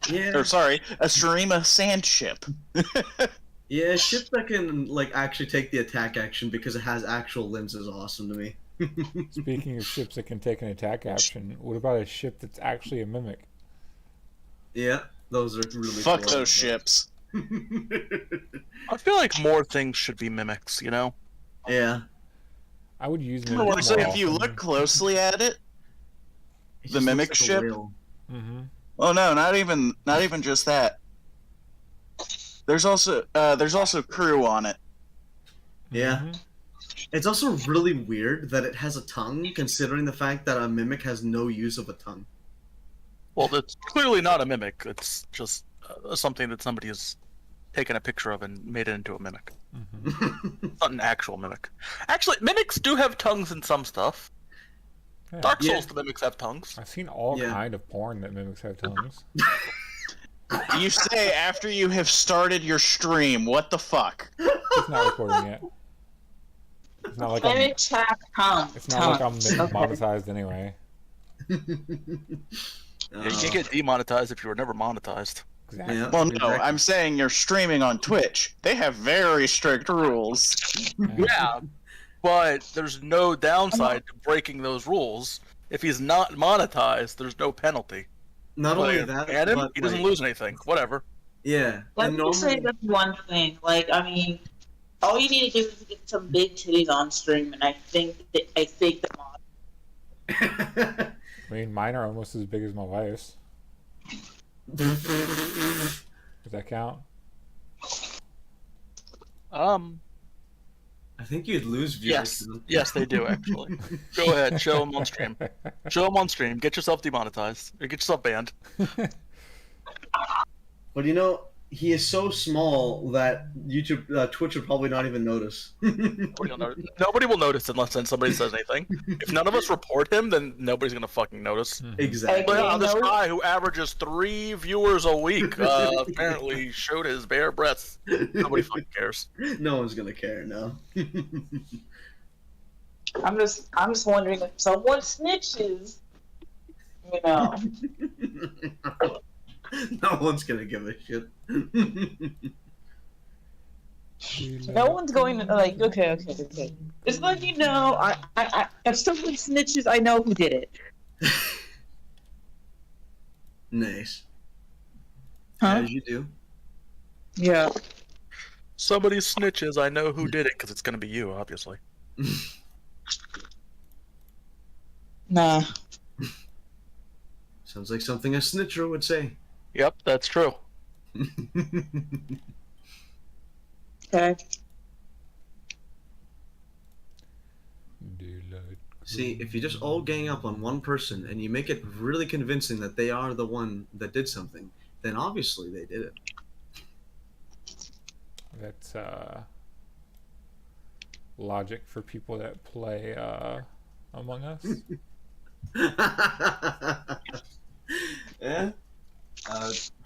Yeah. Or sorry, a Shurima sand ship. Yeah, a ship that can like actually take the attack action because it has actual limbs is awesome to me. Speaking of ships that can take an attack action, what about a ship that's actually a mimic? Yeah, those are really Fuck cool. those ships. I feel like more things should be mimics, you know? Yeah. I would use Well, mimics So more if you often. look closely at it, It The just mimic looks like a ship? whale. Mm-hmm. oh no, not even just that. There's also crew on it. Yeah. Mm-hmm. It's also really weird that it has a tongue, considering the fact that a mimic has no use of a tongue. Well, it's clearly not a mimic. It's just something that somebody has taken a picture of and made it into a mimic. Mm-hmm. Not an actual mimic. Actually, mimics do have tongues in some stuff. Yeah. Dark Yeah. Souls, the mimics have tongues. I've seen all Yeah. kind of porn that mimics have tongues. You say after you have started your stream, what the fuck? It's not recording yet. It's not like I'm. Mimics have tongues. It's not like I'm Okay. monetized anyway. Yeah, you can't get demonetized if you were never monetized. Exactly. Yeah. Well, no, Exactly. I'm saying you're streaming on Twitch. They have very strict rules. Yeah, but there's no downside to breaking those rules. If he's not monetized, there's no penalty. Not only Like, that, at him, but he doesn't like, lose anything. Whatever. yeah. Let and me say normally, this one thing. Like, I mean, all you need to do is get some big titties on stream, and I think the mod. I mean, mine are almost as big as my wife's. Does that count? I think you'd lose viewers. Yes, they do actually. Go ahead, show them on stream. Show them on stream. Get yourself demonetized or get yourself banned. But you know, he is so small that Twitch would probably not even notice. Nobody will notice unless then somebody says anything. If none of us report him, then nobody's gonna fucking notice. Exactly. But yeah, this No. guy who averages 3 viewers a week apparently showed his bare breasts. Nobody fucking cares. No one's gonna care. No. I'm just wondering if someone snitches. You know. No one's gonna give a shit. No one's going to like. Okay. Just let you know. I if someone snitches, I know who did it. Nice. Huh? As you do. Yeah. Somebody snitches, I know who did it because it's gonna be you, obviously. Nah. Sounds like something a snitcher would say. Yep, that's true. Okay. See, if you just all gang up on one person and you make it really convincing that they are the one that did something, then obviously they did it. That's logic for people that play Among Us. Yeah.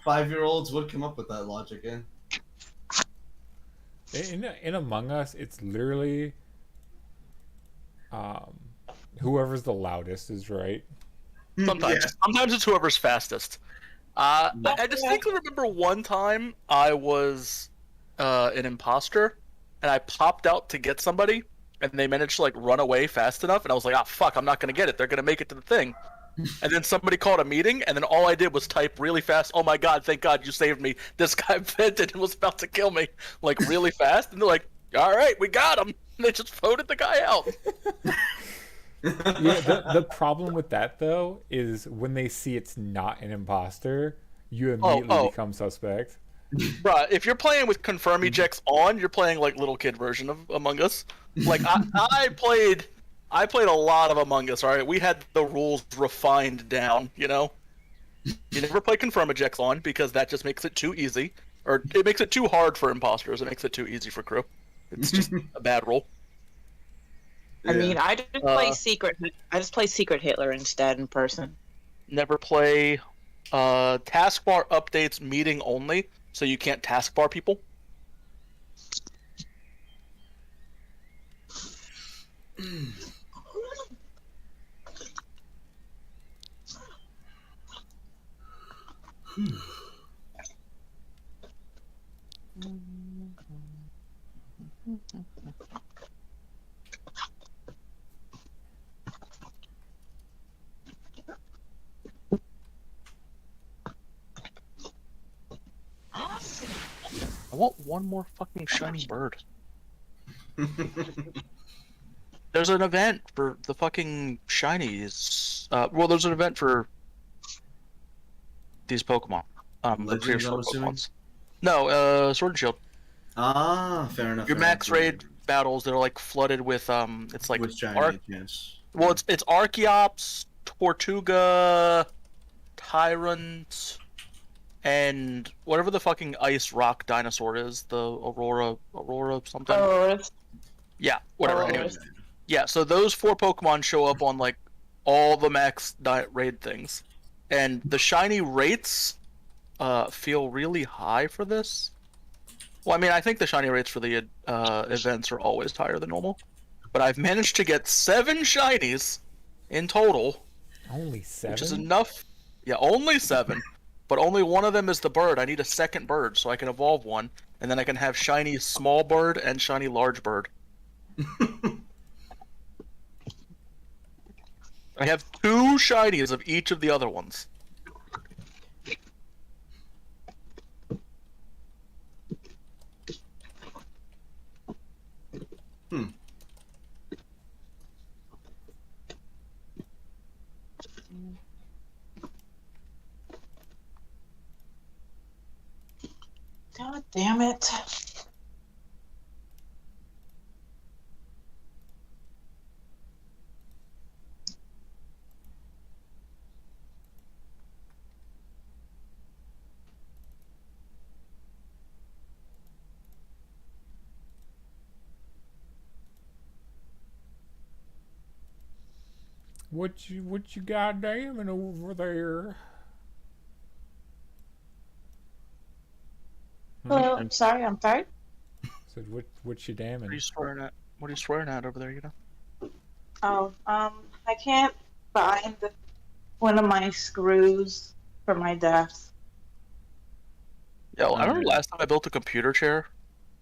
5-year-olds would come up with that logic, yeah. In Among Us, it's literally whoever's the loudest is right. Sometimes it's whoever's fastest. I distinctly remember one time I was an imposter, and I popped out to get somebody, and they managed to like run away fast enough, and I was like, "Ah, fuck! I'm not gonna get it. They're gonna make it to the thing." And then somebody called a meeting, and then all I did was type really fast, "Oh my god, thank God you saved me. This guy vented and was about to kill me," like really fast. And they're like, "All right, we got him." And they just voted the guy out. Yeah, the problem with that though is when they see it's not an imposter, you immediately become suspect. Bruh, if you're playing with confirm ejects on, you're playing like little kid version of Among Us. Like I played a lot of Among Us, alright? We had the rules refined down, you know? You never play confirm ejects on because that just makes it too easy. Or it makes it too hard for imposters, it makes it too easy for crew. It's just a bad rule. I mean, I just play secret. I just play Secret Hitler instead in person. Never play taskbar updates meeting only, so you can't taskbar people. want one more fucking shiny bird. There's an event for the fucking shinies. Well, there's an event for these Pokemon. The Legends, prehistoric I'm assuming? Pokemons. No, Sword and Shield. Ah, fair enough. Your fair max enough. raid battles that are like flooded with it's like with shiny Arc. chance. Well, it's Archeops, Tortuga, Tyrant, and whatever the fucking ice rock dinosaur is, the Aurora something. Oh, Yeah, whatever. Oh, Anyways, yeah. So those 4 Pokemon show up on like all the max raid things, and the shiny rates feel really high for this. Well, I mean, I think the shiny rates for the events are always higher than normal, but I've managed to get 7 shinies in total, Only 7? which is enough. Yeah, only 7, but only one of them is the bird. I need a second bird so I can evolve one, and then I can have shiny small bird and shiny large bird. I have 2 shinies of each of the other ones. God damn it. What you goddamn over there? Hello, I'm sorry, I'm sorry. Said what you What are damning? you swearing at? What are you swearing at over there, you know? Oh, I can't find one of my screws for my desk. Yeah, well, I remember Alright. last time I built a computer chair.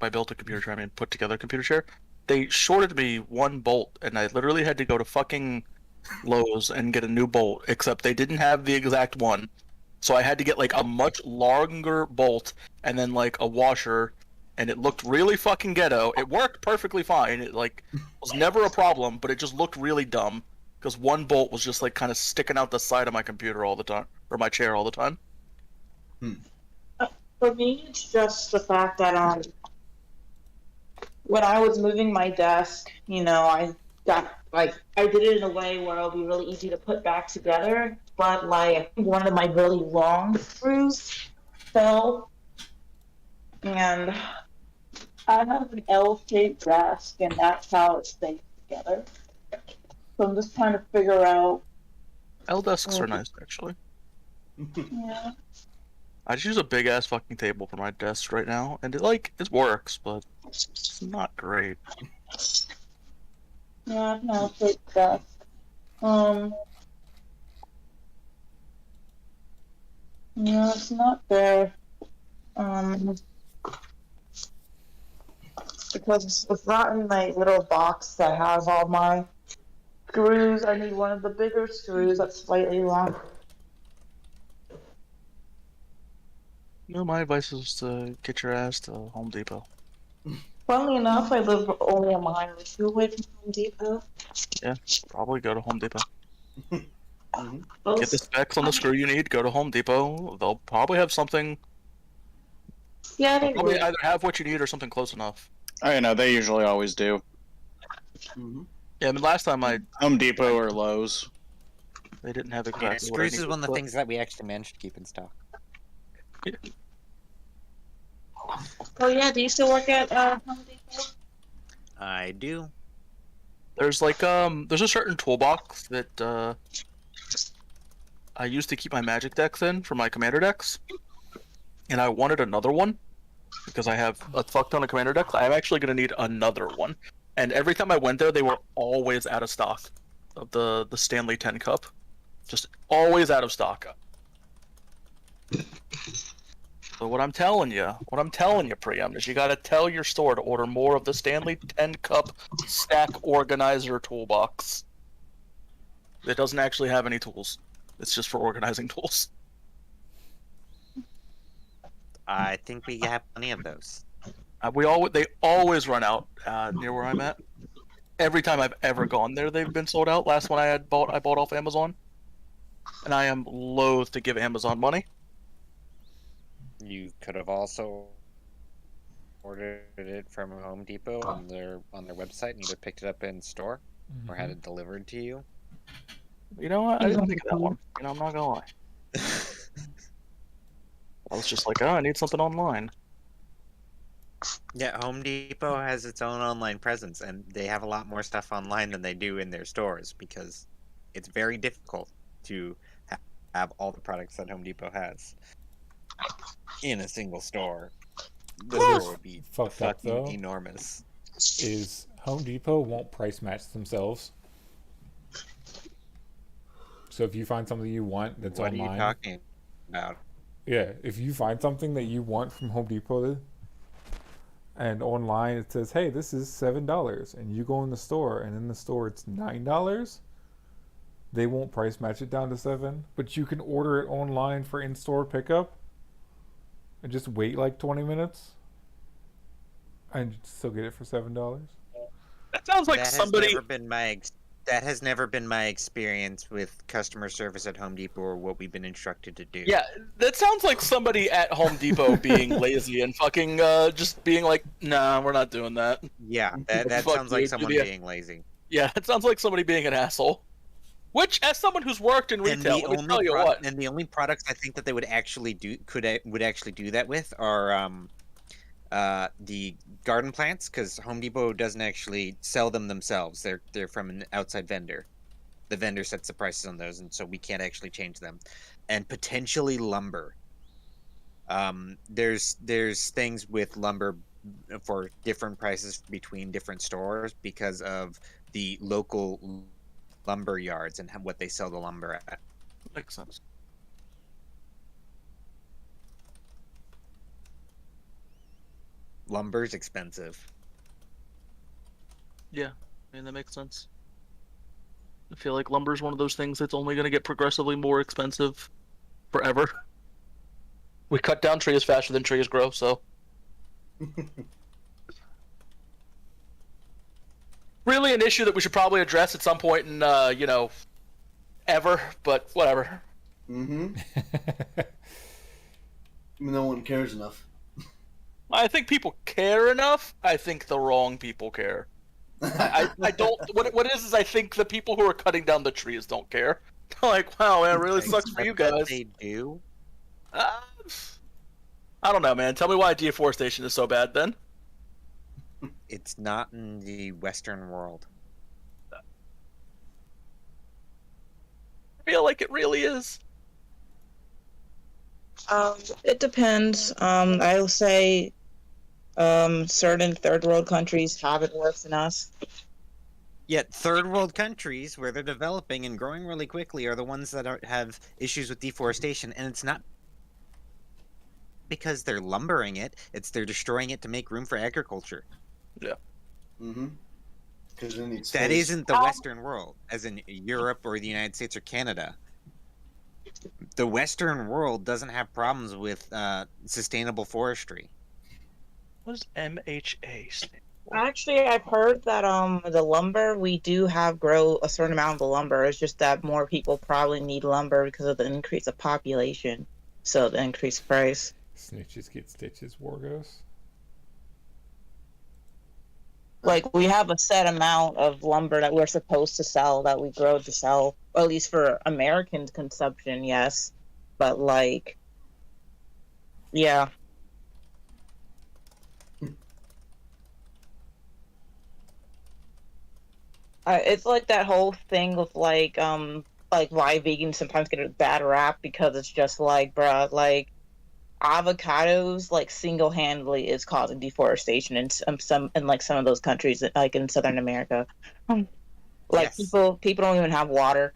By built a computer chair, I mean put together a computer chair. They shorted me 1 bolt, and I literally had to go to fucking Lowe's and get a new bolt, except they didn't have the exact one. So I had to get like a much longer bolt and then like a washer, and it looked really fucking ghetto. It worked perfectly fine. It like was never a problem, but it just looked really dumb because 1 bolt was just like kind of sticking out the side of my computer all the time, or my chair all the time. For me, it's just the fact that when I was moving my desk, I got I did it in a way where it'll be really easy to put back together. But like, I think one of my really long screws fell, and I have an L-shaped desk, and that's how it stays together. So I'm just trying to figure out. L desks are nice actually. Yeah. I just use a big ass fucking table for my desk right now, and it works, but it's not great. Yeah, I have an L-shaped desk. No, it's not there. Because it's not in my little box that has all my screws. I need one of the bigger screws that's slightly longer. No, my advice is to get your ass to Home Depot. Funnily enough, I live only a mile or 2 away from Home Depot. Yeah, probably go to Home Depot. Those- Get the specs on the screw you need. Go to Home Depot. They'll probably have something. Yeah, they Probably would. either have what you need or something close enough. I know they usually always do. Yeah, I mean, last time Home Depot or Lowe's. they didn't have Yeah, exactly what I screws is needed, one of the but- things that we actually managed to keep in stock. Oh yeah, do you still work at Home Depot? I do. There's like there's a certain toolbox that I used to keep my magic decks in for my commander decks, and I wanted another one because I have a fuck ton of commander decks. I'm actually gonna need another one, and every time I went there, they were always out of stock of the Stanley 10 Cup, just always out of stock. So what I'm telling you, Priam, is you gotta tell your store to order more of the Stanley 10 Cup Stack Organizer Toolbox. It doesn't actually have any tools. It's just for organizing tools. I think we have plenty of those. They always run out near where I'm at. Every time I've ever gone there, they've been sold out. Last one I bought off Amazon, and I am loath to give Amazon money. You could have also ordered it from Home Depot on their website and either picked it up in store or had it delivered to you. You know what? I didn't think of that one. I'm not gonna lie. I was just like, oh, I need something online. Yeah, Home Depot has its own online presence, and they have a lot more stuff online than they do in their stores because it's very difficult to have all the products that Home Depot has in a single store. The store would be fucked up, fucking though, enormous. is Home Depot won't price match themselves. So if you find something you want that's What online, are you talking about? yeah, if you find something that you want from Home Depot and online it says, hey, this is $7, and you go in the store and in the store it's $9, they won't price match it down to $7, but you can order it online for in-store pickup and just wait like 20 minutes and still get it for $7. That sounds like somebody. That has never been my experience with customer service at Home Depot or what we've been instructed to do. Yeah, that sounds like somebody at Home Depot being lazy and fucking just being like, nah, we're not doing that. Yeah, that Fuck sounds like you, someone Julia. being lazy. Yeah, it sounds like somebody being an asshole. Which, as someone who's worked in retail, let me tell you what. And the only products I think that they would actually do that with are the garden plants, because Home Depot doesn't actually sell them themselves. They're from an outside vendor. The vendor sets the prices on those, and so we can't actually change them. And potentially lumber. There's things with lumber for different prices between different stores because of the local lumber yards and what they sell the lumber at. Makes sense. Lumber's expensive. Yeah, I mean, that makes sense. I feel like lumber is one of those things that's only going to get progressively more expensive forever. We cut down trees faster than trees grow, so. Really an issue that we should probably address at some point in, ever, but whatever. Mm-hmm. No one cares enough. I think people care enough. I think the wrong people care. I don't. What it is I think the people who are cutting down the trees don't care. They're like, wow, man, it really sucks for you guys. They do. I don't know, man. Tell me why deforestation is so bad then. It's not in the Western world. I feel like it really is. It depends. I'll say certain third world countries have it worse than us. Yet third world countries, where they're developing and growing really quickly, are the ones that have issues with deforestation, and it's not because they're lumbering it; it's they're destroying it to make room for agriculture. Yeah. Mm-hmm. Because it needs That space. isn't the Western world, as in Europe or the United States or Canada. The Western world doesn't have problems with sustainable forestry. What does MHA stand? Actually, I've heard that the lumber we do have grow a certain amount of the lumber. It's just that more people probably need lumber because of the increase of population, so the increased price. Snitches get stitches, Wargos. Like, we have a set amount of lumber that we're supposed to sell, that we grow to sell, or at least for American consumption, yes. But, like, yeah. It's like that whole thing with, like why vegans sometimes get a bad rap, because it's just like, bruh, like, avocados, like, single-handedly is causing deforestation in some of those countries, like in Southern America. Like, Yes. people don't even have water.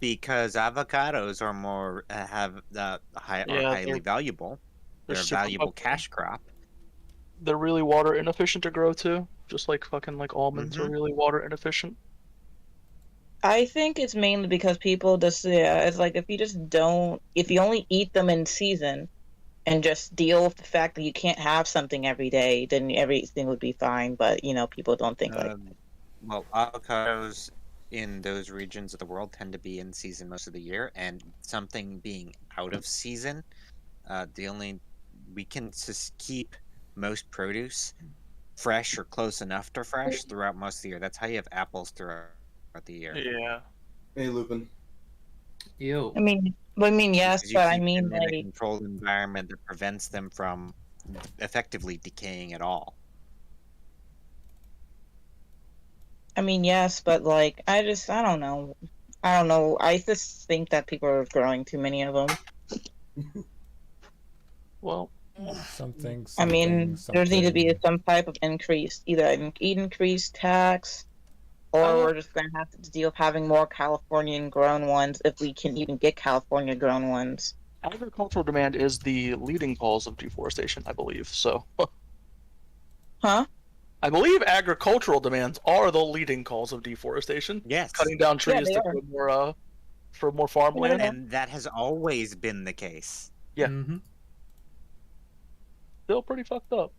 Because avocados are more are highly valuable. They're a super valuable popular. cash crop. They're really water inefficient to grow too, just like fucking like almonds are really water inefficient. I think it's mainly because people just, it's like, if you only eat them in season, and just deal with the fact that you can't have something every day, then everything would be fine. But people don't think like Well, avocados in those regions of the world tend to be in season most of the year, and something being out of season, we can just keep most produce fresh or close enough to fresh throughout most of the year. That's how you have apples throughout the year. Yeah. Hey, Lupin. Yo. I mean, yes, Because you but I keep mean, them in a like, controlled environment that prevents them from effectively decaying at all. I mean, yes, but like, I don't know. I don't know. I just think that people are growing too many of them. Well, Something. I mean, there needs to be something. some type of increase, either an increased tax, or we're just gonna have to deal with having more Californian grown ones if we can even get California grown ones. agricultural demand is the leading cause of deforestation, I believe. So, Huh? I believe agricultural demands are the leading cause of deforestation. Yes. Cutting down Yeah, trees they to are. grow more for more farmland. And that has always been the case. Yeah. Mm-hmm. Still pretty fucked up.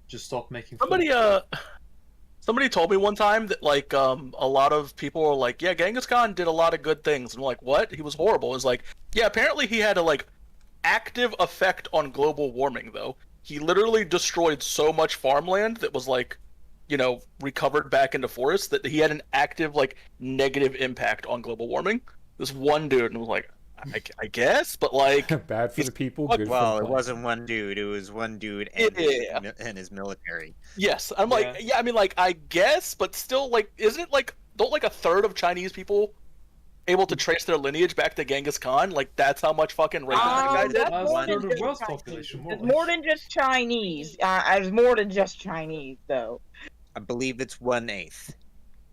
Just stop making Somebody food. somebody told me one time that like a lot of people were like, yeah, Genghis Khan did a lot of good things. And I'm like, what? He was horrible. It's like, yeah, apparently he had a like active effect on global warming though. He literally destroyed so much farmland that was like, recovered back into forests that he had an active like negative impact on global warming. This one dude, and I was like, I guess, but like, Bad for the people, good for the Well, it planet. wasn't one dude. It was one dude and his military. yes, I'm like, yeah, I mean, like, I guess, but still, like, isn't it like, don't like a third of Chinese people able to trace their lineage back to Genghis Khan? Like, that's how much fucking raping the guy did. That's That's more third than of just world's Chinese. population, more It's like. more than just Chinese. It's more than just Chinese, though. I believe it's 1/8.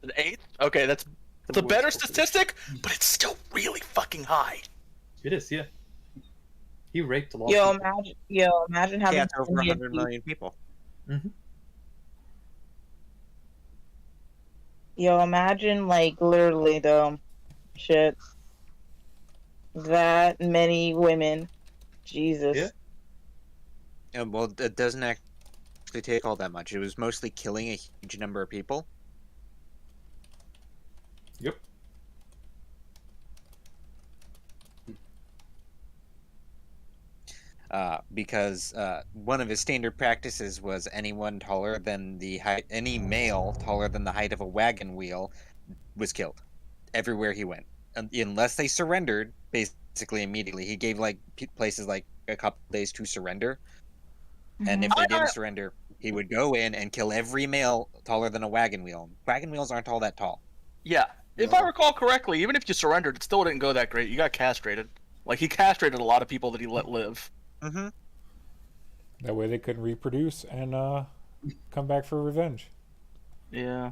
An eighth? Okay, that's a world's better population. statistic, but it's still really fucking high. It is, yeah. He raped a lot. Yo, of people. imagine having Yeah, it's over so many 100 million people. Yo, imagine like literally though, shit, that many women, Jesus. Yeah. Well, it doesn't actually take all that much. It was mostly killing a huge number of people. Yep. Because one of his standard practices was anyone taller than the height, any male taller than the height of a wagon wheel was killed everywhere he went, unless they surrendered basically immediately. He gave like places like a couple days to surrender, and if they didn't surrender, he would go in and kill every male taller than a wagon wheel. Wagon wheels aren't all that tall. Yeah, if I recall correctly, even if you surrendered, it still didn't go that great. You got castrated. Like, he castrated a lot of people that he let live. Mm-hmm. That way they couldn't reproduce and come back for revenge. Yeah.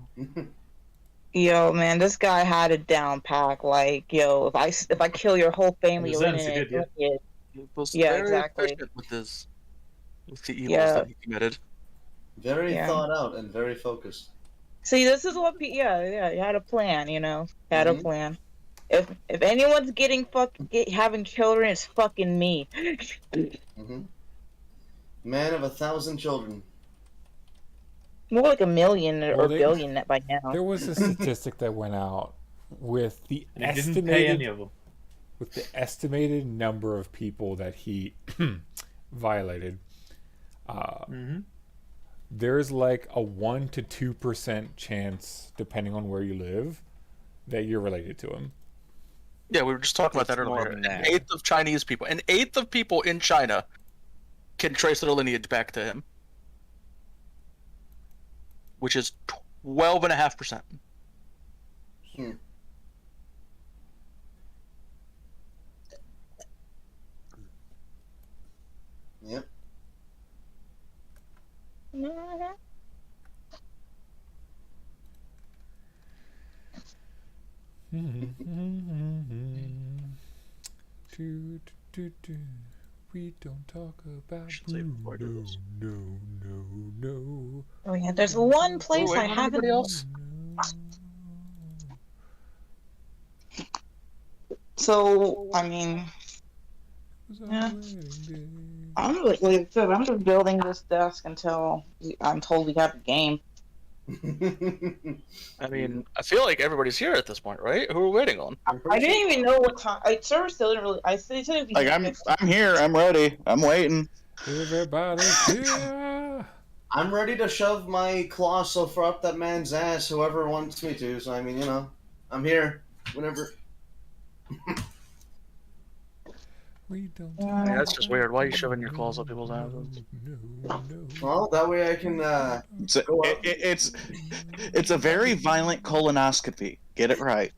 Yo, man, this guy had it down pack. Like, yo, if I kill your whole family, In you're a sense, he in did, yeah. it. He was Yeah, very exactly. efficient with the evils Yeah. that he committed. Very Yeah. thought out and very focused. See, this is what, he had a plan, had a Mhm. plan. If anyone's having children, it's fucking me. Hmm. Man of 1,000 children. More like a million Well, or they- billion by now. There was a statistic that went out with the And he didn't pay any estimated of them. with the estimated number of people that he violated. There's like a 1 to 2% chance, depending on where you live, that you're related to him. Yeah, we were just talking about that It's more earlier. than An that. eighth of Chinese people, an eighth of people in China can trace their lineage back to him, which is 12.5%. Yep. We don't talk about Should save it before I do Bruno. this. No. Oh yeah, there's one place wait, I haven't. anybody else? So, I mean, yeah. Like I said, I'm just building this desk until I'm told we have a game. I mean, I feel like everybody's here at this point, right? Who are we waiting on? I didn't even know what time. Server still didn't really. I said it'd be Like I'm here. I'm ready. I'm waiting. Everybody's here. I'm ready to shove my claw so far up that man's ass, whoever wants me to. So I mean, I'm here whenever. We don't. I mean, that's just weird. Why are you shoving your claws up people's asses? No. Well, that way I can. It's a very violent colonoscopy. Get it right.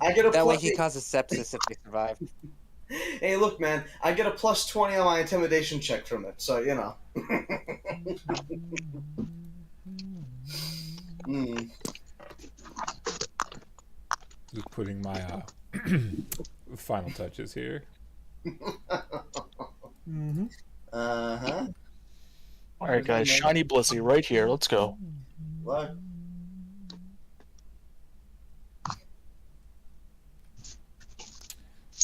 I get a That way plus. he causes sepsis if they survive. Hey, look, man! I get a plus 20 on my intimidation check from it, so you know. Just putting my final touches here. Uh huh. All right, guys. Shiny Blissey right here. Let's go. What?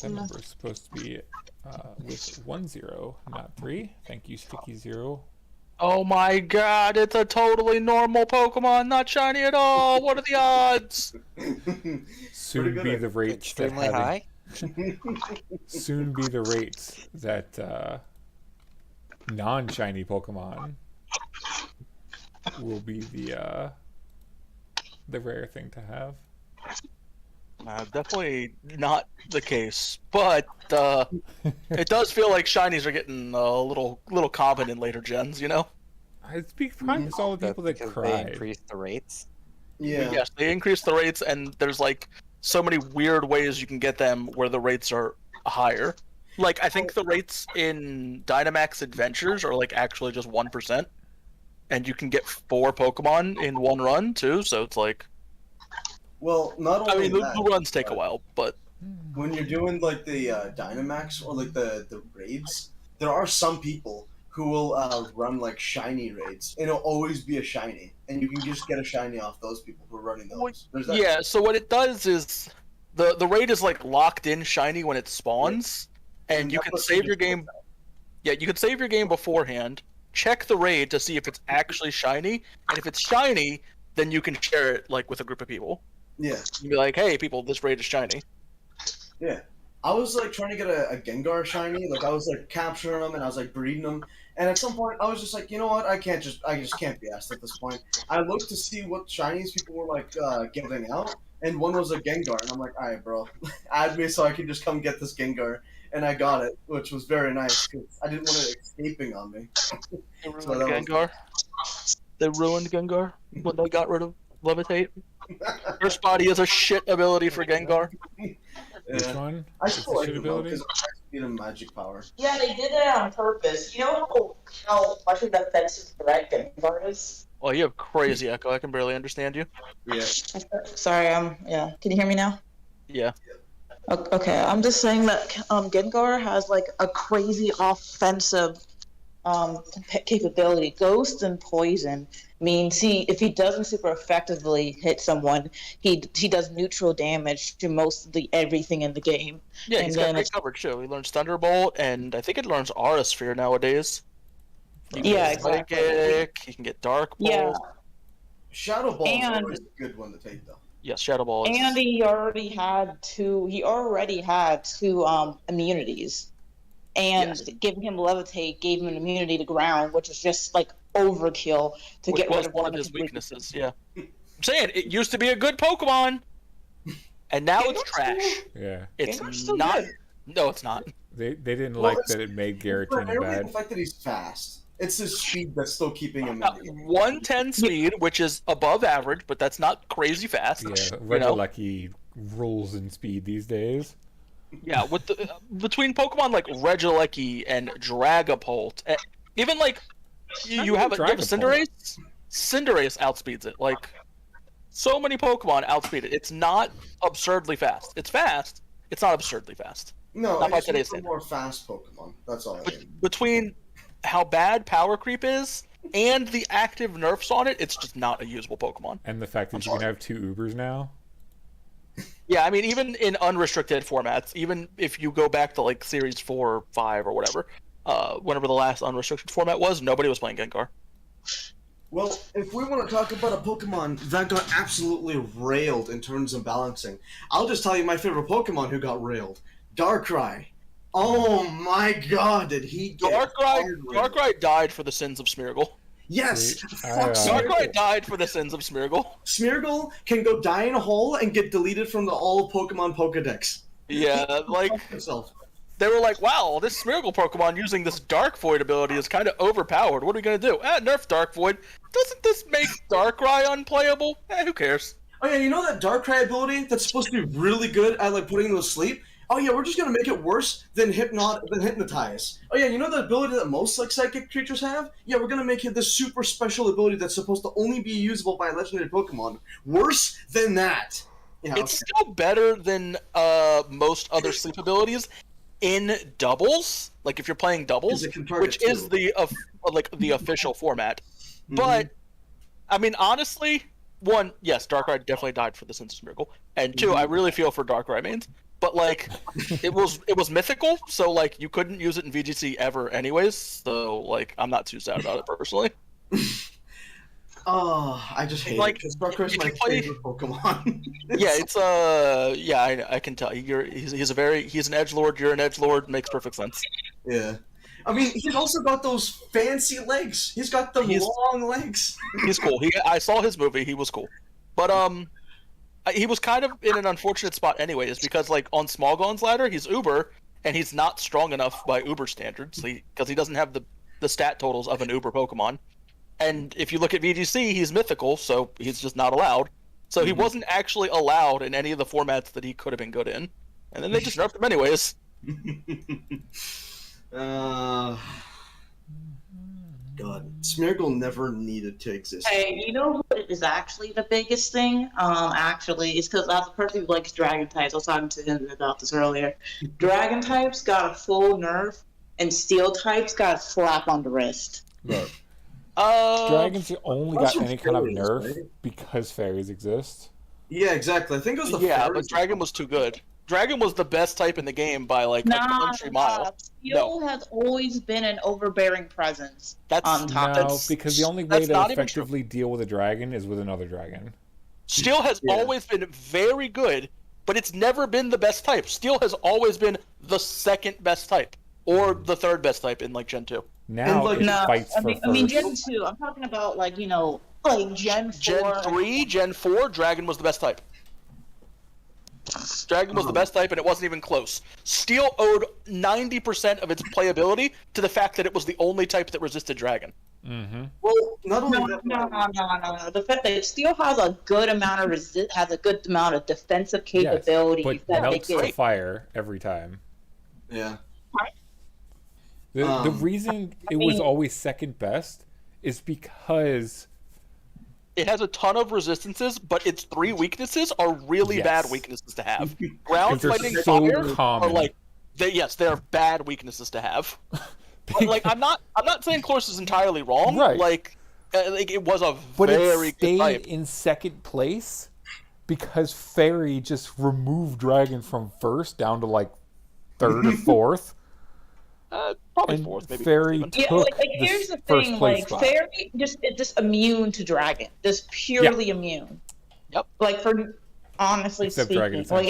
That number is supposed to be with 1-0, not 3. Thank you, Sticky Zero. Oh my god, it's a totally normal Pokemon, not shiny at all. What are the odds? Soon be the rates that Extremely high. soon be the rates that non-shiny Pokemon will be the rare thing to have. Definitely not the case, but it does feel like shinies are getting a little common in later gens, you know? I speak for all the people that Because cried. they increased the rates. Yeah. Yes, they increase the rates, and there's like so many weird ways you can get them where the rates are higher. Like, I think the rates in Dynamax Adventures are like actually just 1%, and you can get 4 Pokemon in one run too, so it's like... Well, not I only mean, that, the runs take a while, but... when you're doing like the Dynamax or like the raids, there are some people who will run like shiny raids, and it'll always be a shiny, and you can just get a shiny off those people who are running those. There's that. Yeah, so what it does is the raid is like locked in shiny when it spawns, and you that's can what save they your just game. Yeah, you can save your game beforehand. Check the raid to see if it's actually shiny, and if it's shiny, then you can share it like with a group of people. Yeah. You can be like, "Hey, people, this raid is shiny." Yeah. I was like trying to get a Gengar shiny, like I was like capturing them and I was like breeding them, and at some point I was just like, you know what, I just can't be asked at this point. I looked to see what shinies people were like giving out, and one was a Gengar, and I'm like, all right, bro, add me so I can just come get this Gengar, and I got it, which was very nice because I didn't want it escaping on me. They ruined So that was- Gengar. They ruined Gengar when they got rid of Levitate. First body is a shit ability for Gengar. Which Yeah. one? I It's still the like shit them though ability? because I need a magic power. Yeah, they did that on purpose. You know how much of an offensive threat Gengar is? Well, you have crazy echo. I can barely understand you. Yeah. Sorry, yeah. Can you hear me now? Yeah. Okay, I'm just saying that Gengar has like a crazy offensive capability. Ghost and Poison means if he doesn't super effectively hit someone, he does neutral damage to mostly everything in the game. Yeah, And he's got then great it's- coverage too. He learns Thunderbolt, and I think it learns Aura Sphere nowadays. He can Yeah, get Mighty exactly. Kick, he can get Dark Bolt. Yeah, Shadow Ball is And- always a good one to take though. Yes, Shadow Ball is. and he already had two immunities. And Yes. giving him Levitate gave him an immunity to ground, which is just like overkill to which get was rid of one of his weaknesses. Yeah, I'm saying it used to be a good Pokemon, and now it's trash. Yeah. It's Gengar's still not. good. No, it's not. They didn't Well, like it's that it made Garatina Primarily the bad. fact that he's fast. It's his speed that's still keeping him in the game. 110 speed, which is above average, but that's not crazy fast. Yeah, you know? Regieleki rules in speed these days. Yeah, with the between Pokemon like Regieleki and Dragapult, even like you have a Cinderace. Cinderace outspeeds it. Like so many Pokemon outspeed it. It's not absurdly fast. It's fast. It's not absurdly fast. No, Not by it's today's just a more fast Pokemon. That's all I mean. Between how bad Power Creep is and the active nerfs on it, it's just not a usable Pokemon. And the fact that you can have 2 Ubers now. Yeah, I mean, even in unrestricted formats, even if you go back to like Series 4 or 5 or whatever, whenever the last unrestricted format was, nobody was playing Gengar. Well, if we want to talk about a Pokemon that got absolutely railed in terms of balancing, I'll just tell you my favorite Pokemon who got railed. Darkrai. Oh my god, did he get hard railed. Darkrai died for the sins of Smeargle. Yes! See, Fuck Darkrai Smeargle. died for the sins of Smeargle. Smeargle can go die in a hole and get deleted from the all Pokemon Pokedex. Yeah, like, Himself. they were like, wow, this Smeargle Pokemon using this Dark Void ability is kind of overpowered. What are we going to do? Nerf Dark Void. Doesn't this make Darkrai unplayable? Who cares? Oh yeah, you know that Darkrai ability that's supposed to be really good at like putting them to sleep? Oh yeah, we're just gonna make it worse than hypnotize. Oh yeah, you know the ability that most like psychic creatures have? Yeah, we're gonna make it this super special ability that's supposed to only be usable by legendary Pokemon. Worse than that. Yeah, It's still better than most other sleep abilities in doubles. Like if you're playing doubles, it can target which is two. the official format. Mhm. But I mean, honestly, one, yes, Darkrai definitely died for the sins of Smeargle, and two, I really feel for Darkrai mains. But like, it was mythical, so like you couldn't use it in VGC ever, anyways. So like, I'm not too sad about it personally. Oh, I just hate Like, it because Darkrai's if my you play- favorite Pokemon. Yeah, it's I can tell he's an edgelord. You're an edgelord. Makes perfect sense. Yeah. I mean, he's also got those fancy legs. He's got the long legs. He's cool. I saw his movie. He was cool, but he was kind of in an unfortunate spot anyways because like on Smogon's ladder, he's Uber and he's not strong enough by Uber standards because he doesn't have the stat totals of an Uber Pokemon. And if you look at VGC, he's mythical, so he's just not allowed. So he wasn't actually allowed in any of the formats that he could have been good in, and then they just nerfed him anyways. God, Smeargle never needed to exist. Hey, you know what is actually the biggest thing? Actually, is because as a person who likes dragon types, I was talking to him about this earlier. Dragon types got a full nerf, and steel types got a slap on the wrist. Look, Uh, dragons only That's got what any kind of fairies, nerf right? because fairies exist. Yeah, exactly. I think it was the yeah, fairies. but Dragon was too good. Dragon was the best type in the game by like a country mile. Steel has always been an overbearing presence That's on top. No, that's- because the only way that's to not even true. effectively deal with a dragon is with another dragon. Steel has Yeah. always been very good, but it's never been the best type. Steel has always been the second best type, or the third best type in like Gen 2. Now like, it No, fights I for mean, first. I mean Gen 2. I'm talking about like Gen 4. Gen 3, Gen 4, Dragon was the best type. Dragon was the best type, and it wasn't even close. Steel owed 90% of its playability to the fact that it was the only type that resisted Dragon. Mm-hmm. Well, not only No. that. The fact that Steel has a good amount of has a good amount of defensive capability. Yes, but that melts they the get. fire every time. Yeah. The reason it was always second best is because It has a ton of resistances, but its 3 weaknesses are really Yes. bad weaknesses to have. Ground, they're lightning, so fire common. are like, they're bad weaknesses to have. But, like, I'm not saying Clorse is entirely wrong. Right. Like it was a but very it good stayed type. in second place because Fairy just removed Dragon from first down to like third or fourth. Probably and fourth, maybe. Fairy fourth even. Yeah, took like the here's the first thing, place like spot. Fairy just immune to Dragon, just purely immune. Yep. Like for honestly Except speaking, Dragon like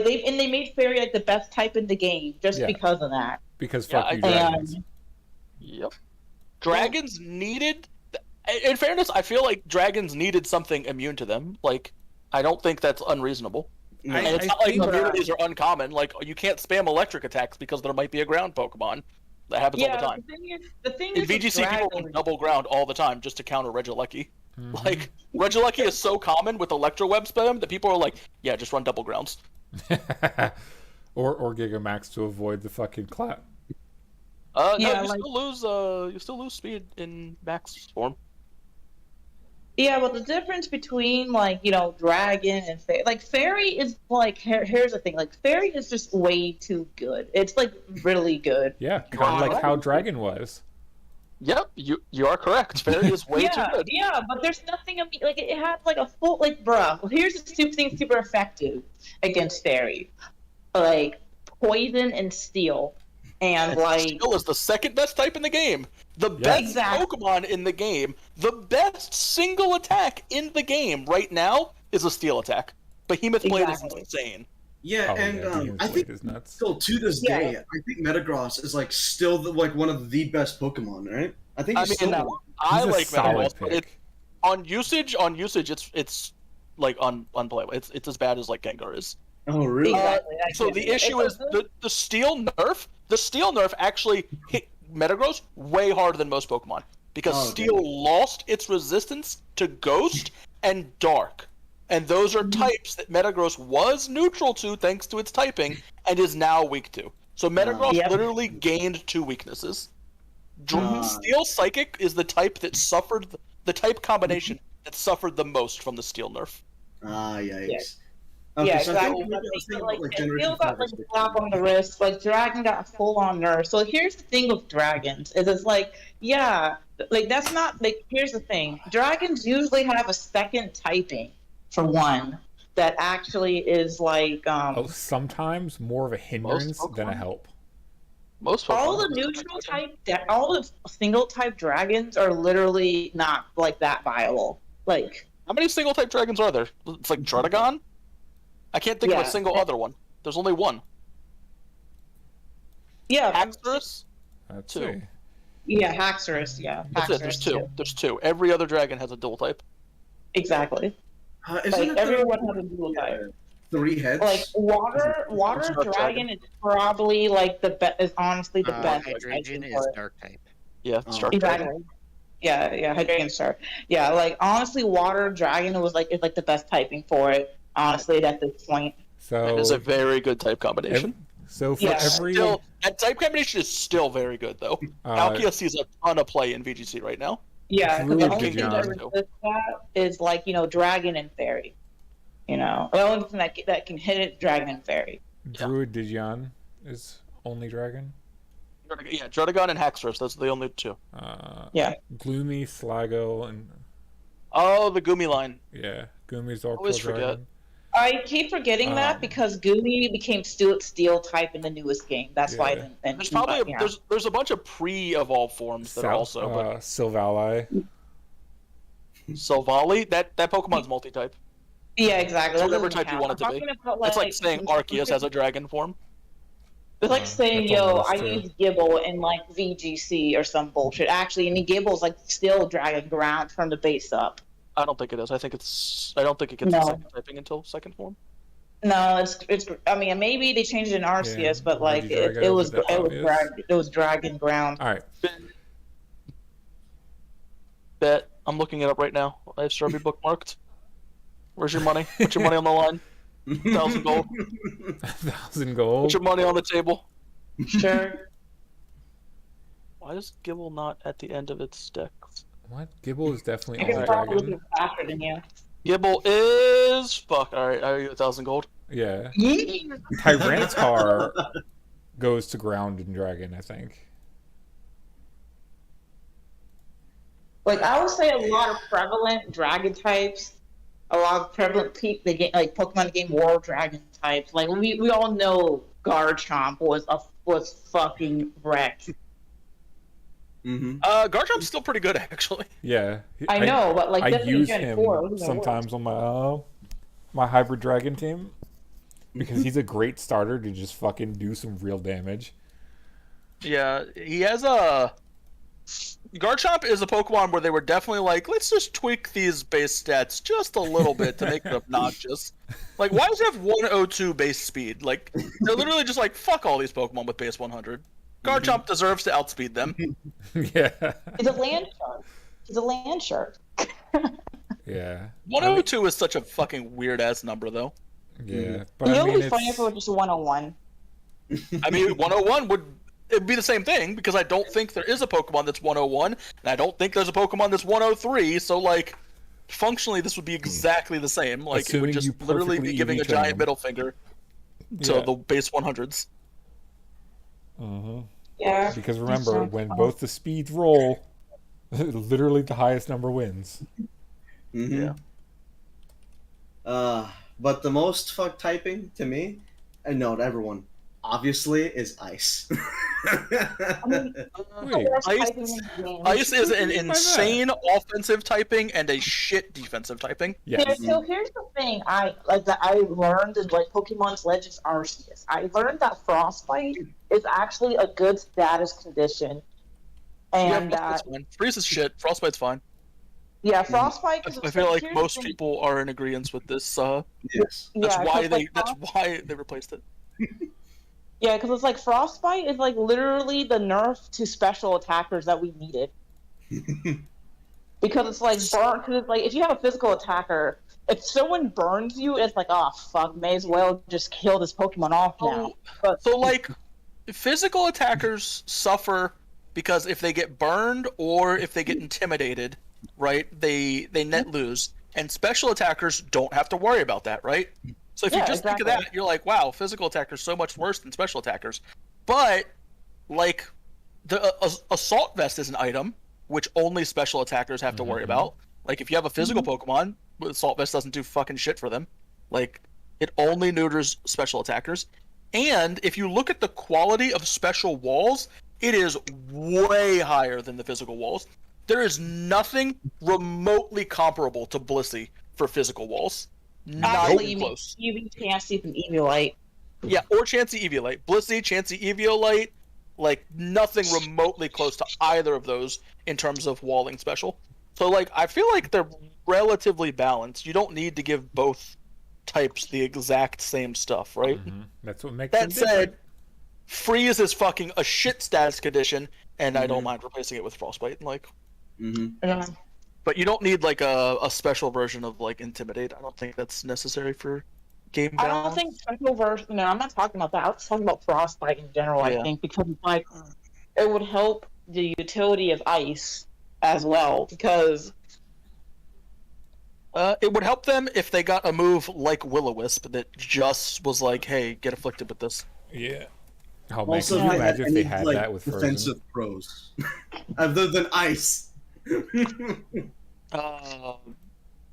Ascension. they made Fairy like the best type in the game just Yeah. because of that. Because Yeah, fuck you, I- Dragons. Yep. Dragons needed. In fairness, I feel like dragons needed something immune to them. Like, I don't think that's unreasonable. No. And it's I not like think- immunities are uncommon. Like, you can't spam electric attacks because there might be a ground Pokemon. That happens all the time. The thing In is with VGC, people Dragon- run double ground all the time just to counter Regieleki. Mhm. Like, Regieleki is so common with Electro Web spam that people are like, yeah, just run double grounds. or Gigamax to avoid the fucking clap. No, Yeah, you like- still lose speed in max form. Yeah, but the difference between Dragon and Fairy, like Fairy is like here's the thing, like Fairy is just way too good. It's like really good. Yeah, kind of like how Dragon was. Yep, you are correct. Fairy is way too good. Yeah, but there's nothing like it had like a full like bruh. Well, here's the stupid thing super effective against fairy, like poison and steel, and like Steel is the second best type in the game. The Yeah. best Exactly. Pokemon in the game. The best single attack in the game right now is a steel attack. Behemoth Blade Exactly. is insane. Yeah, Oh, and yeah, Demon's I think Blade is nuts. still to this Yeah. day, I think Metagross is like still like one of the best Pokemon, right? I think I he's mean, still no. one. I He's a like solid Metagross, but pick. on usage, it's like unplayable. It's as bad as like Gengar is. Oh, really? Exactly. I So get the it. issue It's is a- the steel nerf. The steel nerf actually hit Metagross way harder than most Pokemon because Oh, steel lost its resistance to Ghost and Dark, and those are types that Metagross was neutral to thanks to its typing and is now weak to. So Metagross Yep. literally gained 2 weaknesses. Mhm. Steel Psychic is the type that suffered the type combination that suffered the most from the steel nerf. Ah, yikes. Yeah. Okay, Yeah, so I exactly. think maybe I was thinking about like it Generation still got 5 or like 6. a slap on the wrist. Like Dragon got a full on nerf. So here's the thing with dragons is it's like, yeah, like that's not like here's the thing. Dragons usually have a second typing for one that actually is like Oh, sometimes more of a hindrance than a Pokemon? help. Most all Pokemon the neutral type all the single type dragons are literally not like that viable. Like How many single type dragons are there? It's like Trotagon? I can't think of Yeah. a single other one. There's only one. yeah, Haxorus? Let's Two. see. yeah, Haxorus, yeah. That's it. There's Haxorus, two. too. There's two. Every other dragon has a dual type. Exactly. Isn't Like it everyone has a dual type. 3 heads? Like water Dark dragon is probably like the best. Is honestly the best. Hydreigon type is for it. dark type. Yeah, it's Oh. Dark Dragon. Exactly. Yeah, Hydreigon Star. Yeah, like honestly, water dragon was like is like the best typing for it. Honestly, at this point. That is a So, very good type combination. so for Yeah. every Still, that type combination is still very good, though. Palkia sees a ton of play in VGC right now. Yeah, 'cause Druid the only thing that Digimon. resists that is like dragon and fairy. The only thing that can hit it, dragon and fairy. Druid Digimon is only dragon. Yeah, Trotagon and Haxorus. Those are the only two. Yeah. Gloomy, Slago, and Oh, the Gumi line. yeah, Gumi's all Always forget. dragon. I keep forgetting that because Goomy became steel type in the newest game. That's why I Yeah. didn't mention There's probably but, yeah. there's a bunch of pre-evolved forms that are also. But Silvally. Silvally, that Pokemon's multi-type. Yeah, exactly. It's That whatever doesn't type you count. want it to I'm be. talking about, It's like saying Arceus has a dragon form. It's like saying, that's on the yo, list, I too. use Gibble in like VGC or some bullshit. Actually, and Gibble's like still dragging ground from the base up. I don't think it is. I don't think it gets No. the second typing until second form. No, it's. I mean, maybe they changed it in Arceus, Yeah, but like Regidrago it was is a bit obvious. it was dragging ground. All right. Bet. I'm looking it up right now. I have Strawberry bookmarked. Where's your money? Put your money on the line. 1,000 gold. 1,000 gold. Put your money on the table. Sure. Why is Gibble not at the end of its deck? What? Gibble is I definitely guess all probably dragon. looking faster than you. Gibble is fuck. All right, I owe you 1,000 gold. Yeah. Yeah. Tyranitar goes to ground in dragon, I think. Like I would say, a lot of prevalent dragon types, a lot of prevalent the game, like Pokemon game War Dragon types. Like we all know Garchomp was fucking wrecked. Mm-hmm. Garchomp's still pretty good actually. Yeah. I know, but like I that's in use Gen him 4, it wasn't gonna work. sometimes on my hybrid dragon team because he's a great starter to just fucking do some real damage. Yeah, he has a. Garchomp is a Pokemon where they were definitely like, let's just tweak these base stats just a little bit to make it obnoxious. Like, why does it have 102 base speed? Like, they're literally just like, fuck all these Pokemon with base 100. Garchomp deserves to outspeed them. Yeah. He's a land shark. He's a land shark. Yeah. 102 is such a fucking weird ass number, though. Yeah. But You know, I mean, it'd be funny if it's, it was just a 101. I mean, 101 it'd be the same thing because I don't think there is a Pokemon that's 101, and I don't think there's a Pokemon that's 103. So, like, functionally, this would be exactly the same. Like, it Assuming would just you literally perfectly be giving a each of giant them. middle finger to Yeah. the base 100s. uh Yeah. Because remember, That's when not- both the speeds roll, literally the highest number wins. Mm-hmm. Yeah. But the most fuck typing to me, and no, to everyone, obviously, is ice. I mean, Wait, worst Ice- typing in the game. Ice is What do an you mean by that? insane offensive typing and a shit defensive typing. Yes. So here's the thing I learned in like Pokemon's Legends Arceus. I learned that Frostbite is actually a good status condition, and yeah, that Frostbite's fine. Freeze is shit. Frostbite's fine. Frostbite. I feel like most people are in agreement with this. Yes. That's why 'cause, they. like, That's why they replaced it. Yeah, because it's like Frostbite is like literally the nerf to special attackers that we needed. Because it's like burn. Because it's like if you have a physical attacker, if someone burns you, it's like, oh fuck, may as well just kill this Pokemon off now. But So like, physical attackers suffer because if they get burned or if they get intimidated, right? They net lose, and special attackers don't have to worry about that, right? So if you Yeah, just think of exactly. that, you're like, wow, physical attackers so much worse than special attackers. But like, the assault vest is an item which only special attackers have to worry about. Like if you have a physical Pokemon, assault vest doesn't do fucking shit for them. Like it only neuters special attackers. And if you look at the quality of special walls, it is way higher than the physical walls. There is nothing remotely comparable to Blissey for physical walls. Not actually, even close. you mean Chansey from Eviolite. Yeah, or Chansey Eviolite. Blissey, Chansey Eviolite, like nothing remotely close to either of those in terms of walling special. So like I feel like they're relatively balanced. You don't need to give both types the exact same stuff, right? That's what makes That them different. said, Freeze is fucking a shit status condition, and I don't mind replacing it with Frostbite. Like, Yeah. but you don't need like a special version of like Intimidate. I don't think that's necessary for game I balance. don't think special version. No, I'm not talking about that. I was talking about Frostbite in general. I Yeah. think because like it would help the utility of ice as well. Because It would help them if they got a move like Will-O-Wisp that just was like, "Hey, get afflicted with this." Yeah. Oh man, Also, can you if imagine if any, they had like, that with Frozen? defensive pros, other than ice.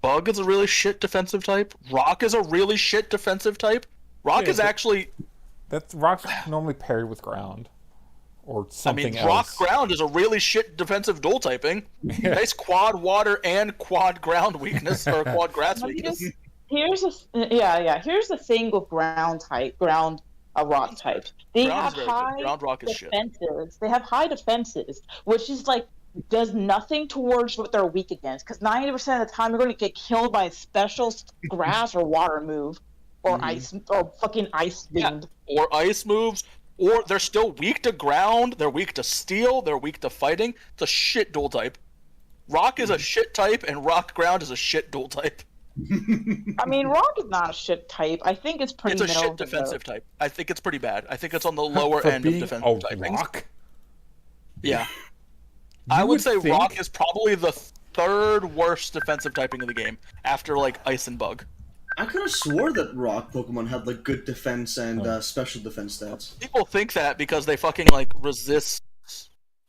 Bug is a really shit defensive type. Rock is a really shit defensive type. Rock Yeah, is but- actually, That's rock's normally paired with ground or I something mean, rock else. ground is a really shit defensive dual typing. Yeah. Nice quad water and quad ground weakness or quad grass weakness. here's the thing with ground rock types. They Ground have is very good. high Ground rock is shit. defenses. They have high defenses, which is like does nothing towards what they're weak against. Because 90% of the time, you're going to get killed by a special grass or water move, or ice or fucking ice Yeah. beamed. Or ice moves, or they're still weak to ground. They're weak to steel. They're weak to fighting. It's a shit dual type. Rock is a shit type, and rock ground is a shit dual type. I mean, rock is not a shit type. I think it's pretty. It's a middle shit of the defensive type. I think it's pretty bad. I think it's on the lower For end of being defensive a typings. rock? Yeah. You I would say think- rock is probably the third worst defensive typing of the game after like ice and bug. I could have swore that rock Pokemon had like good defense and special defense stats. People think that because they fucking like resist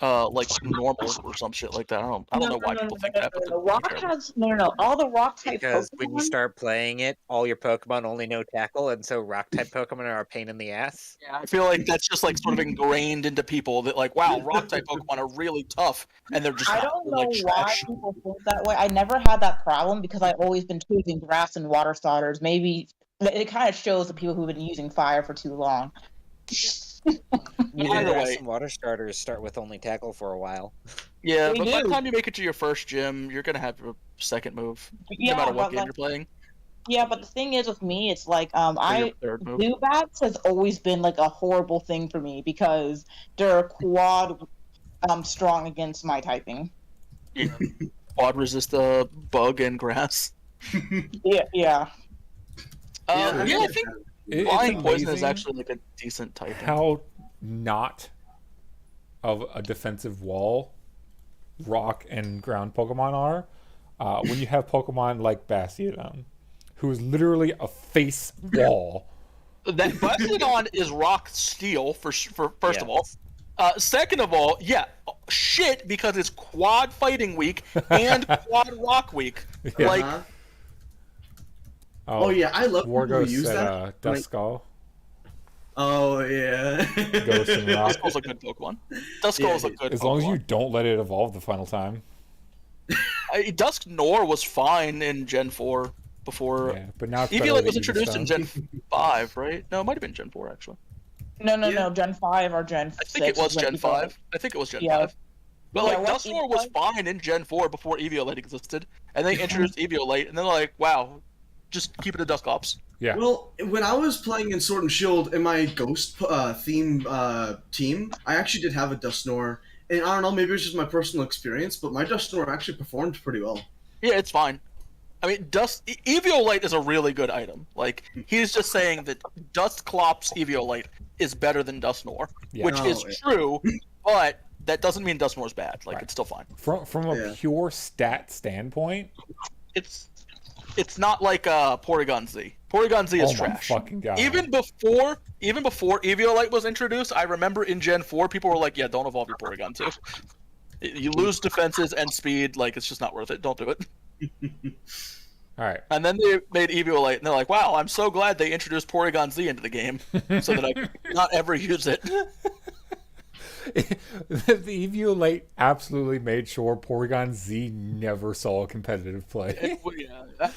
like normal or some shit like that. I don't know why people think that, but Rock has no. All the rock type Because when you Pokemon- start playing it, all your Pokemon only know tackle, and so rock type Pokemon are a pain in the ass. yeah, I feel like that's just like sort of ingrained into people that like, wow, rock type Pokemon are really tough, and they're just I not. don't They're, know like, why trash. people think that way. I never had that problem because I've always been choosing grass and water starters. Maybe it kind of shows the people who've been using fire for too long. Either Grass way. and water starters start with only tackle for a while. Yeah, We but by the do. time you make it to your first gym, you're gonna have a second move, Yeah, no matter what but game like, you're playing. yeah, but the thing is with me, it's like Or I your third move. Zubats has always been like a horrible thing for me because they're quad strong against my typing. Yeah. Quad resist bug and grass. Yeah. Yeah, I I think It's flying poison is amazing actually like a decent typing. how not of a defensive wall rock and ground Pokemon are when you have Pokemon like Bastiodon, who is literally a face wall. That Bastiodon is rock steel for first of all. Second of all, yeah, shit, because it's quad fighting week and quad rock week. Yeah. Like, Uh-huh. Oh, yeah, I love people who Warghost use said that. Dust Like, Skull. oh yeah. Ghost and Rock. Duskull's a good Pokemon. Duskull's a good As Pokemon. long as you don't let it evolve the final time. Dusknoir was fine in Gen 4 before. Yeah, but now it's better Eviolite with was the introduced in Stone. Gen 5, right? No, it might have been Gen 4, actually. No, Gen 5 or Gen 6. I think it was is when Gen you go- 5. I think it was Gen Yeah. 5. But, Yeah, like, what Dusknoir was Eviolite? fine in Gen 4 before Eviolite existed. And they introduced Eviolite, and then they're like, wow, just keep it a Dusclops. Yeah. Well, when I was playing in Sword and Shield in my Ghost theme team, I actually did have a Dusknoir, and I don't know, maybe it was just my personal experience, but my Dusknoir actually performed pretty well. Yeah, it's fine. I mean, Eviolite is a really good item. Like, he's just saying that Dusclops Eviolite is better than Dusknoir, Yeah. which Oh, is yeah. true, but that doesn't mean Dusknoir's bad. Like, Right. it's still fine. From a Yeah. pure stat standpoint, It's not like Porygon Z. Porygon Z is oh my trash. fucking god. Even before Eviolite was introduced, I remember in Gen 4 people were like, "Yeah, don't evolve your Porygon 2. You lose defenses and speed. Like, it's just not worth it. Don't do it." All right. And then they made Eviolite, and they're like, "Wow, I'm so glad they introduced Porygon Z into the game, so that I could not ever use it." The Eviolite absolutely made sure Porygon Z never saw a competitive play.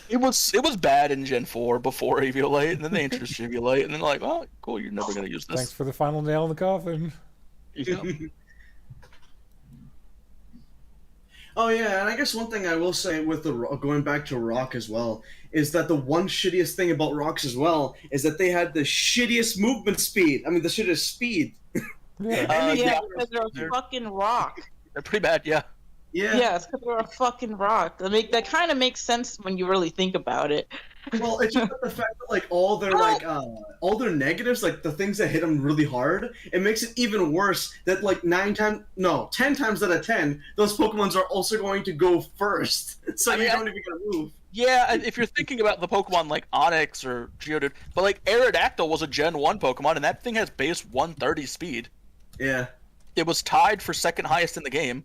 It was bad in Gen 4 before Eviolite, and then they introduced Eviolite, and then they're like, "Oh, cool, you're never gonna use this." Thanks for the final nail in the coffin. Yeah. Oh yeah, and I guess one thing I will say with the going back to Rock as well is that the one shittiest thing about Rocks as well is that they had the shittiest movement speed. I mean, the shittiest speed. Yeah. Yeah, because they're they're- a fucking rock. they're pretty bad. Yeah. Yeah, it's because they're a fucking rock. That kind of makes sense when you really think about it. Well, it's just the fact that like all their negatives, like the things that hit them really hard, it makes it even worse that like 10 times out of 10, those Pokemons are also going to go first, so I mean, you don't even get to move. Yeah, and if you're thinking about the Pokemon like Onix or Geodude, but like Aerodactyl was a Gen 1 Pokemon, and that thing has base 130 speed. Yeah. It was tied for second highest in the game.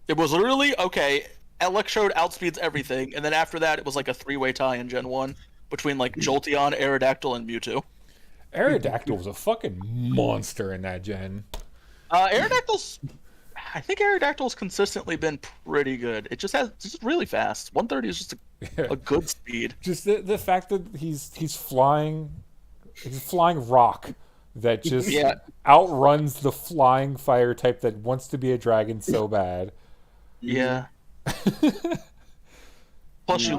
It was literally, okay, Electrode outspeeds everything, and then after that, it was like a three-way tie in Gen 1 between like Jolteon, Aerodactyl, and Mewtwo. Aerodactyl was a fucking monster in that gen. I think Aerodactyl's consistently been pretty good. It's just really fast. 130 is just a good speed. Just the fact that he's flying rock that just Yeah. outruns the flying fire type that wants to be a dragon so bad. Yeah. Plus, you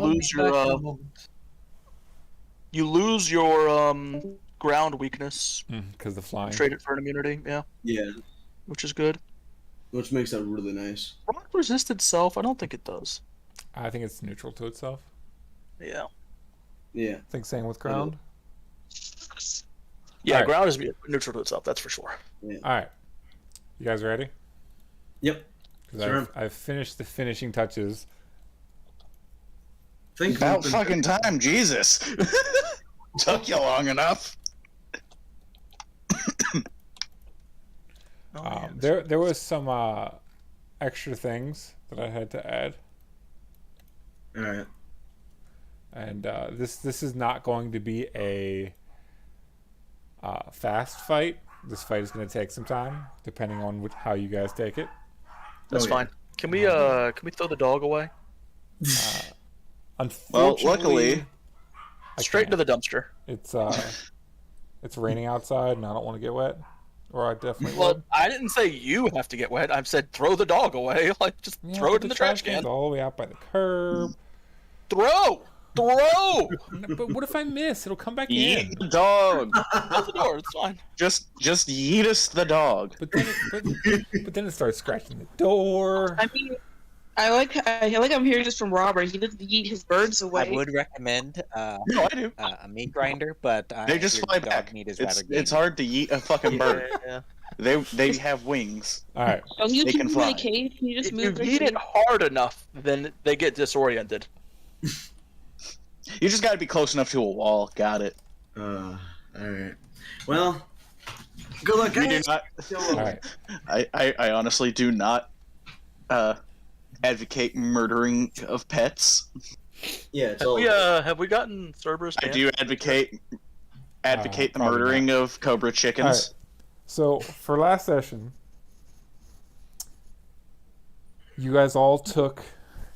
lose your ground weakness. Because the flying. Trade it for an immunity. Yeah, Yeah. which is good. Which makes that really nice. Rock resist itself? I don't think it does. I think it's neutral to itself. Yeah. Yeah. I think same with ground. Yeah, Alright. ground is neutral to itself. That's for sure. All right, you guys ready? Yep. 'Cause Sure. I've finished the finishing touches. Think About fucking time, Jesus. Took you long enough. There was some extra things that I had to add, All right. and this is not going to be a fast fight. This fight is going to take some time, depending on how you guys take it. That's yeah. fine. Can we throw the dog away? Unfortunately, luckily- I Straight can't. into the dumpster. It's raining outside, and I don't want to get wet. Or I definitely Well, would. I didn't say you have to get wet. I've said throw the dog away. Like, just Yeah, throw but it in the trash can. can's all the way out by the curb. Throw! But what if I miss? It'll come back Yeet in. the dog. Close the door. It's fine. Just yeet us the dog. But then it starts scratching the door. I mean, I like I'm hearing this from Robert. He doesn't eat his birds away. I would recommend No, I do. a meat grinder, but They just your fly dog back. meat is It's rather hard to yeet a fucking bird. Yeah. They have wings. All right. Don't you They keep can them in a fly. cage? Can you just If move you their heat it cage? hard enough, then they get disoriented. You just got to be close enough to a wall. Got it. All right. Well, Good luck, We do guys. not. All right. I honestly do not advocate murdering of pets. Yeah, it's all. Have we gotten Cerberus? I banned? do advocate the probably murdering of cobra All chickens. right. So for last session, you guys all took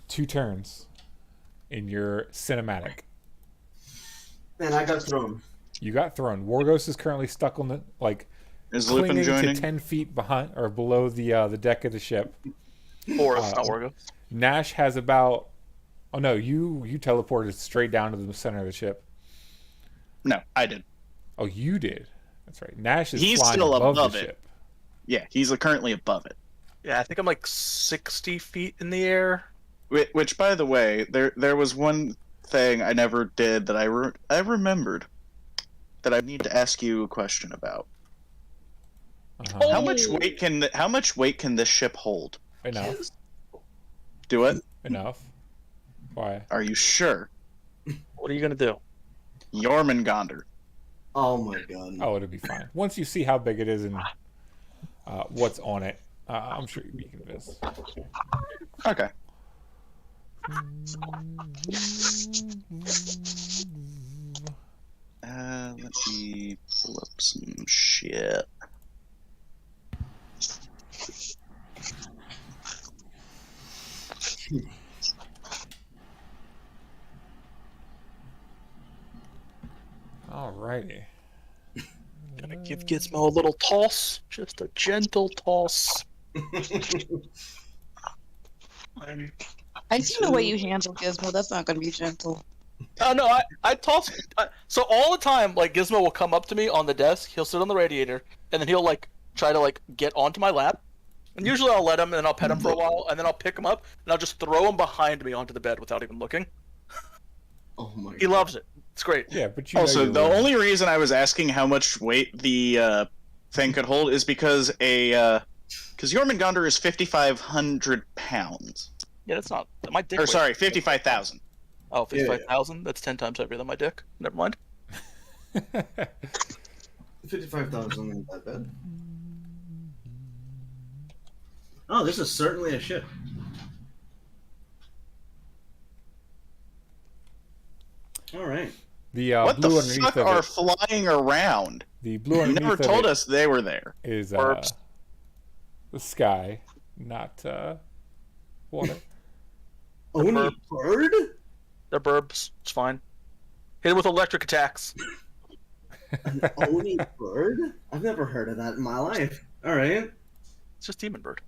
2 turns in your cinematic. And I got thrown. You got thrown. Wargos is currently stuck on the Is Lupin clinging to joining? 10 feet behind or below the deck of the ship. Forrest, not Wargo. Nash has about. Oh no, you teleported straight down to the center of the ship. No, I did. Oh, you did. That's right. Nash is He's flying still above above the it. ship. Yeah, he's currently above it. Yeah, I think I'm like 60 feet in the air. Which, by the way, there was one thing I never did that I remembered that I need to ask you a question about. Uh-huh. How much weight can this ship hold? Enough. Do it? Enough. Why? Are you sure? What are you gonna do? Jormungandr. Oh my god. Oh, it'll be fine. Once you see how big it is and what's on it, I'm sure you'll be convinced. Okay. Let me pull up some shit. Alrighty. Gonna give Gizmo a little toss, just a gentle toss. I see the way you handle Gizmo. That's not going to be gentle. Oh no, I toss. So all the time, like Gizmo will come up to me on the desk. He'll sit on the radiator, and then he'll like try to like get onto my lap. And usually I'll let him, and then I'll pet him for a while, and then I'll pick him up, and I'll just throw him behind me onto the bed without even looking. Oh my god. He loves it. It's great. Yeah, but you Also, know the you're only reason I was asking how much weight the thing could hold is because Jormungandr is 5,500 pounds. Yeah, that's not my dick. Or weighs- sorry, 55,000. Oh, 55,000? That's 10 times heavier than my dick. Never mind. 55,000 in that bed. Oh, this is certainly a ship. All right. the What the blue underneath fuck of are it. flying around? The blue You underneath never of told it us they were there. is Burbs. the sky, not water. Oni bird. bird? They're burbs. It's fine. Hit it with electric attacks. An Oni bird? I've never heard of that in my life. All right. It's just demon bird.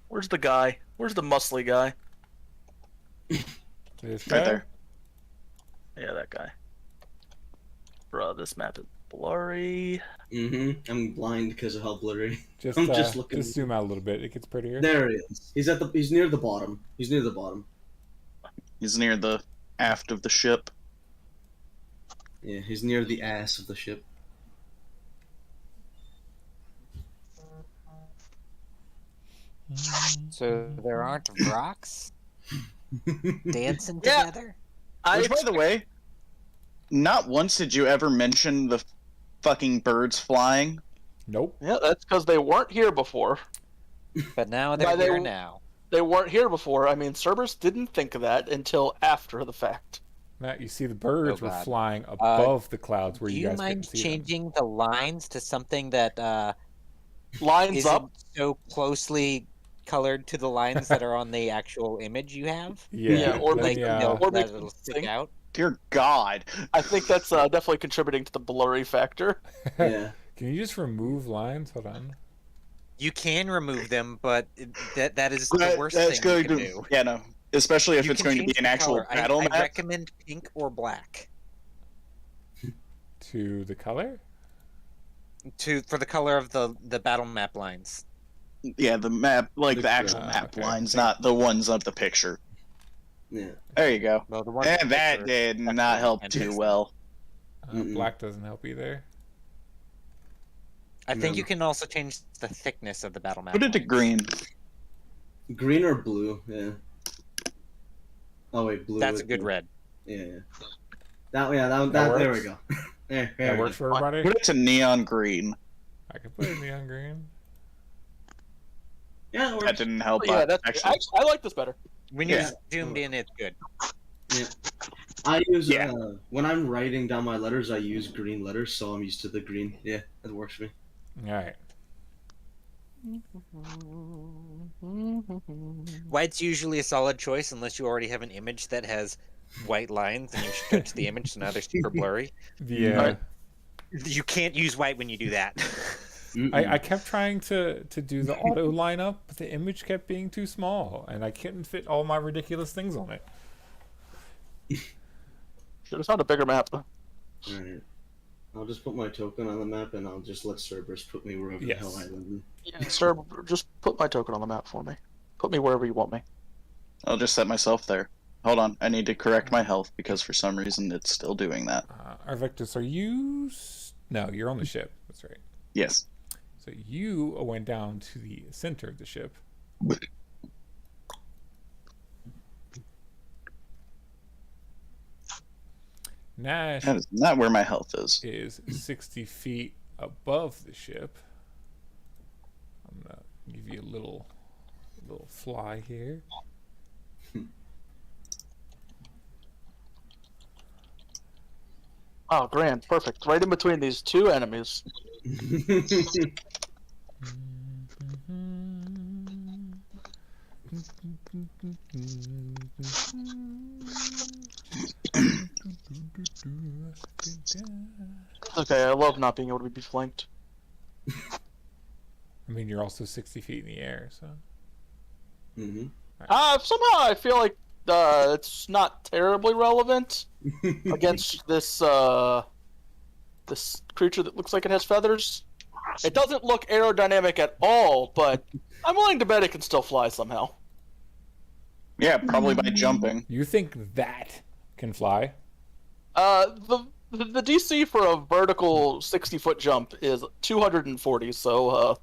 Where's the guy? Where's the muscly guy? This Right guy? there. Yeah, that guy. Bruh, this map is blurry. Mm-hmm. I'm blind because of how blurry. Just I'm just looking. Just zoom out a little bit. It gets prettier. There he is. He's near the bottom. He's near the bottom. He's near the aft of the ship. Yeah, he's near the ass of the ship. So there aren't rocks dancing Yeah. together? Which, by the way, not once did you ever mention the fucking birds flying. Nope. Yeah, that's because they weren't here before. But now they're Why they- here now. They weren't here before. I mean, Cerberus didn't think of that until after the fact. Matt, you see the birds Oh, were God. flying above the clouds where Do you you guys couldn't mind see them. changing the lines to something that Lines isn't up. so closely colored to the lines that are on the actual image you have? Yeah, Yeah, or let Like, me, you know, or that make it'll them stick sing. out? Dear God. I think that's definitely contributing to the blurry factor. Yeah. Can you just remove lines? Hold on. You can remove them, but that is the That- worst that's thing you going can to do. Yeah, no. Especially if You it's can going to be change an the actual color. battle I map. recommend pink or black To the color? for the color of the battle map lines. Yeah, the map, like the actual map okay. lines, not the ones of the picture. Yeah. There you go. Well, the one And that picture- did that's not fine. help And too it's- well. Mm-mm. Black doesn't help either. I think No. you can also change the thickness of the battle map. Put it to lines. green. Green or blue? Yeah. Oh wait, blue. That's is a good blue. red. Yeah. That. Yeah. That. That There we works? go. That works for everybody? Put it to neon green. I can put it in neon green. Yeah, it works. That didn't help. Yeah, that's actually. I like this better. When Yeah. you're zoomed in, it's good. Yeah. I use Yeah. when I'm writing down my letters, I use green letters, so I'm used to the green. Yeah, it works for me. Alright. White's usually a solid choice unless you already have an image that has white lines and you stretch the image, so now they're super blurry. Yeah. Alright. You can't use white when you do that. I kept trying to do the auto lineup, but the image kept being too small, and I couldn't fit all my ridiculous things on it. Should have found a bigger map. Alright. I'll just put my token on the map, and I'll just let Cerberus put me wherever Yes. the hell I live. Yeah, sir, just put my token on the map for me. Put me wherever you want me. I'll just set myself there. Hold on, I need to correct my health because for some reason it's still doing that. Arvectus, are you... No, you're on the ship. That's right. Yes. So you went down to the center of the ship. Nash That is not where my health is. is 60 feet above the ship. I'm gonna give you a little fly here. Oh, grand, perfect. Right in between these two enemies. Okay, I love not being able to be flanked. I mean, you're also 60 feet in the air, so. Mm-hmm. Somehow I feel like it's not terribly relevant against this this creature that looks like it has feathers. It doesn't look aerodynamic at all, but I'm willing to bet it can still fly somehow. Yeah, probably by jumping. You think that can fly? The DC for a vertical 60-foot jump is 240, so All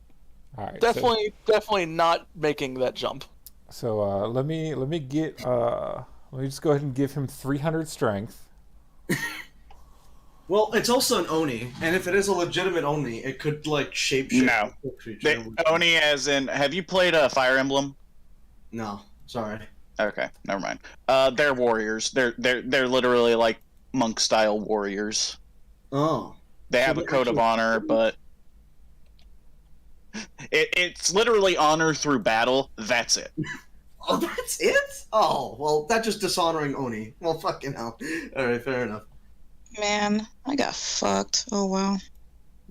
right. definitely not making that jump. So let me just go ahead and give him 300 strength. Well, it's also an Oni, and if it is a legitimate Oni, it could like shapeshift No. the creature. Oni as in, have you played Fire Emblem? No, sorry. Okay, never mind. They're warriors. They're literally like monk-style warriors. Oh. They have a code of honor, but it's literally honor through battle. That's it. Oh, that's it? Oh, well, that's just dishonoring Oni. Well, fucking hell. Alright, fair enough. Man, I got fucked. Oh wow.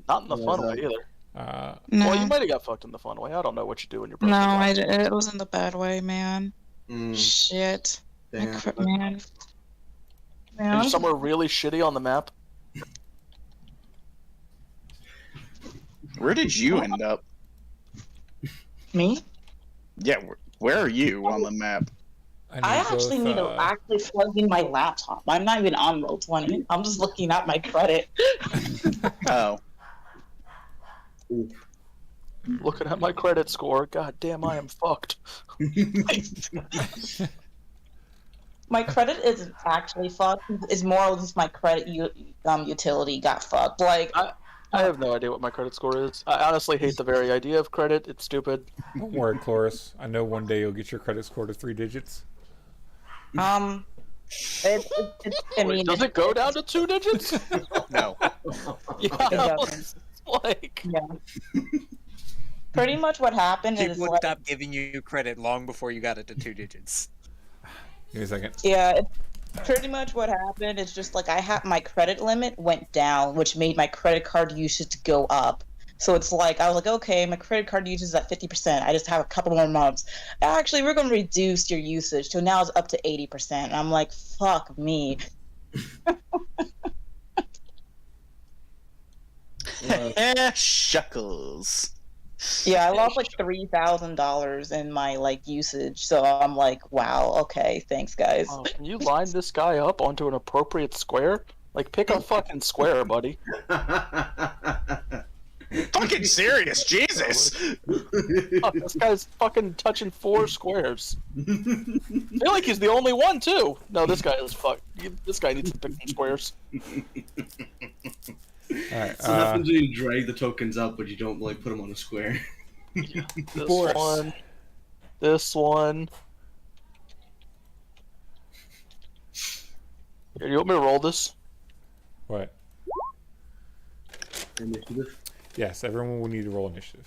Not in the fun way either. No, Well, you might have got fucked in the fun way. I don't know what you do in your no, personal life. it was in the bad way, man. Mm, Shit, damn. man. Are Man, you somewhere really shitty on the map? Where did you end up? me? Yeah, where are you on the map? I actually need to actually plug in my laptop. I'm not even on Roll20. I'm just looking at my credit. Oh, Looking at my credit score, god damn, I am fucked. My credit isn't actually fucked. It's more or less my credit utility got fucked. Like, I have no idea what my credit score is. I honestly hate the very idea of credit. It's stupid. Don't worry, Cloris. I know one day you'll get your credit score to 3 digits. I mean, Does it go down to 2 digits? no. Yeah, doesn't. it's like Yeah. Pretty much what happened is People would like, stop giving you credit long before you got it to 2 digits. Give me a second. yeah, pretty much what happened is just like my credit limit went down, which made my credit card usage go up. So it's like I was like, okay, my credit card usage is at 50%. I just have a couple more months. Actually, we're going to reduce your usage, so now it's up to 80%. And I'm like, fuck me. Shuckles. Yeah, I lost like $3,000 in my like usage. So I'm like, wow, okay, thanks guys. oh, can you line this guy up onto an appropriate square? Like, pick a fucking square, buddy. Fucking serious, Jesus! Oh, this guy's fucking touching 4 squares. I feel like he's the only one too. No, this guy is fuck. This guy needs to pick some squares. Alright, So happens when you drag the tokens up, but you don't like put them on a square. This Boris. one. This one. Here, you want me to roll this? what? Initiative. Yes, everyone will need to roll initiative.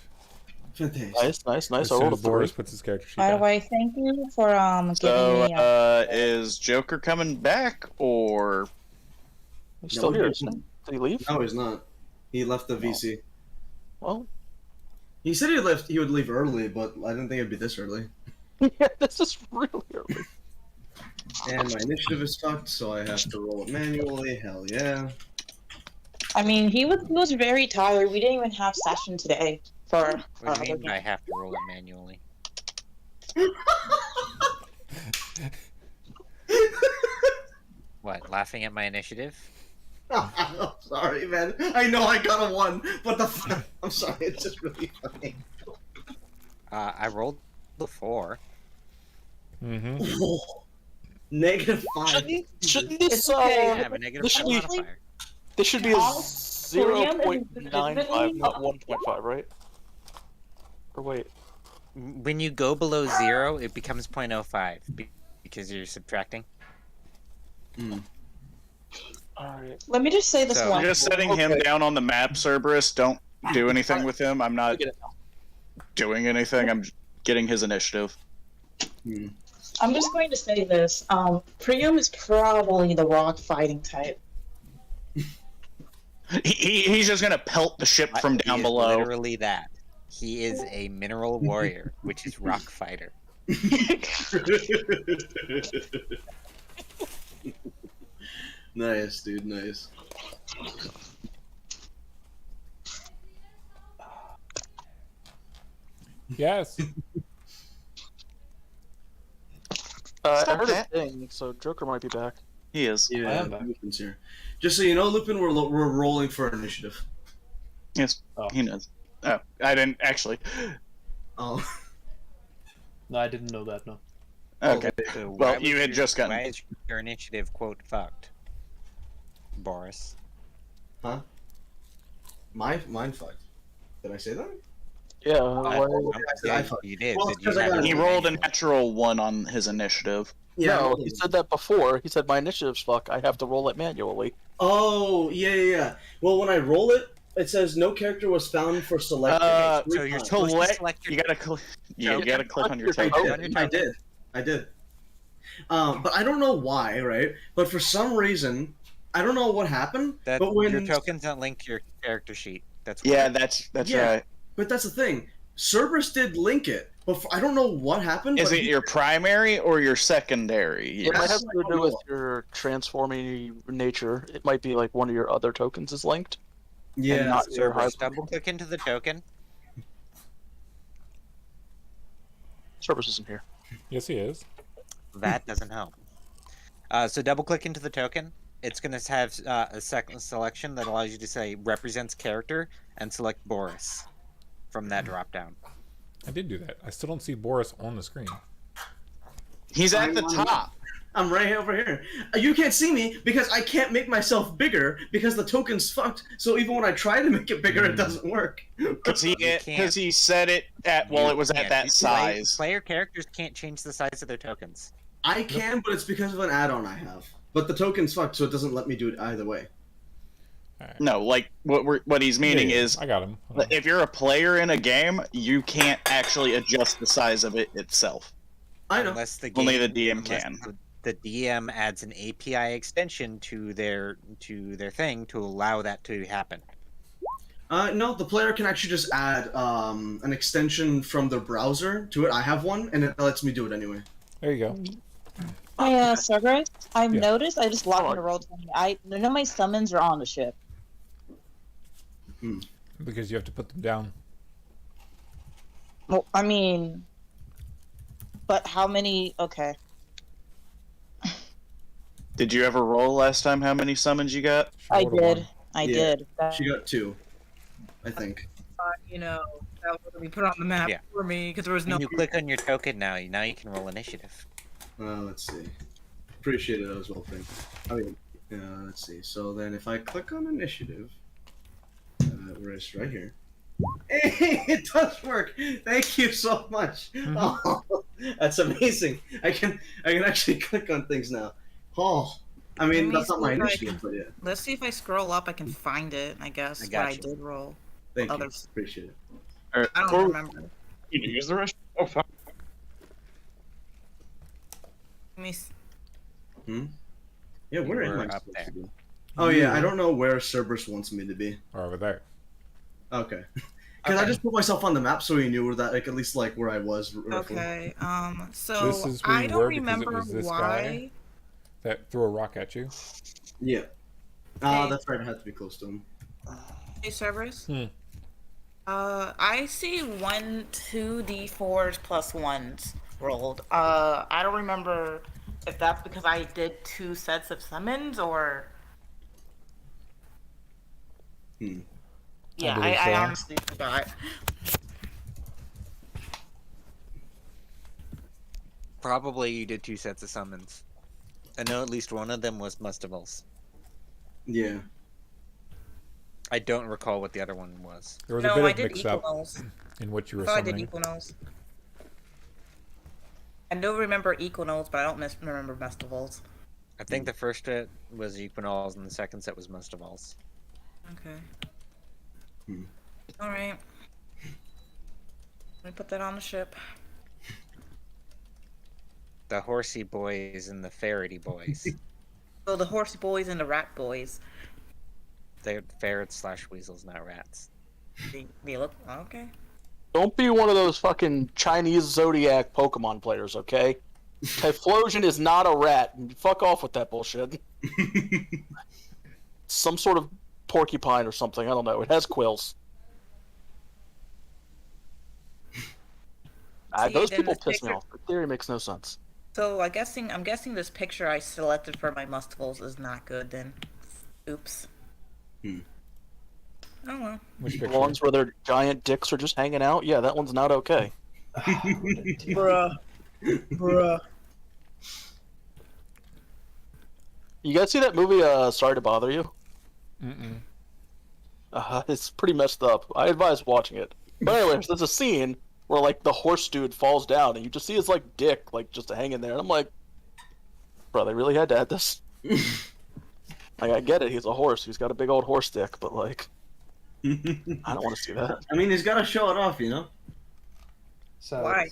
Fantastic. Nice. As I soon rolled a as Boris 3. puts his character sheet By the down. way, thank you for giving So, me. is Joker coming back, or He's still No, here, he's isn't he? Did he leave? No, he's not. He left the VC. Well, He said he would leave early, but I didn't think it'd be this early. yeah, this is really early. And my initiative is fucked, so I have to roll it manually. Hell yeah. I mean, he was very tired. We didn't even have session today for our What do you other mean I game. have to roll it manually? What, laughing at my initiative? I'm sorry, man. I know I got a 1, but I'm sorry. It's just really funny. I rolled the 4. Mm-hmm. -5. Shouldn't this It's okay. I have a negative This should be- modifier. this should be a Honestly, William, 0.95, not 1.5, right? Or wait. When you go below 0, it becomes 0.05 because you're subtracting. Alright. Let me just say this So- one. I'm just setting him down on the map, Cerberus. Don't do anything with him. I'm not Get it now. doing anything. I'm getting his initiative. I'm just going to say this. Priam is probably the rock fighting type. He's just gonna pelt the ship from He down is below. Literally that. He is a mineral warrior, which is rock fighter. Nice, dude. Nice. Yes. I Stop heard that. a thing, so Joker might be back. He is. Yeah, I am back. Lupin's here. Just so you know, Lupin, we're rolling for initiative. Yes, Oh. he knows. Oh, I didn't actually. Oh. No, I didn't know that. No. Okay. So why Well, was you had your- just gotten. Why is your initiative quote fucked, Boris? Mine fucked. Did I say that? Yeah, I I fucked. you did. Well, but it's you 'cause I had got to it. He roll rolled a manually. natural 1 on his initiative. no, he said that before. He said my initiative's fuck. I have to roll it manually. Oh, yeah. Well, when I roll it, it says no character was found for selecting. Uh, So you're times. supposed to Select. select your You gotta click. Yeah, you Okay. gotta click on your I token. did. I did. But I don't know why, right? But for some reason, I don't know what happened. that but when your tokens don't link to your character sheet. That's why. Yeah, that's Yeah. right. But that's the thing. Cerberus did link it, but I don't know what happened. Is but it your primary or your secondary? It might Yes. have to do with your transforming nature. It might be like one of your other tokens is linked. Yeah. and not your high Just double click into the token. Service isn't here. Yes, he is. That doesn't help. So double click into the token. It's going to have a second selection that allows you to say represents character and select Boris from that drop down. I did do that. I still don't see Boris on the screen. He's at I'm the on- top. I'm right over here. You can't see me because I can't make myself bigger because the token's fucked. So even when I try to make it bigger, it doesn't work. Because can't. he said it at it was at Can't. that size. Player characters can't change the size of their tokens. I can, but it's because of an add-on I have. But the token's fucked, so it doesn't let me do it either way. No, like what he's meaning Yeah, is I got him. Hold on. if you're a player in a game, you can't actually adjust the size of it itself. I know. Unless the Only the game- DM unless can. The DM adds an API extension to their thing to allow that to happen. No, the player can actually just add an extension from their browser to it. I have one, and it lets me do it anyway. There you go. Hey, Cerberus, I've Yeah. noticed I just logged into Roll20. None of my summons are on the ship. Because you have to put them down. Well, I mean, but how many? Okay. Did you ever roll last time how many summons you got? She I rolled a did. one. I Yeah. did. She got 2, I think. you know, that would be put on the map Yeah. for me because there was no. When you click on your token now you can roll initiative. Let's see. Appreciate it as well, thing. I mean, let's see. So then, if I click on initiative, where it's right here. Hey, it does work. Thank you so much. Oh, that's amazing. I can actually click on things now. Oh, I mean Let me that's not my see if I initiative, but yeah. Let's see if I scroll up, I can find it. I guess I what got I you. did roll. Thank you. Others. Appreciate it. All right, I don't before- remember. You use the rest? Oh, fuck. Let me. S- Yeah, where You am were I up supposed there. to be? Oh yeah, I don't know where Cerberus wants me to be. Over there. Okay. Because I just put myself on the map so he knew where that, like, at least like where I was. Roughly. Okay. So This is where I you don't were because it remember was this why. guy that threw a rock at you. Yeah. Hey. That's right. I had to be close to him. Hey, Cerberus. Hmm. I see 2d4s plus ones rolled. I don't remember if that's because I did 2 sets of summons or. Yeah, believe I so. honestly forgot. Probably you did 2 sets of summons. I know at least one of them was Mustivals. Yeah. I don't recall what the other one was. There was a No, bit I of did mix up Equinals. in what you I were thought I did summoning. Equinals. I do remember Equinals, but I don't remember festivals. I think the first set was Equinals and the second set was Mustivals. Okay. Alright. Let me put that on the ship. The horsey boys and the ferrety boys. So the horsey boys and the rat boys. They're ferrets / weasels, not rats. They look okay. Don't be one of those fucking Chinese Zodiac Pokemon players, okay? Typhlosion is not a rat. Fuck off with that bullshit. Some sort of porcupine or something. I don't know. It has quills. See, Those then people this piss me picture- off. The theory makes no sense. So I'm guessing this picture I selected for my mustivals is not good then. Oops. Oh well. Which The picture? ones where their giant dicks are just hanging out, yeah, that one's not okay. Bruh. You guys see that movie, Sorry to Bother You? Mm-mm. It's pretty messed up. I advise watching it. But anyways, there's a scene where, like, the horse dude falls down, and you just see his, like, dick, like, just hanging there. And I'm like, bro, they really had to add this? Like, I get it, he's a horse. He's got a big old horse dick, but, like, I don't want to see that. I mean, he's got to show it off, you know. So Why?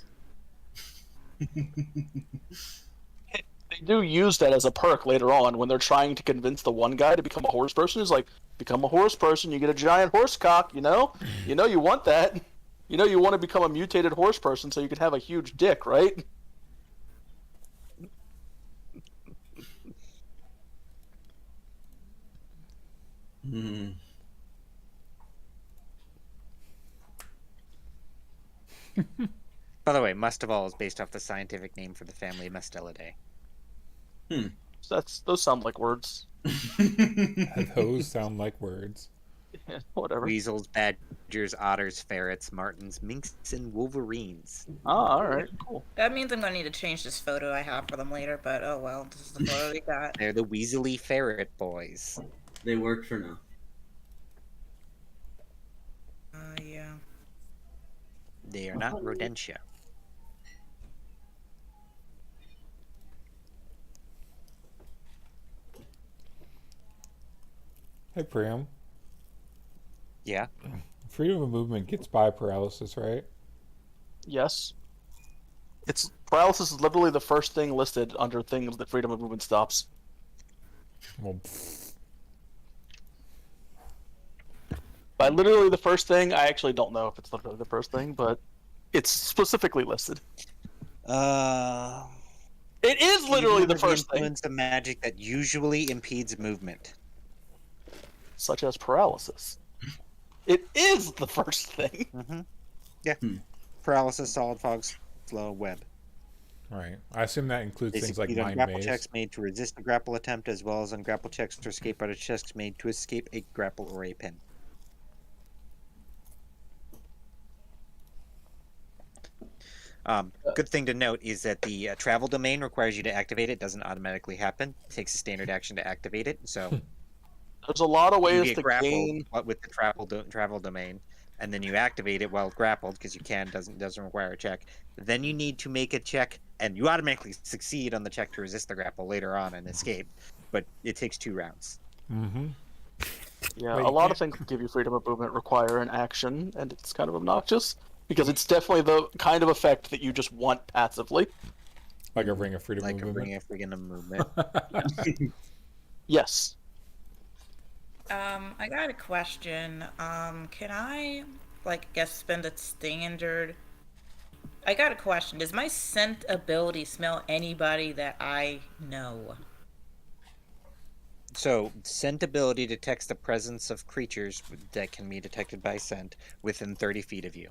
They do use that as a perk later on when they're trying to convince the one guy to become a horse person. He's like, become a horse person, you get a giant horse cock, you know? You know you want that. You know you want to become a mutated horse person so you can have a huge dick, right? By the way, Mustival is based off the scientific name for the family Mustelidae. Those sound like words. Those sound like words. Yeah, whatever. Weasels, badgers, otters, ferrets, martens, minks, and wolverines. Oh, alright, cool. That means I'm gonna need to change this photo I have for them later, but oh well, this is the photo they got. They're the weaselly ferret boys. They work for now. Yeah. They are not rodentia. Hey, Priam. Yeah. Freedom of movement gets by paralysis, right? Yes. It's paralysis is literally the first thing listed under things that freedom of movement stops. Well, By literally the first thing, I actually don't know if it's literally the first thing, but it's specifically listed. It is literally the first thing. Influence of magic that usually impedes movement. Such as paralysis. It is the first thing. Yeah. Paralysis, solid fog, slow, web. right. I assume that includes They things like succeed on mind grapple maze. checks made to resist a grapple attempt, as well as on grapple checks to escape out of checks made to escape a grapple or a pin. Good thing to note is that the travel domain requires you to activate it. Doesn't automatically happen. It takes a standard action to activate it. So There's a lot of you ways get to grappled gain. with the travel domain, and then you activate it while grappled because you can doesn't require a check. Then you need to make a check, and you automatically succeed on the check to resist the grapple later on and escape. But it takes 2 rounds. Mm-hmm. Yeah, Wait, a you lot of can't- things that give you freedom of movement require an action, and it's kind of obnoxious because it's definitely the kind of effect that you just want passively. Like a ring of freedom Like a movement. ring of freedom of movement. Yes. I got a question. Can I, like, guess spend a standard? I got a question. Does my scent ability smell anybody that I know? So, scent ability detects the presence of creatures that can be detected by scent within 30 feet of you.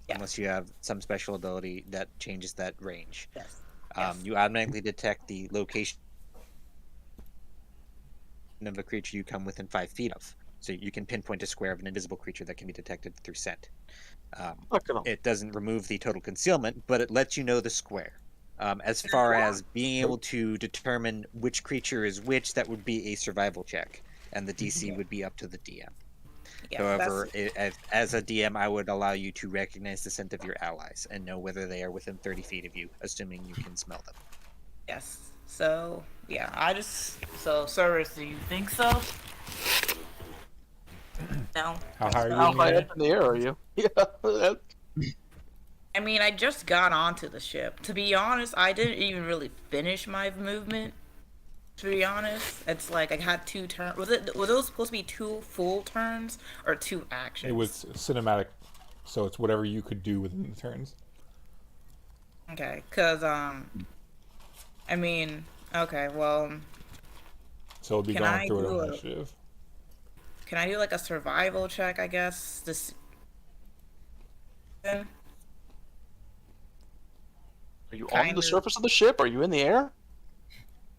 Yeah. Unless you have some special ability that changes that range. Yes. Yes. You automatically detect the location of a creature you come within 5 feet of. So you can pinpoint a square of an invisible creature that can be detected through scent. It doesn't remove the total concealment, but it lets you know the square. As far as being able to determine which creature is which, that would be a survival check, and the DC would be up to the DM. Yeah, However, as a DM, I would allow you to recognize the scent of your allies and know whether they are within 30 feet of you, assuming you can smell them. yes. So yeah, so Cerberus, do you think so? No. How high are you How in the high air? up in the air are you? Yeah. I mean, I just got onto the ship. To be honest, I didn't even really finish my movement. To be honest, it's like I had 2 turns. Were those supposed to be 2 full turns or 2 actions? It was cinematic, so it's whatever you could do within the turns. Okay, cause I mean, okay, well, So it'll be Can going I through it do on it? initiative. can I do like a survival check? I guess this. Are you on Kind the of. surface of the ship? Are you in the air?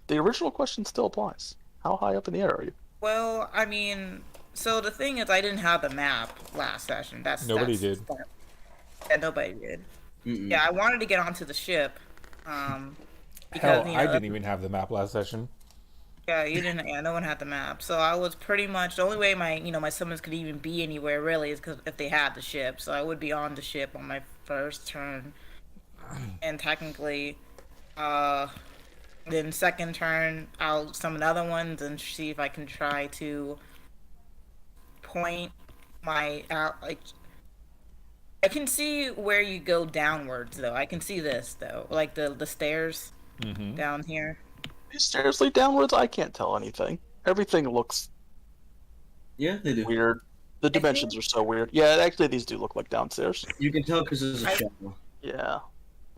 The original question still applies. How high up in the air are you? Well, I mean, so the thing is, I didn't have the map last session. Nobody did. Yeah, nobody did. Mm-mm. Yeah, I wanted to get onto the ship. Because Hell, you know, I didn't even have the map last session. Yeah, you didn't. Yeah, no one had the map, so I was pretty much the only way my summons could even be anywhere really is because if they had the ship. So I would be on the ship on my first turn, and technically, then second turn I'll summon other ones and see if I can try to point my out like. I can see where you go downwards though. I can see this though, like the stairs Mm-hmm. down here. These stairs lead downwards? I can't tell anything. Everything looks Yeah, they do. weird. The dimensions are so weird. Yeah, actually, these do look like downstairs. You can tell because there's a shadow. Yeah.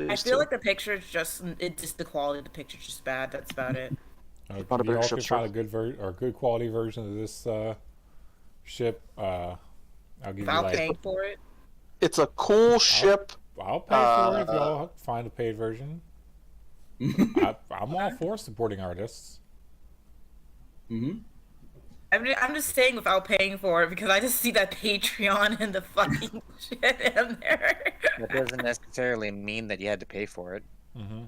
I These feel two. like the picture's just the quality of the picture's just bad. That's about it. If Not a you big all ship, could sure. find a good quality version of this ship, I'll give you Without like paying for it. It's a cool ship. I'll pay for it if y'all find a paid version. I'm all for supporting artists. Mm-hmm. I'm just saying without paying for it because I just see that Patreon and the fucking shit in there. That doesn't necessarily mean that you had to pay for it. Mm-hmm.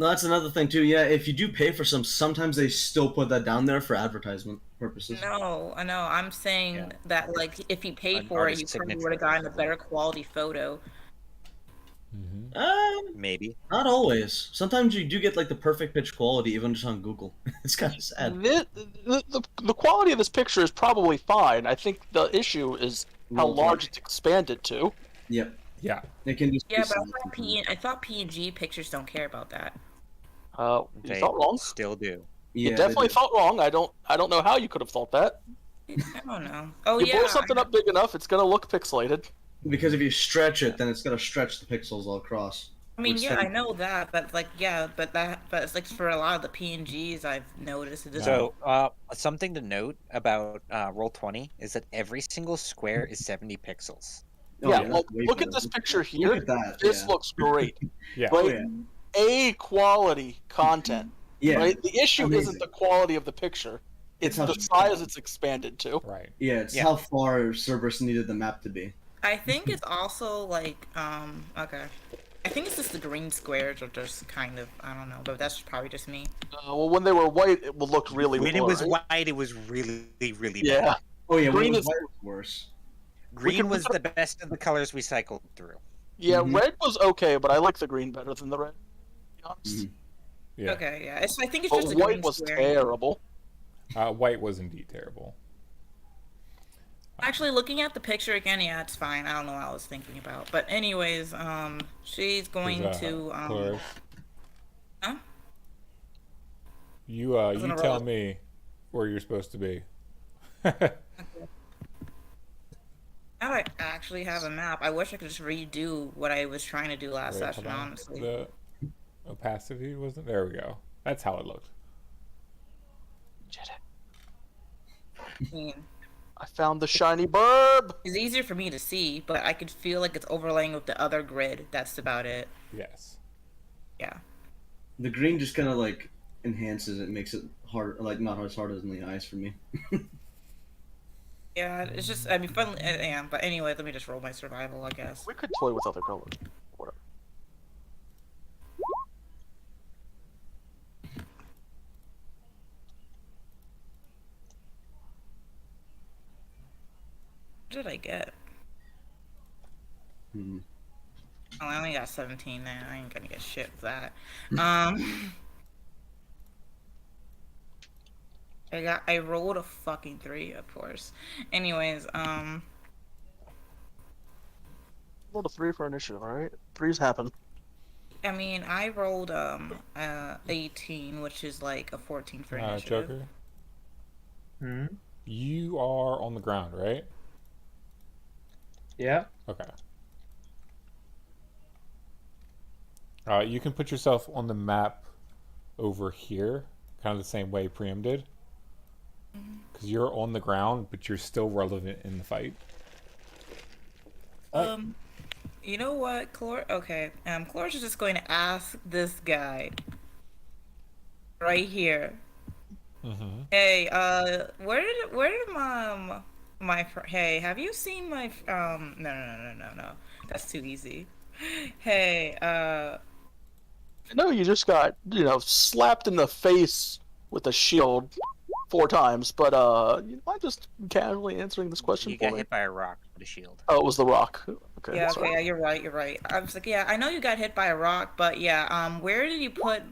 No, that's another thing too. Yeah, if you do pay for sometimes they still put that down there for advertisement purposes. No, I know. I'm saying Yeah. that like if you paid An for it, you artist's probably signature would have gotten a or better quality photo. Mm-hmm. Maybe. Not always. Sometimes you do get like the perfect pitch quality even just on Google. It's kind of sad. The quality of this picture is probably fine. I think the issue is how Roll20. large it's expanded to. Yep. Yeah. It can just. Yeah, be but something. I thought PNG pictures don't care about that. You They thought wrong. still do. Yeah, You they definitely do. thought wrong. I don't know how you could have thought that. I don't know. Oh You yeah. blow something up big enough, it's gonna look pixelated. Because if you stretch it, then it's gonna stretch the pixels all across. I mean, Which yeah, then- I know that, but like, yeah, but it's like for a lot of the PNGs I've noticed it doesn't. So, something to note about Roll20 is that every single square is 70 pixels. Oh, Yeah, that's like, way look at better. this picture here. Look at that. This yeah. looks great. Yeah. Oh, Right? yeah. A quality content. Yeah. Right? The issue Amazing. isn't the quality of the picture. It's It's how the it's size done. it's expanded to. Right. Yeah, it's Yeah. how far Cerberus needed the map to be. I think it's also like okay. I think it's just the green squares are just kind of, I don't know, but that's probably just me. Well, when they were white, it would look really When it was blurry. white, it was really, really Yeah. bad. Oh yeah, when Green it was is- white, it was worse. Green was the best of the colors we cycled through. Yeah, Mhm. red was okay, but I like the green better than the red. To be honest. Mhm. Yeah. Okay, yeah. I think it's But just a white green was square. terrible. White was indeed terrible. Actually, looking at the picture again, yeah, it's fine. I don't know what I was thinking about. But anyways, she's going to Cloris, huh? you Wasn't you a tell roll. me where you're supposed to be. Now I actually have a map. I wish I could just redo what I was trying to do last Wait, session, hold on. honestly. The opacity wasn't there. We go. That's how it looked. I mean, I found the shiny burb. it's easier for me to see, but I could feel like it's overlaying with the other grid. That's about it. Yes. Yeah. The green just kind of like enhances it, makes it hard, like not as hard as in the eyes for me. Yeah, it's just, I mean, fun, yeah, but anyway, let me just roll my survival, I guess. We could toy with other colors. Whatever. What did I get? Hmm. Oh, I only got 17 there. I ain't gonna get shit with that. I rolled a fucking 3, of course. Anyways, Roll a 3 for initiative, alright? 3s happen. I mean, I rolled 18, which is like a 14 for initiative. Joker, Hmm? you are on the ground, right? Yeah. Okay. You can put yourself on the map over here, kind of the same way Priam did. Because you're on the ground, but you're still relevant in the fight. You know what, okay, Cloris is just going to ask this guy right here. Mm-hmm. Hey, where did hey, have you seen my, no, that's too easy. Hey, I know you just got, slapped in the face with a shield 4 times, but you mind just casually answering this question You for got me? hit by a rock with a shield. Oh, it was the rock. Okay, yeah, sorry. okay, yeah, you're right. I was like, yeah, I know you got hit by a rock, but yeah, where did you put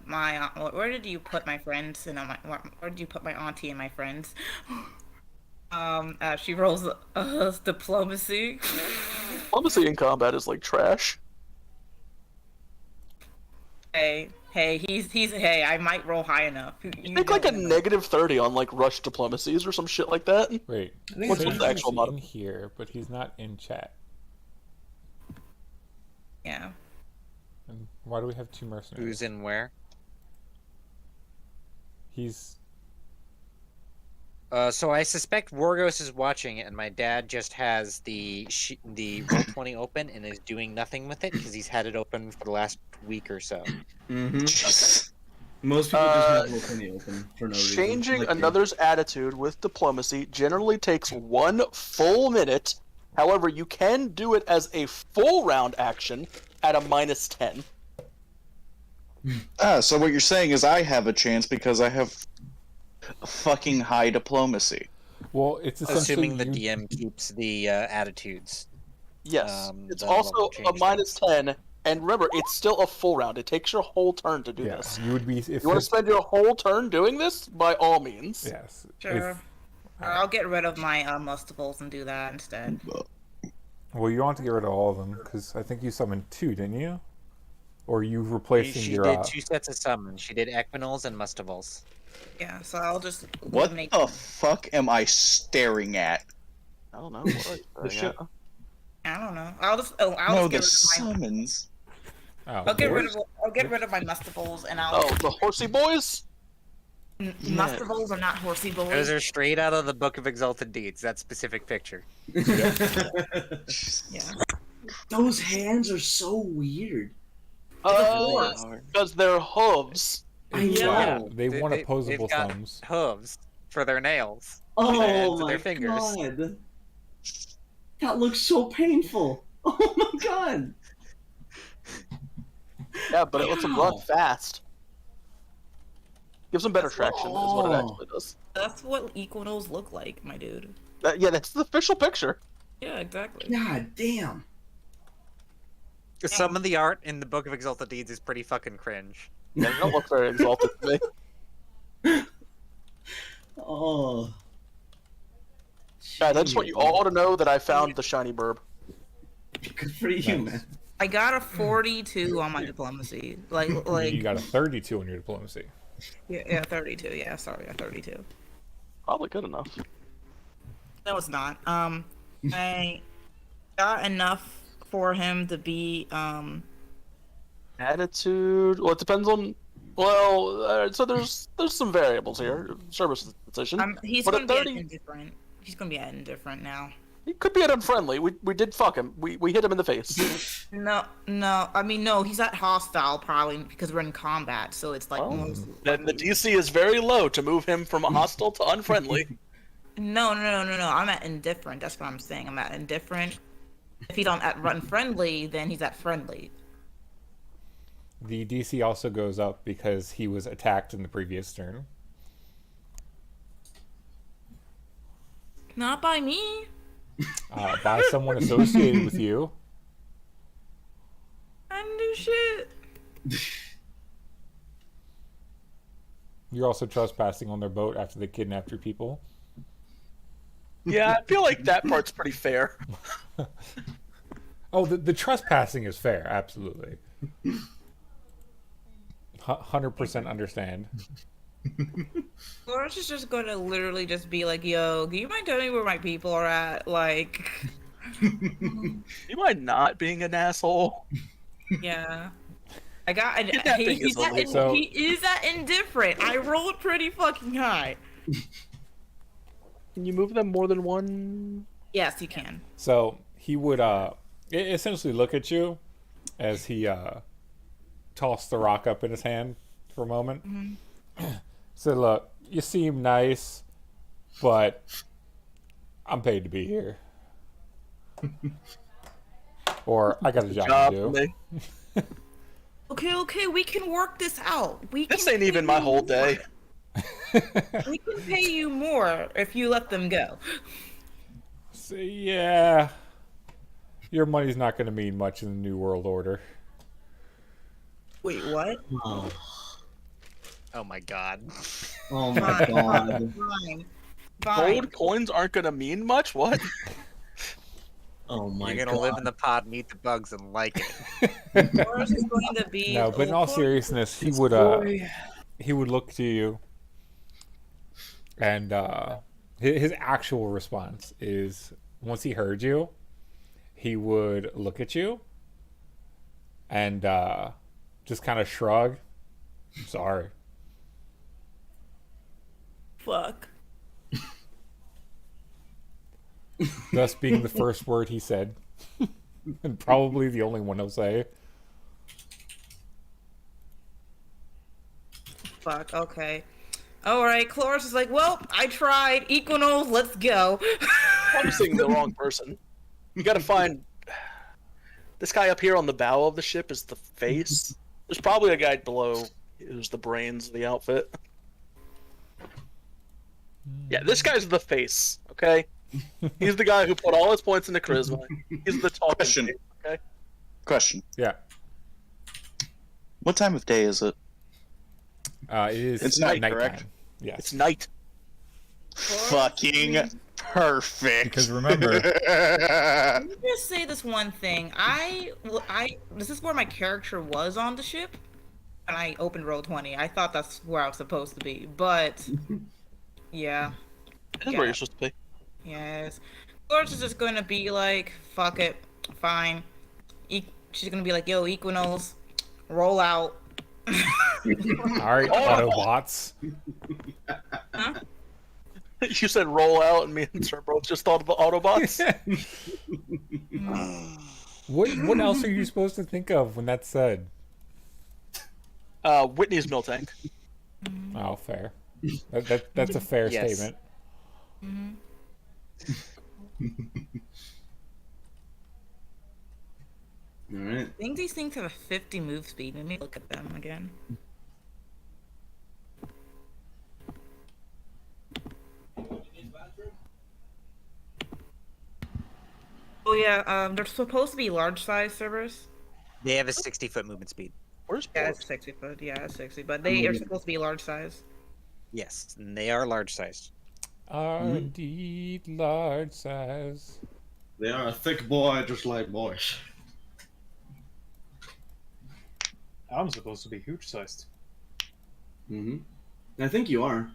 my friends and where did you put my auntie and my friends? She rolls diplomacy. Diplomacy in combat is like trash. Hey, hey, I might roll high enough. You think like a negative 30 on like rush diplomacies or some shit like that? Wait, What's Sage the actual is mod? in here, but he's not in chat. Yeah. And why do we have 2 mercenaries? Who's in where? He's So I suspect Wargos is watching, and my dad just has the Roll20 open and is doing nothing with it because he's had it open for the last week or so. Mm-hmm. Most people just have Roll20 open for no reason. Changing Like me. another's attitude with diplomacy generally takes 1 full minute. However, you can do it as a full round action at a -10. So what you're saying is I have a chance because I have fucking high diplomacy. well, it's essentially Assuming the DM keeps the attitudes. Yes, it's that'll also a change -10, and remember, it's still a full round. It takes your whole turn to do yeah. this. You would be if You want to spend your whole turn doing this? By all means. yes. Sure. If, I'll get rid of my mustables and do that instead. well, you don't have to get rid of all of them because I think you summoned 2, didn't you? Or you replacing She your did 2 sets of summons. She did Equinals and Mustivals. Yeah, so I'll just What eliminate. the fuck am I staring at? I don't know. What The ship. I don't know. I'll just No, just the get rid of my. summons. Oh, I'll get rid of my mustables and I'll. Oh, the horsey boys? Mustables are not horsey boys. Those are straight out of the Book of Exalted Deeds. That specific picture. Yeah. Those hands are so weird. Because they're hooves. I Yeah, know. they want they've opposable got thumbs. hooves for their nails. Oh and my their fingers. god. That looks so painful. Oh my god. Yeah, but it lets them run fast. Gives them better traction, is what it actually does. That's what Equinals look like, my dude. Yeah, that's the official picture. Yeah, exactly. God damn. Some of the art in the Book of Exalted Deeds is pretty fucking cringe. Yeah, they don't look very exalted to me. Oh. Guys, I just want you all to know that I found the shiny burb. Good for you, man. I got a 42 on my diplomacy. You got a 32 on your diplomacy. Yeah, 32. Yeah, sorry, a 32. Probably good enough. No, it's not. I got enough for him to be Attitude. Well, it depends on. Well, so there's some variables here. Service decision. He's But gonna at be 30 at indifferent. He's gonna be at indifferent now. He could be at unfriendly. We did fuck him. We hit him in the face. No. I mean, no. He's at hostile probably because we're in combat, so it's like most. Then the DC is very low to move him from hostile to unfriendly. No. I'm at indifferent. That's what I'm saying. I'm at indifferent. If he's at unfriendly, then he's at friendly. The DC also goes up because he was attacked in the previous turn. Not by me. By someone associated with you. I didn't do shit. You're also trespassing on their boat after they kidnapped your people. Yeah, I feel like that part's pretty fair. Oh, the trespassing is fair, absolutely. 100% understand. Flores is just gonna literally just be like, "Yo, do you mind telling me where my people are at?" Like, You mind not being an asshole? yeah. I got. Kidnapping is illegal. He is at indifferent. I rolled pretty fucking high. Can you move them more than one? Yes, you can. So he would essentially look at you as he tossed the rock up in his hand for a moment. Said, "Look, you seem nice, but I'm paid to be here." Or I got a job to do. Okay, we can work this out. This ain't even my whole day. We can pay you more if you let them go. So, yeah, your money's not going to mean much in the New World Order. Wait, what? Oh my god. Oh my god. Fine. Gold coins aren't gonna mean much? What? Oh my god. You're gonna live in the pod and eat the bugs and like it. Flores is going to be. No, but in all seriousness, he would look to you, and his actual response is, once he heard you, he would look at you and just kind of shrug. Sorry. Fuck. Thus being the first word he said. And probably the only one he'll say. Fuck, okay. Alright, Cloris is like, well, I tried. Equinals, let's go. I'm seeing the wrong person. You gotta find... This guy up here on the bow of the ship is the face. There's probably a guy below who's the brains of the outfit. Yeah, this guy's the face, okay? He's the guy who put all his points into charisma. He's the talking Question. face, okay? Question. Yeah. What time of day is it? It is It's night, nighttime. correct? Yes. It's night. Fucking perfect. Because remember, Let me just say this one thing. This is where my character was on the ship, and I opened Roll20. I thought that's where I was supposed to be, but yeah. That's where you're supposed to be. Yes. Flores is just gonna be like, fuck it, fine. She's gonna be like, yo, Equinals, roll out. Alright, Autobots. Huh? You said roll out, and me and Sir both just thought of the Autobots. What else are you supposed to think of when that's said? Whitney's milk tank. Oh, fair. That's a fair Yes. statement. All right. I think these things have a 50 move speed. Let me look at them again. Oh yeah, they're supposed to be large size servers. They have a 60-foot movement speed. Where's Yeah, Boris? it's 60 foot. Yeah, it's 60, but they are supposed to be large size. Yes, and they are large sized. Are indeed large size. They are a thick boy, just like boys. I'm supposed to be huge sized. I think you are.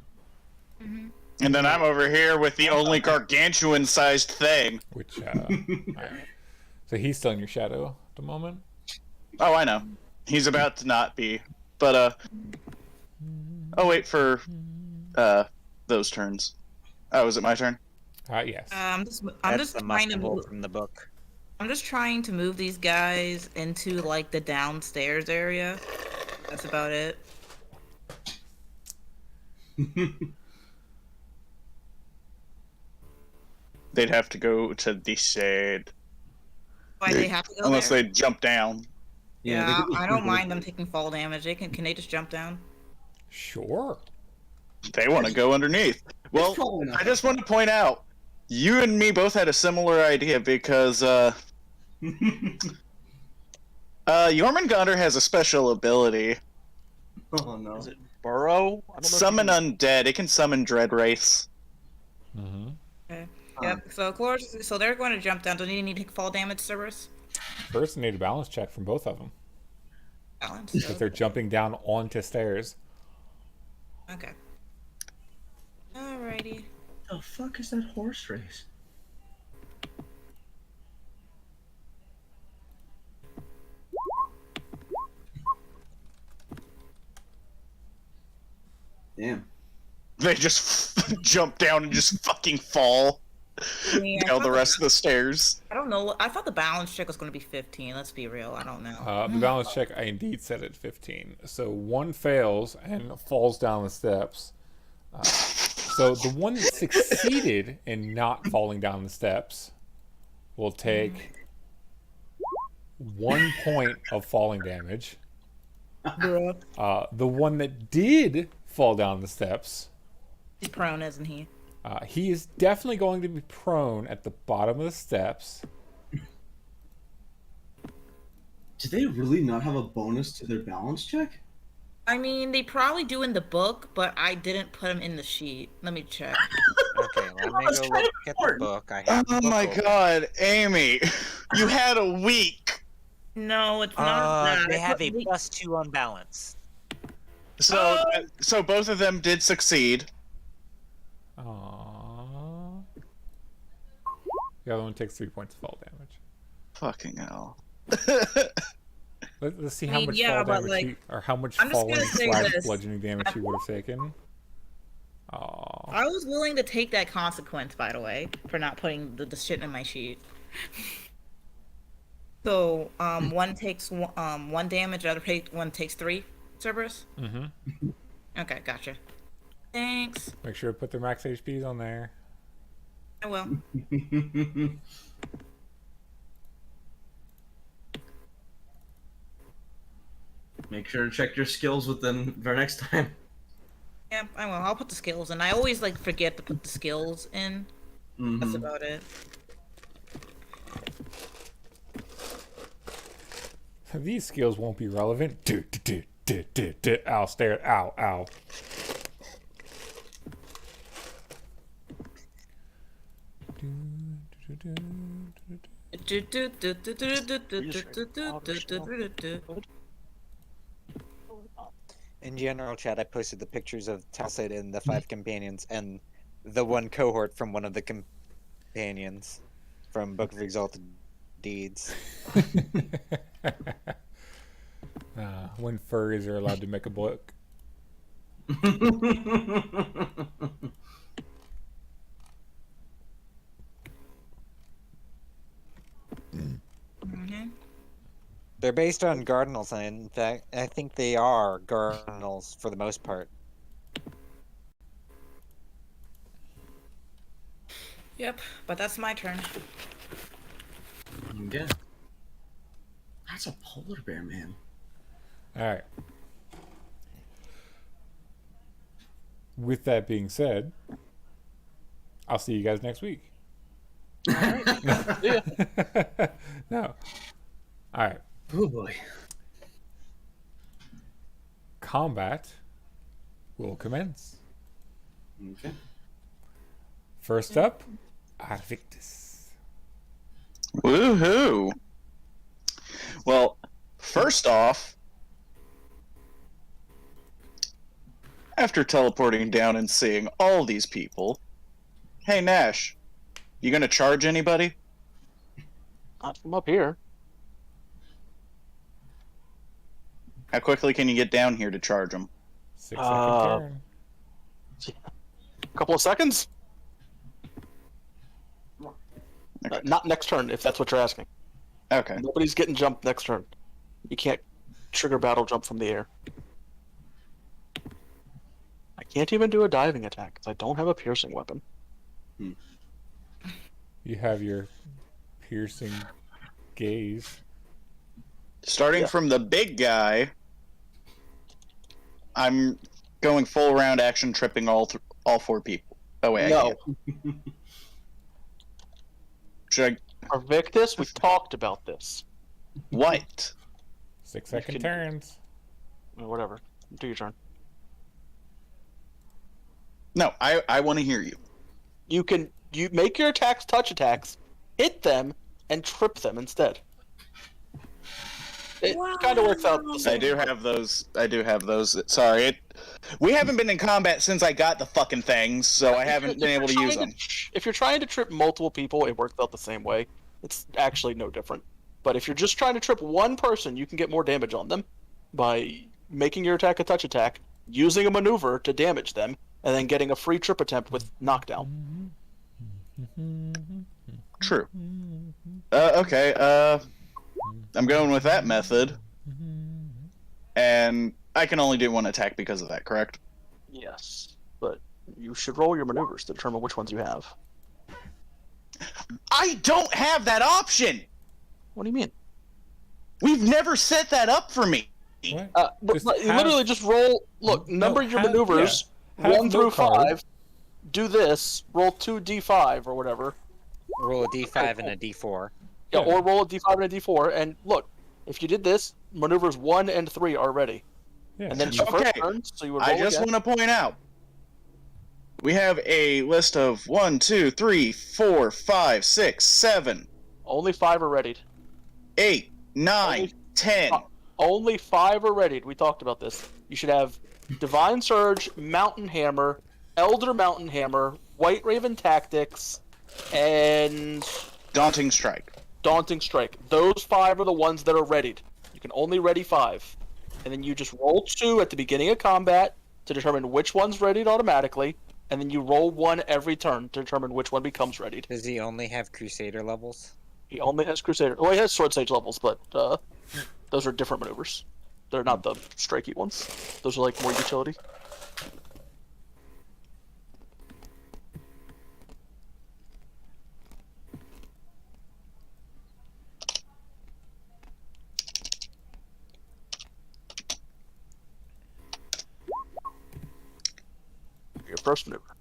And then I'm over here with the only gargantuan-sized thing. Which, alright. So he's still in your shadow at the moment? Oh, I know. He's about to not be. But, I'll wait for, those turns. Oh, is it my turn? Yes. I'm That's just the trying to must-have move. from the book. I'm just trying to move these guys into like the downstairs area. That's about it. They'd have to go to the side. Why they have to go Unless there? they jump down. Yeah, I don't mind them taking fall damage. They can they just jump down? Sure. They want to go underneath. Well, probably not. I just want to point out, you and me both had a similar idea because, Jormungandr has a special ability. Oh no. Is it Burrow? I don't know if Summon you can- undead. It can summon Dread Wraiths. Mm-hmm. Okay. Yep. So they're going to jump down. Do they need to take fall damage, Cerberus? First, I need a balance check from both of them. Balance. Because they're jumping down onto stairs. Okay. Alrighty. The fuck is that horse race? Damn. They just jump down and just fucking fall down the rest of the stairs. I don't know. I thought the balance check was going to be 15. Let's be real. I don't know. The balance check, I indeed set at 15. So one fails and falls down the steps. So the one that succeeded in not falling down the steps will take 1 point of falling damage. The one that did fall down the steps, He's prone, isn't he? he is definitely going to be prone at the bottom of the steps. Did they really not have a bonus to their balance check? I mean, they probably do in the book, but I didn't put them in the sheet. Let me check. Okay, let me go look at the book. I have the Oh book my open. god, Amy. You had a week. No, it's not that. They I have put a +2 on balance. So both of them did succeed. Aww. The other one takes 3 points of fall damage. Fucking hell. Let's see I how mean, much yeah, fall but, damage like, he, or how much I'm just falling gonna say / this. bludgeoning damage he would have taken. Aww. I was willing to take that consequence, by the way, for not putting the shit in my sheet. So, one takes one damage, the other one takes 3, Cerberus? Mm-hmm. Okay, gotcha. Thanks. Make sure to put their max HPs on there. I will. Make sure to check your skills with them for next time. Yeah, I will. I'll put the skills in. I always like forget to put the skills in. That's about it. These skills won't be relevant. Ow, stare. Ow, ow. In general chat, I posted the pictures of Talcid and the 5 companions and the one cohort from one of the companions from Book of Exalted Deeds. When furries are allowed to make a book. They're based on Cardinals, and in fact, I think they are Cardinals for the most part. Yep, but that's my turn. Yeah. That's a polar bear, man. All right. With that being said, I'll see you guys next week. Yeah. No. All right. Oh boy. Combat will commence. Okay. First up, Arvictus. Woohoo! Well, first off, after teleporting down and seeing all these people, hey Nash, you gonna charge anybody? Not from up here. How quickly can you get down here to charge them? 6-second turn. A couple of seconds. Not next turn, if that's what you're asking. Okay. Nobody's getting jumped next turn. You can't trigger battle jump from the air. I can't even do a diving attack because I don't have a piercing weapon. You have your piercing gaze. Starting from the big guy, I'm going full round action, tripping all four people. Oh wait, No. I can't. Should Arvictus, we talked about this. What? 6-second You can- turns. Whatever. Do your turn. No, I want to hear you. You make your attacks touch attacks, hit them, and trip them instead. It kind of works out the same. I do have those. Sorry, we haven't been in combat since I got the fucking things, so I haven't been able to use them. If you're trying to trip multiple people, it works out the same way. It's actually no different. But if you're just trying to trip one person, you can get more damage on them by making your attack a touch attack, using a maneuver to damage them, and then getting a free trip attempt with knockdown. True. Okay. I'm going with that method, and I can only do one attack because of that. Correct? Yes, but you should roll your maneuvers to determine which ones you have. I don't have that option. What do you mean? We've never set that up for me. What? You literally just roll. Look, number your maneuvers Have 1 no through card. 5. Do this. Roll 2d5 or whatever. Roll a d5 and a d4. Yeah, or roll a d5 and a d4. And look, if you did this, maneuvers 1 and 3 are ready. Yeah. And then it's your Okay. first turn, so you would roll I just again. want to point out we have a list of 1, 2, 3, 4, 5, 6, 7, Only 5 are readied. 8, 9, Only- 10. Only 5 are readied. We talked about this. You should have Divine Surge, Mountain Hammer, Elder Mountain Hammer, White Raven Tactics, and Daunting Strike. Daunting Strike. Those 5 are the ones that are readied. You can only ready 5. And then you just roll 2 at the beginning of combat to determine which one's readied automatically, and then you roll 1 every turn to determine which one becomes readied. Does he only have Crusader levels? He only has Crusader. Well, he has Sword Sage levels, but those are different maneuvers. They're not the strikey ones. Those are like more utility. Your first maneuver.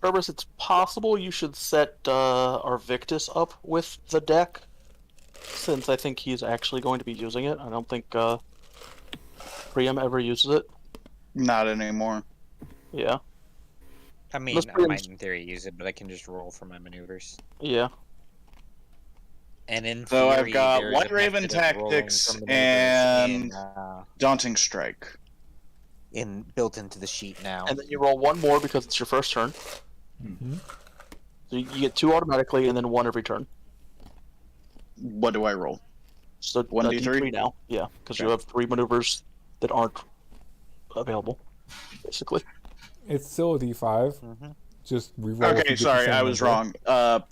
Purpose, it's possible you should set Arvictus up with the deck, since I think he's actually going to be using it. I don't think Priam ever uses it. Not anymore. Yeah. I mean, Let's I put him- might in theory use it, but I can just roll for my maneuvers. Yeah. And in So I've theory, got there's White a Raven method of rolling Tactics for and maneuvers Daunting Strike. built into the sheet now. And then you roll 1 more because it's your first turn. Mhm. So you get 2 automatically, and then 1 every turn. What do I roll? So 1d3? D3 now. Yeah, because you Okay. have 3 maneuvers that aren't available, basically. It's still a D5. Mhm. Just re-roll. if you Okay, get the sorry, same I was number. wrong.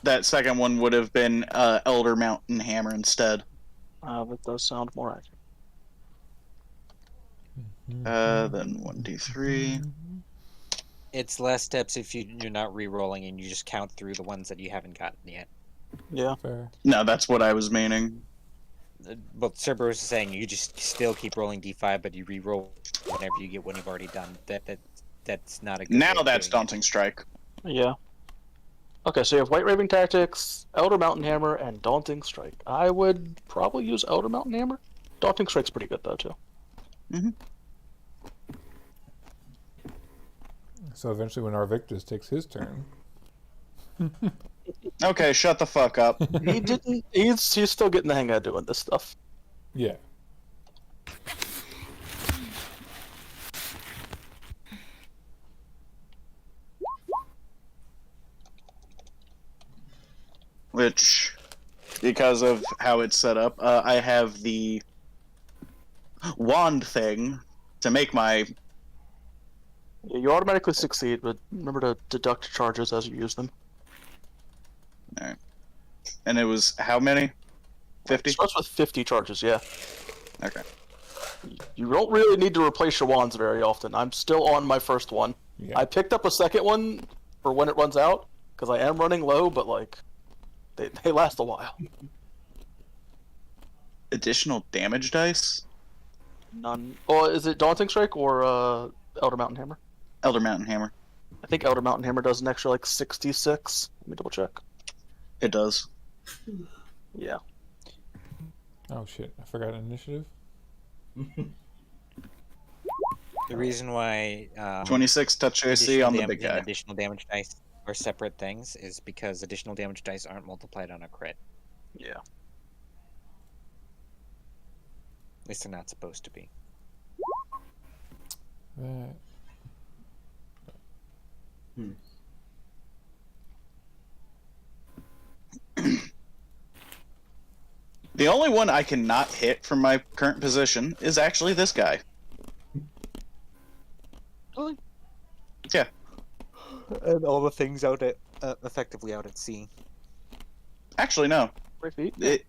That second one would have been Elder Mountain Hammer instead. That does sound more accurate. Then 1d3. It's less steps if you're not re-rolling and you just count through the ones that you haven't gotten yet. Yeah. Fair. No, that's what I was meaning. But Cerberus is saying you just still keep rolling d5, but you re-roll whenever you get one you've already done. That's not a good way Now of that's doing it. Daunting Strike. Yeah. Okay, so you have White Raven Tactics, Elder Mountain Hammer, and Daunting Strike. I would probably use Elder Mountain Hammer. Daunting Strike's pretty good though too. So eventually, when Arvictus takes his turn, Okay, shut the fuck up. He didn't. He's still getting the hang of doing this stuff. yeah. Which, because of how it's set up, I have the wand thing to make my... Yeah, you automatically succeed, but remember to deduct charges as you use them. Alright. And it was how many? 50? It starts with 50 charges, yeah. Okay. You don't really need to replace your wands very often. I'm still on my first one. Yeah. I picked up a second one for when it runs out, because I am running low, but like, they last a while. Additional damage dice? None. Oh, is it Daunting Strike or Elder Mountain Hammer? Elder Mountain Hammer. I think Elder Mountain Hammer does an extra like 66. Let me double check. It does. Yeah. Oh shit! I forgot initiative. The reason why 26 touch AC additional on the damage big and guy. additional damage dice are separate things is because additional damage dice aren't multiplied on a crit. Yeah. At least they're not supposed to be. That. The only one I cannot hit from my current position is actually this guy. Really? Yeah. And all the things out at effectively out at sea. Actually, no. 3 feet?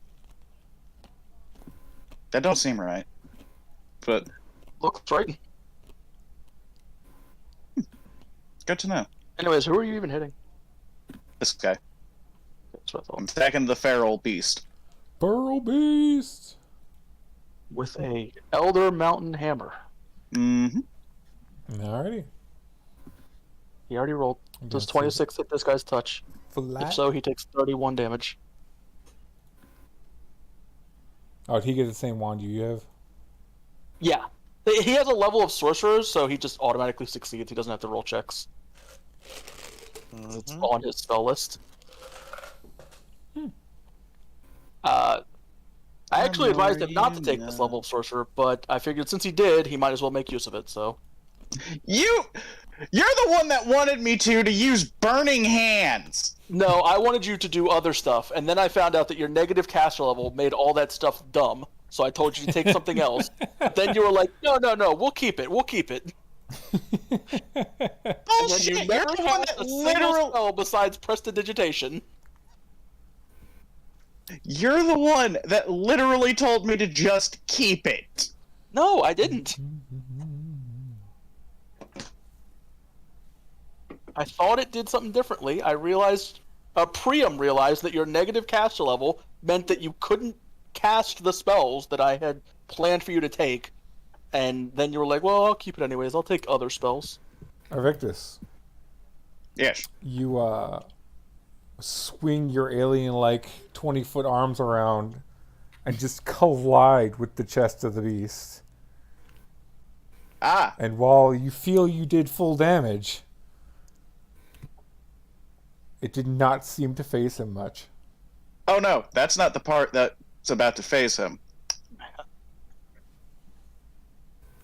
That don't seem right. But Looks right. good to know. Anyways, who are you even hitting? This guy. That's what I I'm thought. attacking the feral beast. Burrow Beast. With a Elder Mountain Hammer. Mm-hmm. Alrighty. He already rolled. Does 26 hit this guy's touch? Flat. If so, he takes 31 damage. Oh, did he get the same wand you have? Yeah. He has a level of sorcerers, so he just automatically succeeds. He doesn't have to roll checks. It's on his spell list. I actually advised him not to take this level of sorcerer, but I figured since he did, he might as well make use of it, so... You're the one that wanted me to use Burning Hands! No, I wanted you to do other stuff, and then I found out that your negative caster level made all that stuff dumb, so I told you to take something else. Then you were like, no, we'll keep it. Bullshit! You You're never the one cast that a single literally... spell besides prestidigitation. You're the one that literally told me to just keep it. No, I didn't. I thought it did something differently. I realized, Priam realized that your negative caster level meant that you couldn't cast the spells that I had planned for you to take, and then you were like, well, I'll keep it anyways. I'll take other spells. Arvictus. Yes. You swing your alien-like 20-foot arms around and just collide with the chest of the beast. Ah. And while you feel you did full damage, it did not seem to phase him much. Oh no, that's not the part that's about to phase him.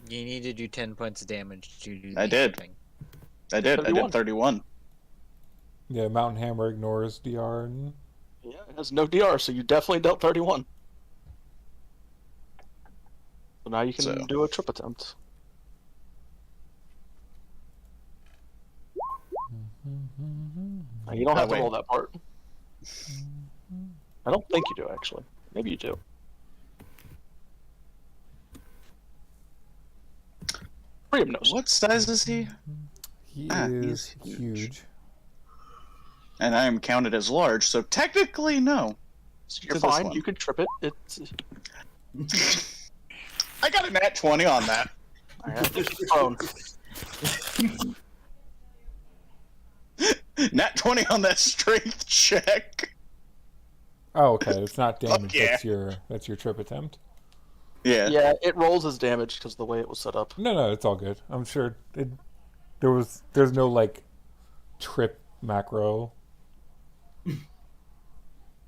You need to do 10 points of damage to do I the did. thing. I did 31. 31. Yeah, Mountain Hammer ignores DR. And... Yeah, it has no DR, so you definitely dealt 31. So now you can do a trip attempt. Now, you don't have to roll that part. I don't think you do, actually. Maybe you do. Priam knows. What size is he? He He's is huge. And I am counted as large, so technically no. So you're To this fine. one. You can trip it. It's I got a nat 20 on that. prone. Nat 20 on that strength check. Oh, okay. It's not damage. yeah. That's your trip attempt. Yeah. Yeah, it rolls as damage because of the way it was set up. No, it's all good. I'm sure there's no like trip macro.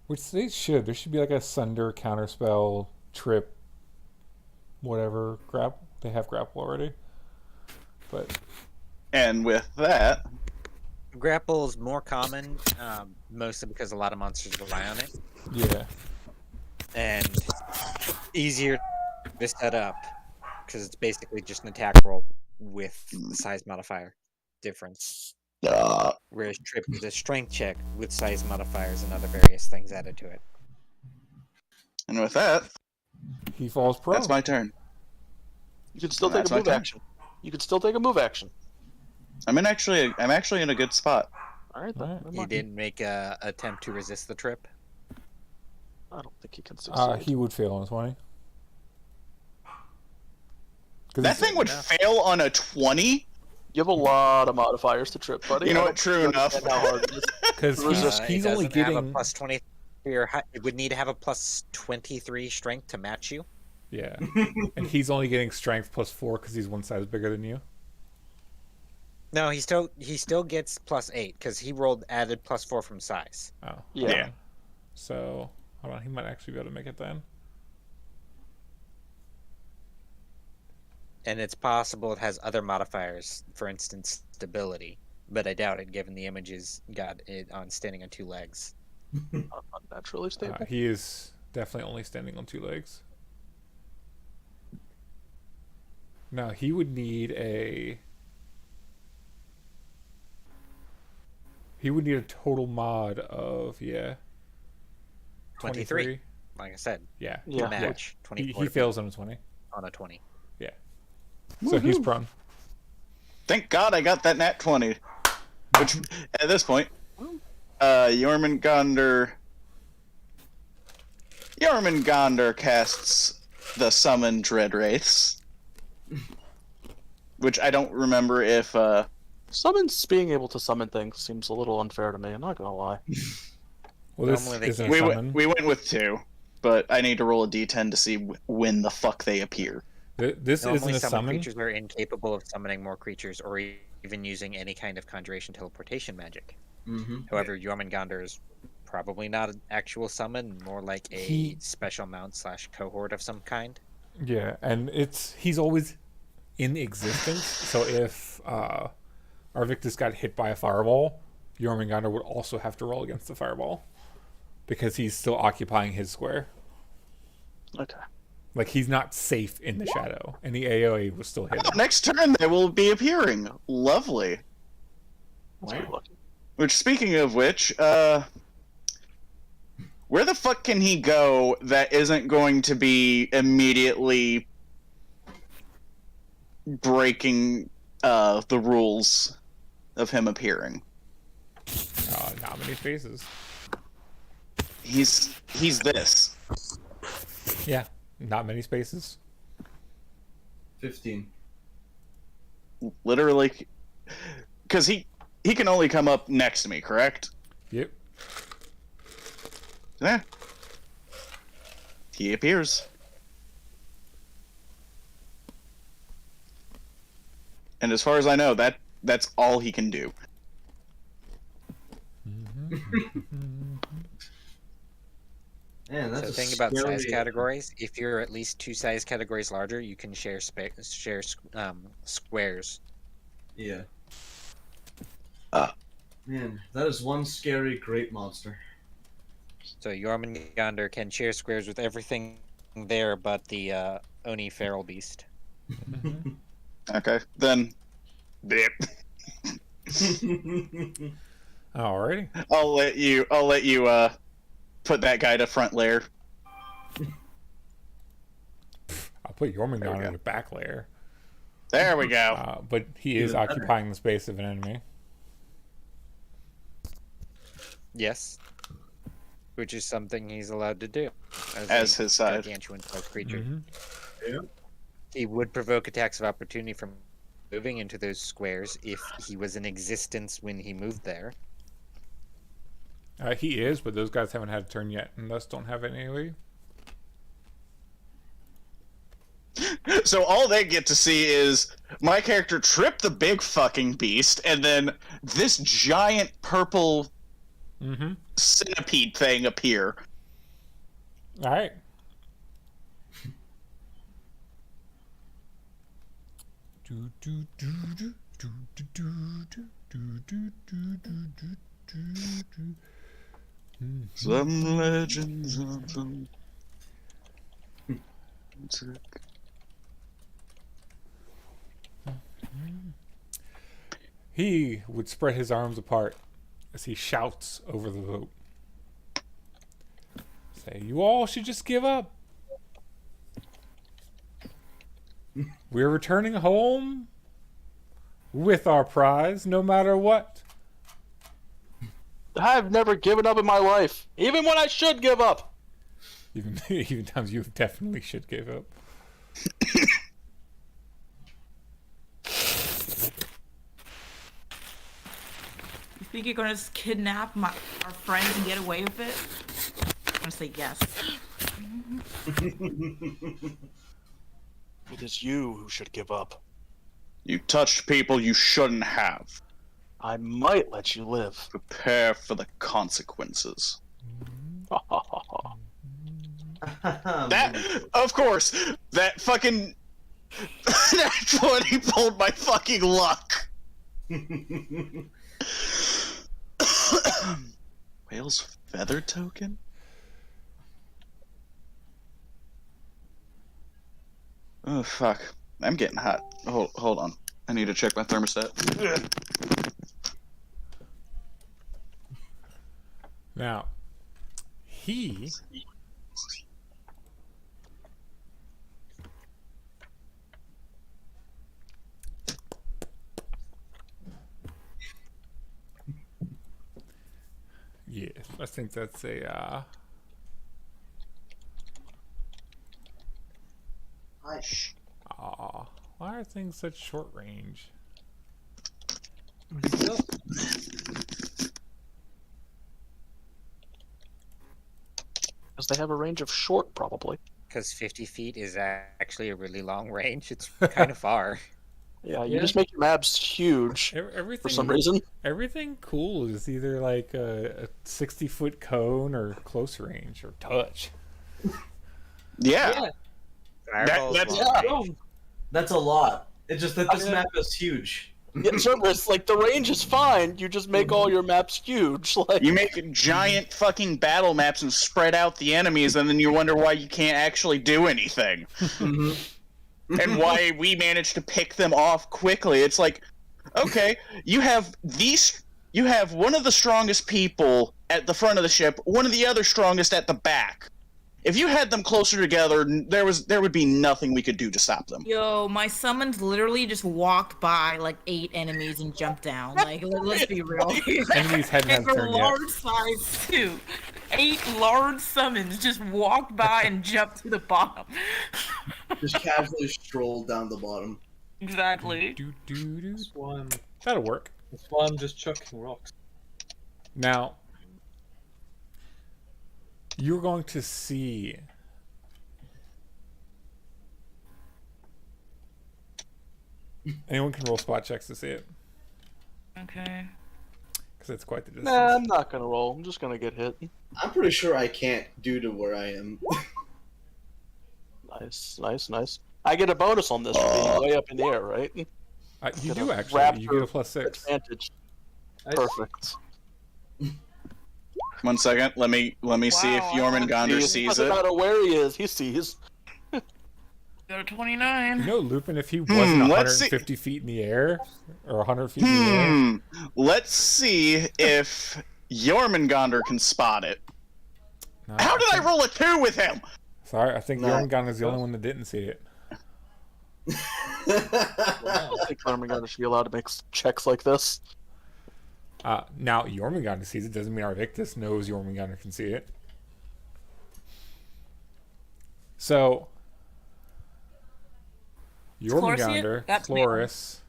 Which they should. There should be like a sunder counterspell trip whatever grapple. They have grapple already. But And with that, Grapple is more common, mostly because a lot of monsters rely on it, yeah. and easier to set up because it's basically just an attack roll with the size modifier difference. Whereas trip is a strength check with size modifiers and other various things added to it. and with that, He falls prone. that's my turn. You can still That's take a my move turn. action. You can still take a move action. I'm actually in a good spot. All right, then. Alright. never He mind. didn't make a attempt to resist the trip. I don't think he can succeed. He would fail on a 20. 'Cause That he's- thing would fail on a 20? You have a lot of modifiers to trip, buddy. You know I what, don't true think you enough. understand how hard it is. Because Resist. he's It only doesn't have a getting plus 20. It would need to have a plus 23 strength to match you. yeah, and he's only getting strength plus 4 because he's one size bigger than you. No, he still gets plus 8 because he rolled added plus 4 from size. Oh, Yeah. Yeah. So hold on, he might actually be able to make it then. And it's possible it has other modifiers, for instance, stability. But I doubt it, given the images got it on standing on 2 legs. Unnaturally stable. He is definitely only standing on 2 legs. Now he would need a. He would need a total mod of 23. Like I said, Yeah. Yeah. to match. 24 He fails on a 20. on a 20. So he's prone. Thank God I got that nat 20. Which, at this point, Jormungandr casts the Summon Dread Wraiths. Which I don't remember if, Summons being able to summon things seems a little unfair to me. I'm not gonna lie. Well, this Normally they isn't a can't. summon. we went with 2, but I need to roll a d10 to see when the fuck they appear. This Normally, isn't a summon summon. creatures are incapable of summoning more creatures or even using any kind of conjuration teleportation magic. Mm-hmm. However, Jormungandr is probably not an actual summon, more like a He- special mount / cohort of some kind. Yeah, and he's always in existence. So if Arvictus got hit by a fireball, Jormungandr would also have to roll against the fireball because he's still occupying his square. Okay. Like he's not safe in the shadow, and the AoE was still hit him. Next turn they will be appearing. Lovely. That's pretty lucky. Which, speaking of which, where the fuck can he go that isn't going to be immediately breaking the rules of him appearing? Not many spaces. He's this. Yeah, not many spaces. 15. Literally, because he can only come up next to me, correct? Yep. Yeah. He appears. And as far as I know, that's all he can do. Man, that's So a the thing about size scary- categories, if you're at least 2 size categories larger, you can share squares. Yeah. Man, that is one scary great monster. So Jormungandr can share squares with everything there but the Oni Feral Beast. Okay, then. Dip. Alrighty. I'll let you put that guy to front layer. I'll put There we Jormungandr go. in the back layer. There we go. But he is Even better. occupying the space of an enemy. Yes. Which is something he's allowed to do. As a his side. gargantuan-sized creature. Mm-hmm. Yeah. He would provoke attacks of opportunity from moving into those squares if he was in existence when he moved there. He is, but those guys haven't had a turn yet, and thus don't have it anyway. So all they get to see is my character trip the big fucking beast, and then this giant purple centipede thing appear. All right. Some legends of them. He would spread his arms apart as he shouts over the boat. Say, you all should just give up. We're returning home with our prize, no matter what. I've never given up in my life, even when I should give up. Even times you definitely should give up. You think you're gonna just kidnap our friends and get away with it? I'm gonna say yes. It is you who should give up. You touched people you shouldn't have. I might let you live. Prepare for the consequences. That, of course, that fucking... That's what he pulled my fucking luck. Whale's feather token? Oh, fuck. I'm getting hot. Hold on. I need to check my thermostat. Now, he... Yes, I think that's a, why are things such short range? Because they have a range of short, probably. Because 50 feet is actually a really long range. It's kind of far. Yeah, you just make your maps huge Everything, for some reason. Everything cool is either like a 60-foot cone or close range or touch. Yeah. That's a lot. It's just that this map is huge. Yeah, so it's like the range is fine. You just make all your maps huge. Like You make giant fucking battle maps and spread out the enemies, and then you wonder why you can't actually do anything. And why we managed to pick them off quickly. It's like, okay, you have one of the strongest people at the front of the ship, one of the other strongest at the back. If you had them closer together, there would be nothing we could do to stop them. Yo, my summons literally just walked by like 8 enemies and jumped down. Like, let's be real. Enemies hadn't had And a for turn yet. large size too. 8 large summons just walked by and jumped to the bottom. Just casually strolled down the bottom. Exactly. That's why That'll work. I'm just chucking rocks. Now, you're going to see anyone can roll spot checks to see it Okay. because it's quite the distance. nah, I'm not gonna roll. I'm just gonna get hit. I'm pretty sure I can't due to where I am. Nice. I get a bonus on this for being way up in the air, right? You Get do a actually. You get a raptor +6. advantage. Nice. Perfect. 1 second, let me see if Wow, Jormungandr It sees doesn't it. matter where he is, he sees. Go to 29. You know, Lupin, if he wasn't let's see. 150 feet in the air or 100 feet in the air, Let's see if Jormungandr can spot it. no, How did I roll a 2 with him? Sorry, I think No. Jormungandr is the only one that didn't see it. I think Jormungandr should be allowed to make checks like this. Now, Jormungandr sees it, doesn't mean Arvictus knows Jormungandr can see it. So, Jormungandr, Chloris,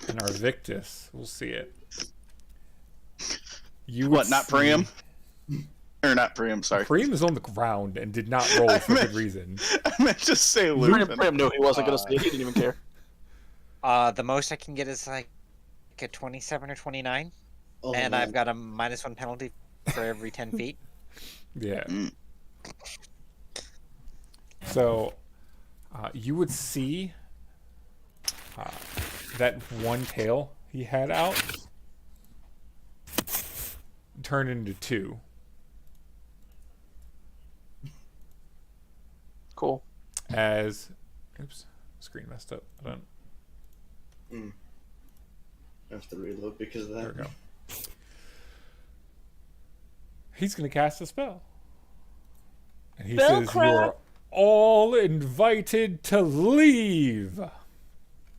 and Arvictus will see it. You What, not Priam? Or not Priam, sorry. Priam is on the ground and did not roll for good reason. I meant to say Lupin. Priam knew he wasn't going to see it. He didn't even care. The most I can get is like a 27 or 29. And man. I've got a -1 penalty for every 10 feet. Yeah. So, you would see that one tail he had out turn into two. Cool. As, oops, screen messed up. I don't. I have to reload because of that. There we go. He's going to cast a spell. And he says, "You're all invited to leave."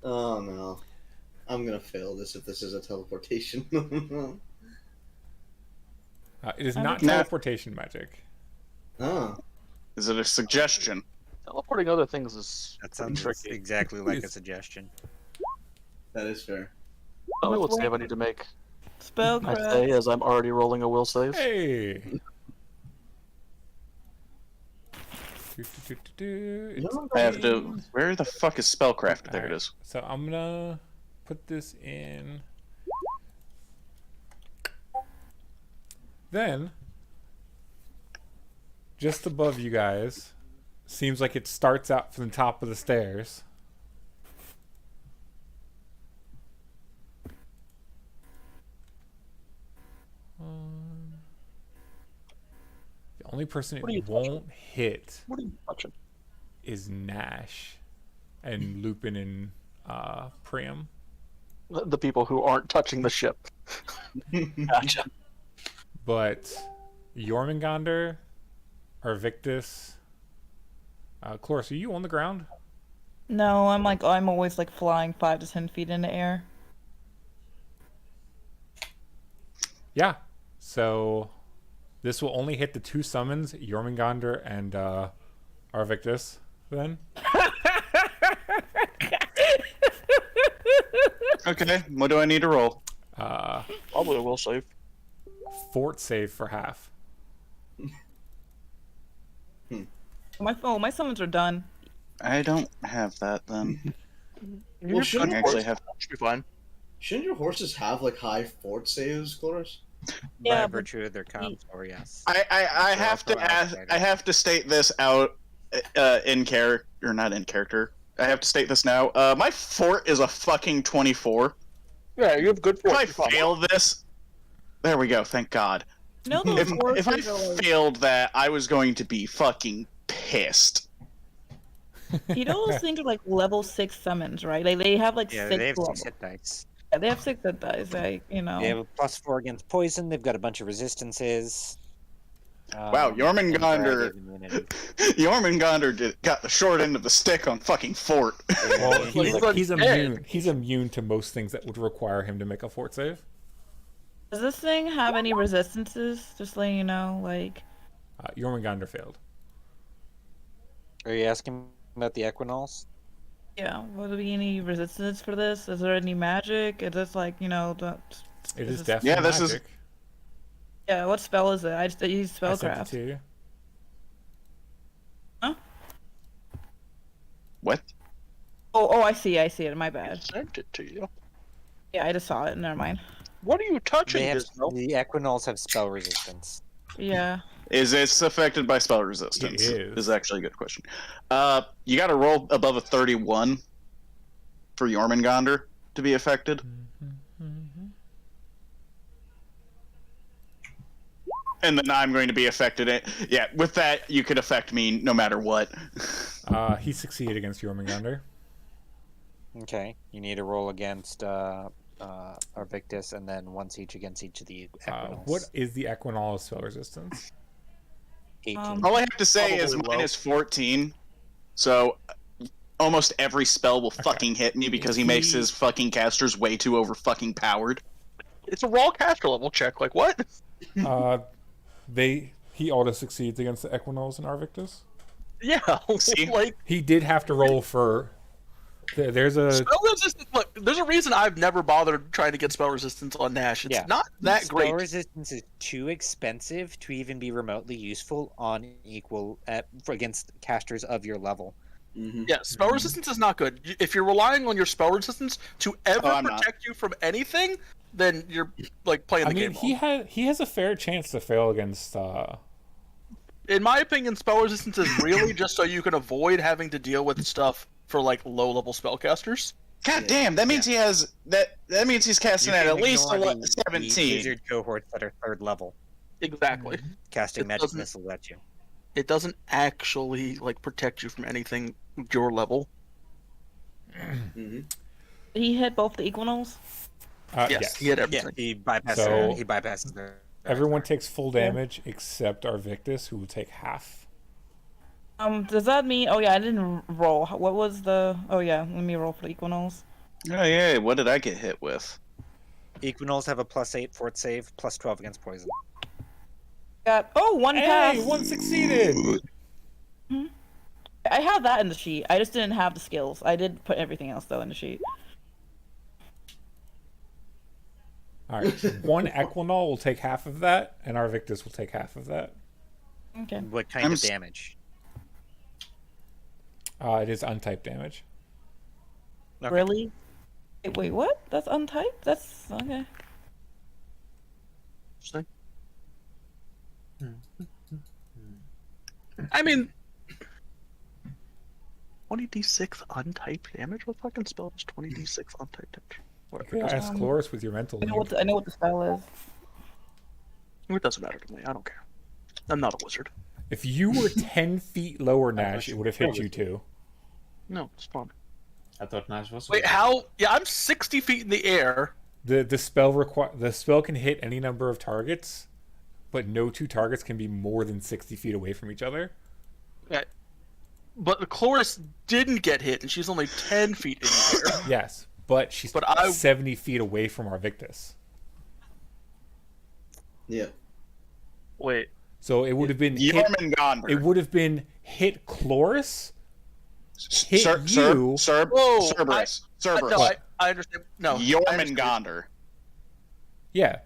Oh no. I'm gonna fail this if this is a teleportation. It is not teleportation magic. Oh. Is it a suggestion? Teleporting other things is That sounds tricky. exactly like a suggestion. That is fair. Tell me what save I need to make. I Spellcraft. say as I'm already rolling a will save. Hey! It's I have to. Where the fuck is spellcraft? There it is. So I'm gonna put this in. Then, just above you guys, seems like it starts out from the top of the stairs. The only person it won't hit What are you touching? is Nash and Lupin and Priam. The people who aren't touching the ship. Gotcha. But Jormungandr, Arvictus, Chloris, are you on the ground? No, I'm always like flying 5 to 10 feet in the air. Yeah. So this will only hit the two summons, Jormungandr and Arvictus, then. Okay, what do I need to roll? Probably a will save. Fort save for half. My summons are done. I don't have that then. Well, I shouldn't, actually have. Should be fine. shouldn't your horses have like high fort saves, Chloris? Yeah, By but virtue of their comps, or yes. I have to also ask. outside. I have to state this out in character, or not in character. I have to state this now. My fort is a fucking 24. Yeah, you have good If I fortune. fail this, there we go. Thank God. no, those If I horses are like, failed that, I was going to be fucking pissed. you know those things are like level 6 summons, right? Like they have like Yeah, 6 they have levels. 6 hit dice. Yeah, they have 6 hit dice. They have a +4 against poison. They've got a bunch of resistances. Wow, and variety Jormungandr. of immunity. Jormungandr got the short end of the stick on fucking fort. Well, He's he's dead. immune. He's immune to most things that would require him to make a fort save. Does this thing have any resistances? Just letting you know, like. Jormungandr failed. Are you asking about the Equinals? Yeah, will there be any resistance for this? Is there any magic? Is this like, It is this- definitely Yeah, this is- magic. Yeah, what spell is it? I just use I sent it spellcraft. to you. Huh? What? Oh, I see it. My bad. Sent it to you. Yeah, I just saw it. Never mind. What are you touching? They have, Gizmo? the Equinals have spell resistance. Yeah. Is it affected by spell resistance? It is. Is actually a good question. You got to roll above a 31 for Jormungandr to be affected. And then I'm going to be affected. Yeah, with that, you could affect me no matter what. He succeeded against Jormungandr. Okay, you need to roll against Arvictus, and then once each against each of the Equinals. What is the Equinal spell resistance? 18. All I have to say is Probably low. minus 14 So almost every spell will fucking hit me because he makes his fucking casters way too over fucking powered. It's a raw caster level check. Like what? He auto succeeds against the Equinals and Arvictus. Yeah, See? like He did have to roll for. There's a spell resistance. Look, there's a reason I've never bothered trying to get spell resistance on Nash. It's not that Spell great. resistance is too expensive to even be remotely useful on against casters of your level. Yeah, spell resistance is not good. If you're relying on your spell resistance to ever protect you from anything, then you're like playing the game wrong. He has a fair chance to fail against. In my opinion, spell resistance is really just so you can avoid having to deal with stuff for like low-level spellcasters. God damn, that means he has that. That means he's casting at least The 17. wizard cohorts that are 3rd level. Exactly. Casting magic missiles at you. It doesn't actually like protect you from anything your level. Did he hit both the Equinals? Yes, he hit everything. Yeah, he bypasses. So- he bypasses their. Everyone takes full damage except Arvictus, who will take half. Does that mean? Oh yeah, I didn't roll. What was the? Oh yeah, let me roll for the Equinals. Oh yeah, what did I get hit with? Equinals have a +8 fort save, +12 against poison. Got one pass. One succeeded. I have that in the sheet. I just didn't have the skills. I did put everything else though in the sheet. All right, one Equinol will take half of that, and Arvictus will take half of that. Okay. What kind of damage? It is untyped damage. Okay. Really? Wait, what? That's untyped? That's okay. Interesting. I mean, 20d6 untyped damage? What fucking spell is 20d6 untyped damage? You could ask Chloris with your mental. I know what the spell is. It doesn't matter to me. I don't care. I'm not a wizard. If you were 10 feet lower, Nash, it would have hit you too. No, it's fine. I thought Nash was. Wait, how? Yeah, I'm 60 feet in the air. The spell can hit any number of targets, but no two targets can be more than 60 feet away from each other. Okay. But the Chloris didn't get hit, and she's only 10 feet in the air. Yes, but she's 70 feet away from Arvictus. Yeah. Wait. So it would have been hit, Jormungandr. it would have been hit Chloris, hit you. Cerberus. No, I understand. No. Jormungandr. Yeah,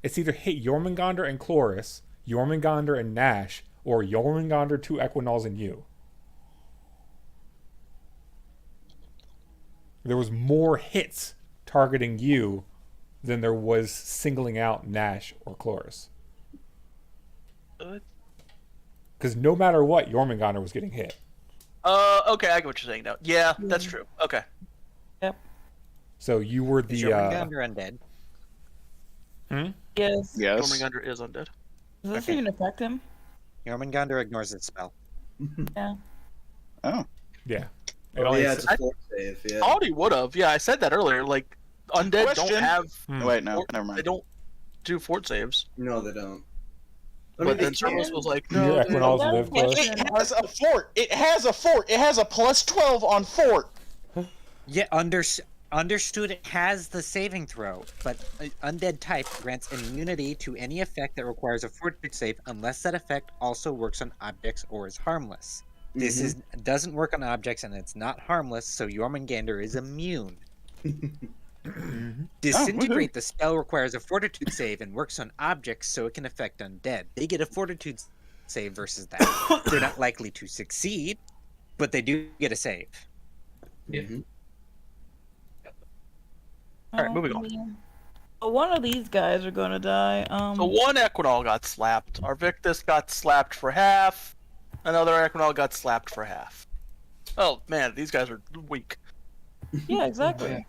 it's either hit Jormungandr and Chloris, Jormungandr and Nash, or Jormungandr, 2 Equinals, and you. There was more hits targeting you than there was singling out Nash or Chloris. Because no matter what, Jormungandr was getting hit. Okay, I get what you're saying now. Yeah, that's true. Okay. Yep. So you were the. Is Jormungandr undead? Yes. Jormungandr is undead. Does this even affect him? Jormungandr ignores its spell. Yeah. Oh. Yeah. It's a fort save. Yeah. Thought he would have. Yeah, I said that earlier. Like, undead don't have. Wait, no, never mind. They don't do fort saves. No, they don't. But then Cerberus was like, Your no. Equinals live close. It has a fort. It has a fort. It has a +12 on fort. Yeah, understood. It has the saving throw, but undead type grants immunity to any effect that requires a fortitude save, unless that effect also works on objects or is harmless. This doesn't work on objects, and it's not harmless, so Jormungandr is immune. Disintegrate, the spell requires a fortitude save and works on objects, so it can affect undead. They get a fortitude save versus that. They're not likely to succeed, but they do get a save. All right, moving on. One of these guys are gonna die. So one Equinol got slapped. Arvictus got slapped for half. Another Equinol got slapped for half. Oh man, these guys are weak. Yeah, exactly.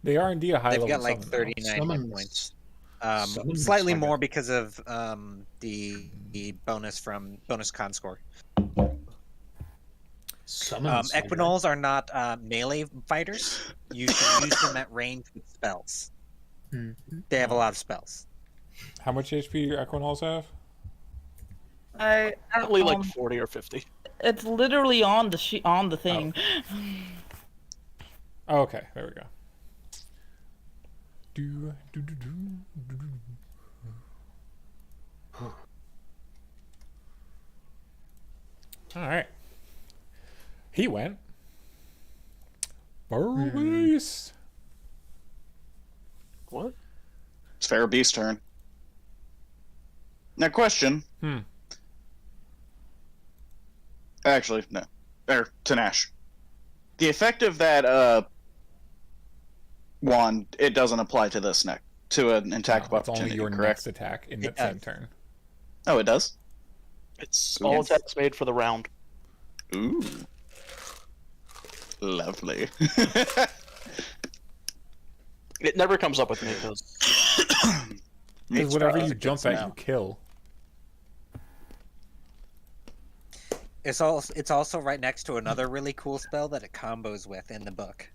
They are indeed a high level. They've got like summon, 39 hit points. Slightly more because of the bonus from bonus con score. Equinols are not melee fighters. You should use them at range with spells. They have a lot of spells. How much HP do your Equinals have? Probably like 40 or 50. It's literally on the on the thing. Oh, okay, there we go. Do, do, do, do, do, do. All right. He went. Beast. What? It's Fair Beast's turn. Now, question. Actually, no. To Nash. The effect of that wand, it doesn't apply to this neck. To an attack of It's only opportunity, your correct? next attack in that same turn. Oh, it does? It's Ooh. all attacks made for the round. Ooh. Lovely. It never comes up with me Because whatever you jump at, you kill. It's also right next to another really cool spell that it combos with in the book.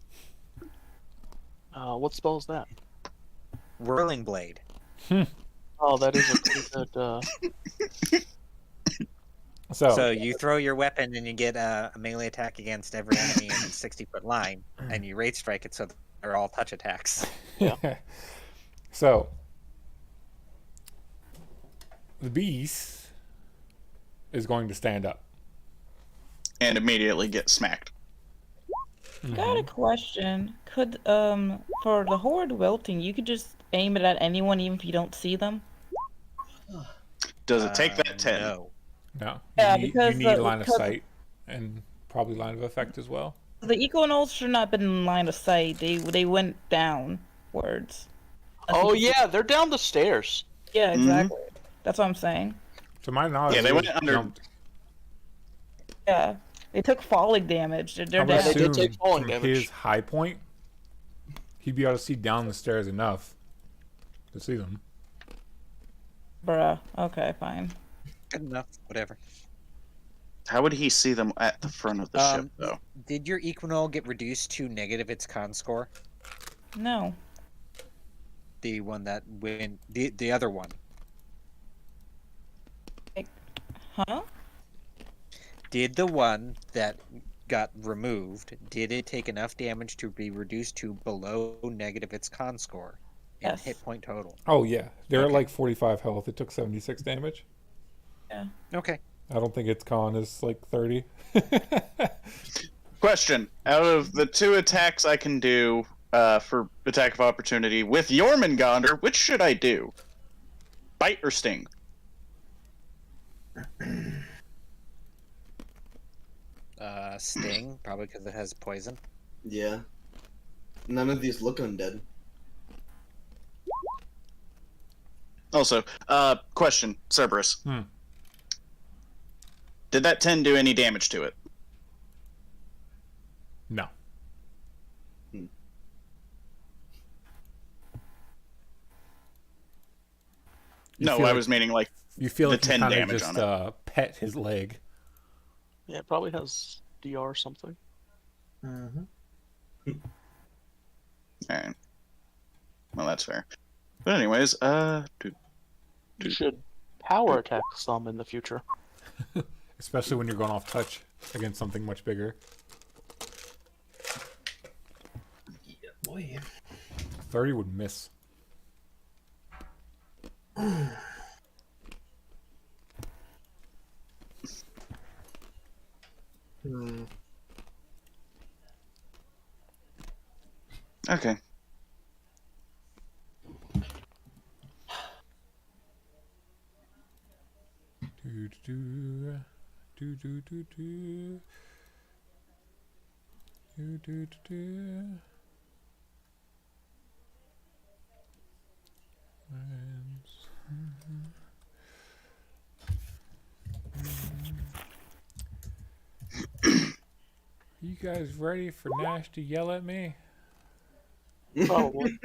What spell is that? Whirling Blade. Oh, that is a pretty good. So you throw your weapon and you get a melee attack against every enemy in a 60-foot line, and you rate strike it so they're all touch attacks. Yeah. So the beast is going to stand up and immediately get smacked. Got a question. Could for the horde wilting, you could just aim it at anyone even if you don't see them? Does it take that 10? No. No. Yeah, you because need line of sight and probably line of effect as well. The Equinolls should not have been in line of sight. They went downwards. Oh yeah, they're down the stairs. Yeah, exactly. That's what I'm saying. To my knowledge, Yeah, they went under. Jumped. Yeah, they took falling damage. They're I would down. They did assume take falling from damage. his high point, he'd be able to see down the stairs enough to see them. Bruh. Okay, fine. Good enough. Whatever. How would he see them at the front of the ship, though? Did your Equinol get reduced to negative its con score? No. The one that went the other one. Huh? Did the one that got removed, did it take enough damage to be reduced to below negative its con score and Yes. hit point total? Oh yeah, they're at like 45 health. It took 76 damage. Yeah. Okay. I don't think its con is like 30. Question: out of the 2 attacks I can do for attack of opportunity with Jormungandr, which should I do? Bite or sting? Sting, probably because it has poison. Yeah. None of these look undead. Also, question, Cerberus. Hmm. Did that 10 do any damage to it? No. No, I was meaning like you feel the like 10 you kinda damage just on it. pet his leg. Yeah, it probably has DR or something. Alright. Well, that's fair. But anyways, You should power attack some in the future. Especially when you're going off touch against something much bigger. Yeah, boy. 30 would miss. okay. Do do do do do do do do do. You guys ready for Nash to yell at me? Probably.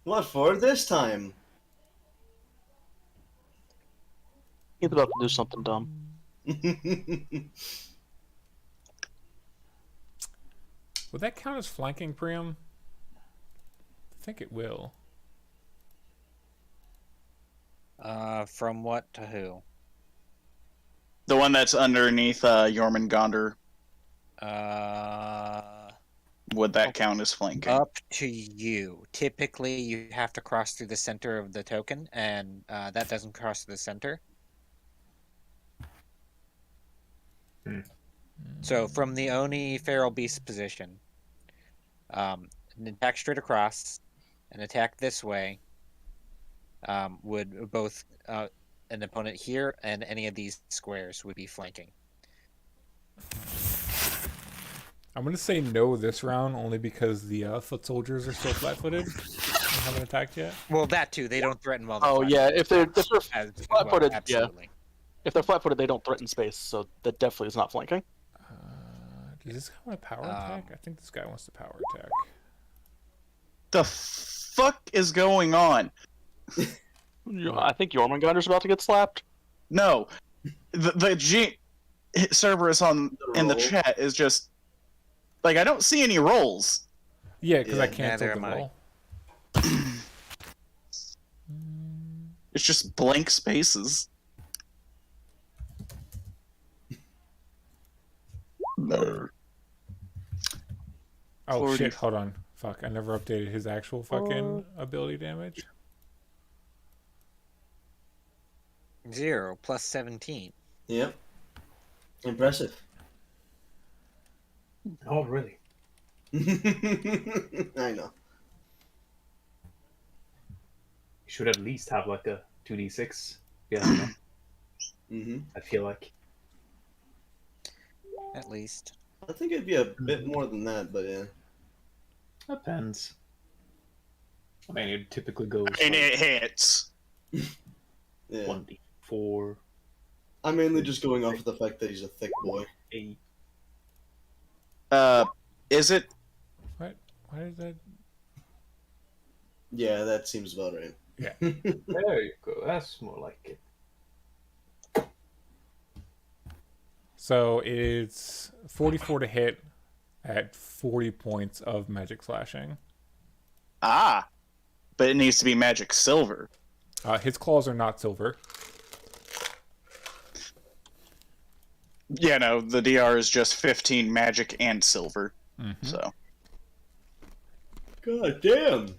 What for this time? He's about to do something dumb. Would that count as flanking, Priam? I think it will. From what to who? The one that's underneath Jormungandr. Would that count as flanking? Up to you. Typically, you have to cross through the center of the token, and that doesn't cross through the center. So from the Oni Feral Beast position, an attack straight across, an attack this way, would both an opponent here and any of these squares would be flanking. I'm gonna say no this round only because the foot soldiers are still flat-footed and haven't attacked yet. Well, that too. They don't threaten while they're Oh yeah, if they're flat-footed, yeah. absolutely. If they're flat-footed, they don't threaten space, so that definitely is not flanking. Does this guy want a power attack? I think this guy wants the power attack. The fuck is going on? I think Jormungandr's about to get slapped. No, the G Cerberus in the chat is just like, I don't see any rolls. Yeah, because I canceled the roll. It's just blank spaces. No. Oh 40. shit, hold on. Fuck, I never updated his actual fucking ability damage. 0 plus 17. Yep. Impressive. Oh, really? I know. You should at least have like a 2d6. Yeah. I feel like. At least. I think it'd be a bit more than that, but yeah. Depends. I mean, it typically goes. And it hits. Yeah. 1d4. I'm mainly just going off of the fact that he's a thick boy. 8. Is it? What? Why is that? Yeah, that seems about right. Yeah. There you go. That's more like it. So it's 44 to hit at 40 points of magic slashing. Ah, but it needs to be magic silver. His claws are not silver. Yeah, no, the DR is just 15 magic and silver. So. God damn.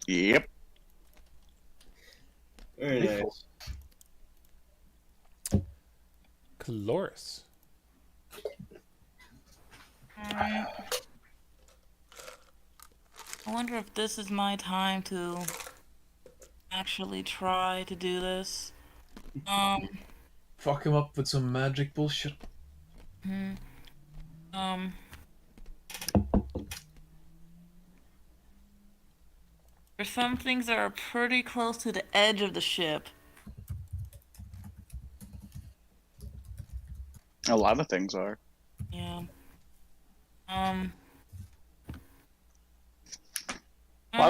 Yep. Very nice. Caloris. I wonder if this is my time to actually try to do this. Fuck him up with some magic bullshit. There's some things that are pretty close to the edge of the ship. A lot of things are. Yeah. Why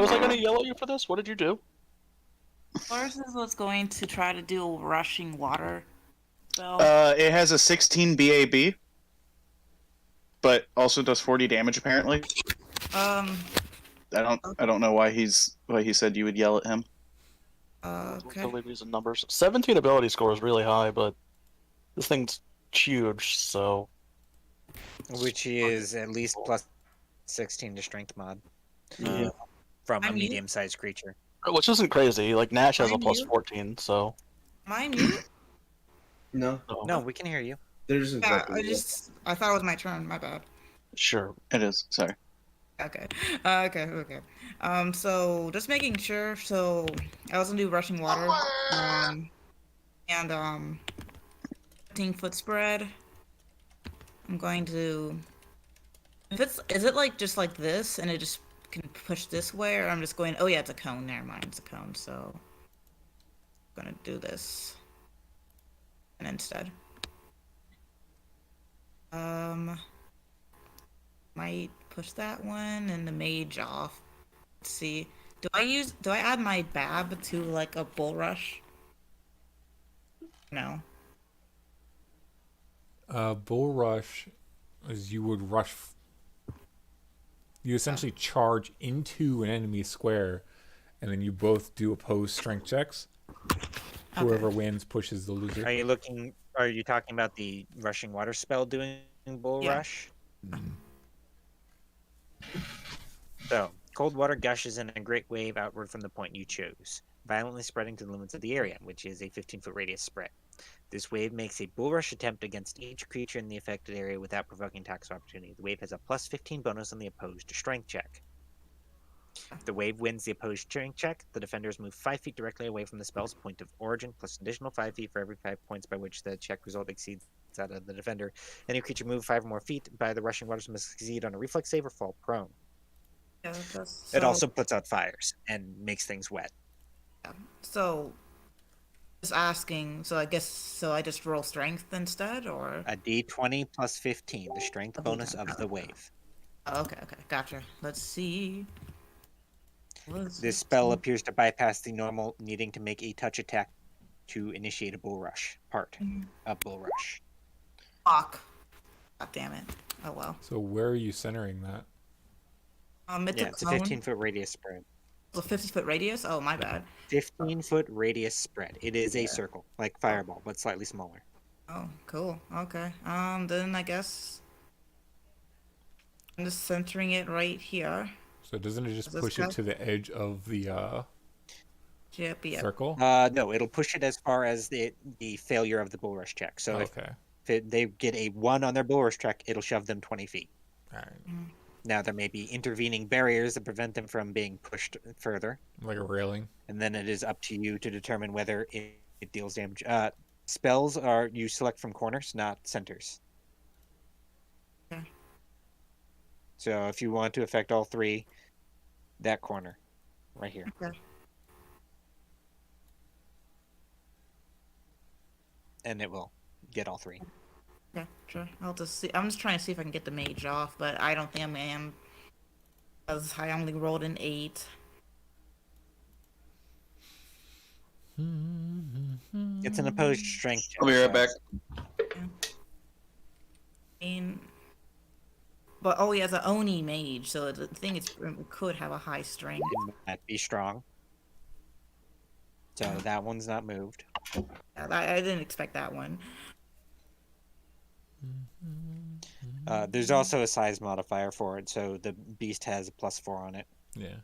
was I going to yell at you for this? What did you do? First is what's going to try to do a rushing water spell. It has a 16 BAB, but also does 40 damage apparently. Um. I don't know why he said you would yell at him. Okay. I believe these are numbers. 17 ability score is really high, but this thing's huge, so. Which is at least plus 16 to strength mod. Yeah. From a medium-sized creature. Which isn't crazy. Like, Nash has a Am I plus mute? 14, so. Am I mute? No. No, we can hear you. There's I thought it was my turn. My bad. Sure, it is. Sorry. Okay. Okay. So just making sure. So I was gonna do rushing water. And 15-foot spread. I'm going to. Is it like just like this, and it just can push this way, or I'm just going? Oh yeah, it's a cone. Never mind, it's a cone. So I'm gonna do this, and instead, might push that one and the mage off. Let's see. Do I add my Bab to like a bull rush? No. Bull rush is you would rush. You essentially charge into an enemy square, and then you both do opposed strength checks. Whoever wins pushes the loser. Are you talking about the rushing water spell doing bull rush? So, cold water gushes in a great wave outward from the point you chose, violently spreading to the limits of the area, which is a 15-foot radius spread. This wave makes a bull rush attempt against each creature in the affected area without provoking attacks of opportunity. The wave has a plus 15 bonus on the opposed strength check. If the wave wins the opposed strength check, the defenders move 5 feet directly away from the spell's point of origin, plus an additional 5 feet for every 5 points by which the check result exceeds that of the defender. Any creature moved 5 or more feet by the rushing waters must succeed on a reflex save or fall prone. Yeah, It also puts out fires and makes things wet. So, just asking. So I just roll strength instead, or A d20 plus 15, the strength bonus of the wave. Oh, okay, gotcha. Let's see. This spell appears to bypass the normal needing to make a touch attack to initiate a bull rush part of bull rush. Fuck. God damn it. Oh well. So where are you centering that? It's a 15-foot radius spread. A 50-foot radius? Oh, my bad. 15-foot radius spread. It is a circle, like Fireball, but slightly smaller. Oh, cool. Okay. Then I guess I'm just centering it right here. So doesn't it just push it to the edge of the circle? No, it'll push it as far as the failure of the bull rush check. So if they get a 1 on their bull rush check, it'll shove them 20 feet. All right. Now there may be intervening barriers that prevent them from being pushed further. Like a railing. And then it is up to you to determine whether it deals damage. Spells you select from corners, not centers. Okay. So if you want to affect all 3, that corner, right here. Okay. And it will get all 3. Okay, sure. I'll just see. I'm just trying to see if I can get the mage off, but I don't think I am. Because I only rolled an 8. It's an opposed strength check. I'll be right back. But he has an Oni mage, so the thing is, it could have a high strength. It might be strong. So that one's not moved. I didn't expect that one. There's also a size modifier for it, so the beast has a +4 on it. Yeah.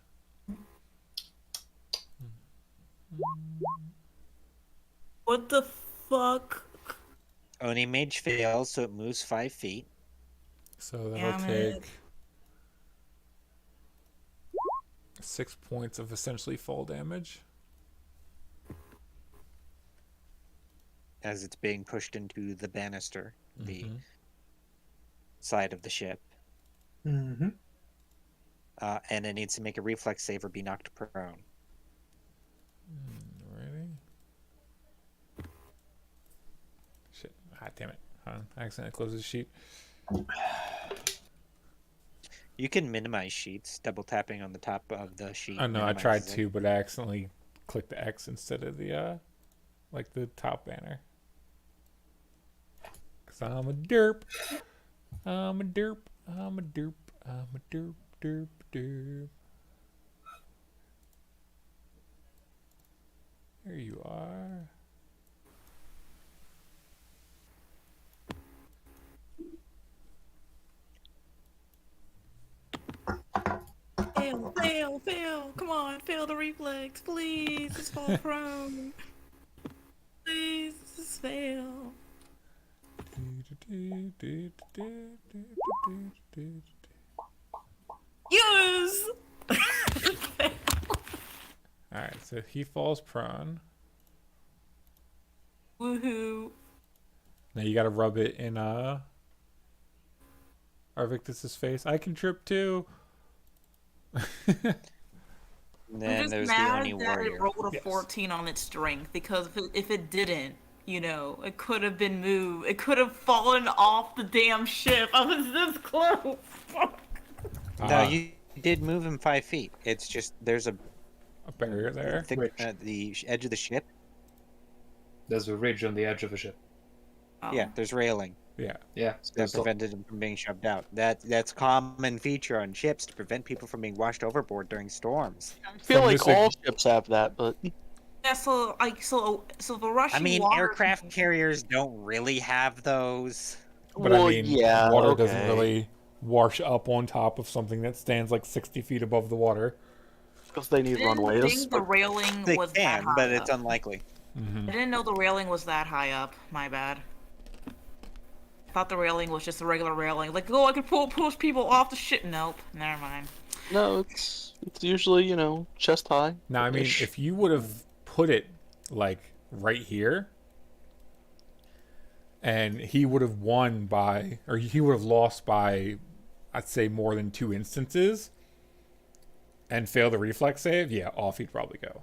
What the fuck? Oni mage fails, so it moves 5 feet. So that'll take 6 points of essentially fall damage. As it's being pushed into the banister, the side of the ship. Mm-hmm. And it needs to make a reflex save or be knocked prone. Ready? Shit. Ah, damn it. Hold on. I accidentally closed the sheet. You can minimize sheets, double tapping on the top of the sheet. I know, I tried to, but I accidentally clicked the X instead of the, like the top banner. Cause I'm a derp. I'm a derp. I'm a derp. I'm a derp, derp, derp. There you are. Fail. Come on, fail the reflex, please. Just fall prone. Please, just fail. Yes! Alright, so he falls prone. Woohoo. Now you gotta rub it in Arvictus's face. I can trip too. Then I'm there's just the mad Oni that warrior. it rolled a 14 on its strength, because if it didn't, it could have been moved. It could have fallen off the damn ship. I was this close. No, you did move him 5 feet. It's just there's a barrier there. The edge of the ship. There's a ridge on the edge of a ship. Yeah, there's railing. Yeah. Yeah. That prevented him from being shoved out. That's a common feature on ships to prevent people from being washed overboard during storms. I feel like all ships have that, but Yeah, so the rushing I mean, water. aircraft carriers don't really have those. But Well, I mean, yeah, water doesn't okay. really wash up on top of something that stands like 60 feet above the water. Because they need I didn't runways. think the railing They was that can, high but it's up. unlikely. Mm-hmm. I didn't know the railing was that high up. My bad. I thought the railing was just a regular railing. Like, oh, I could push people off the ship. Nope, never mind. No, it's usually, chest high. Now, I mean, if you would have put it like right here, and he would have won by, or he would have lost by, I'd say more than 2 instances, and failed the reflex save, yeah, off he'd probably go.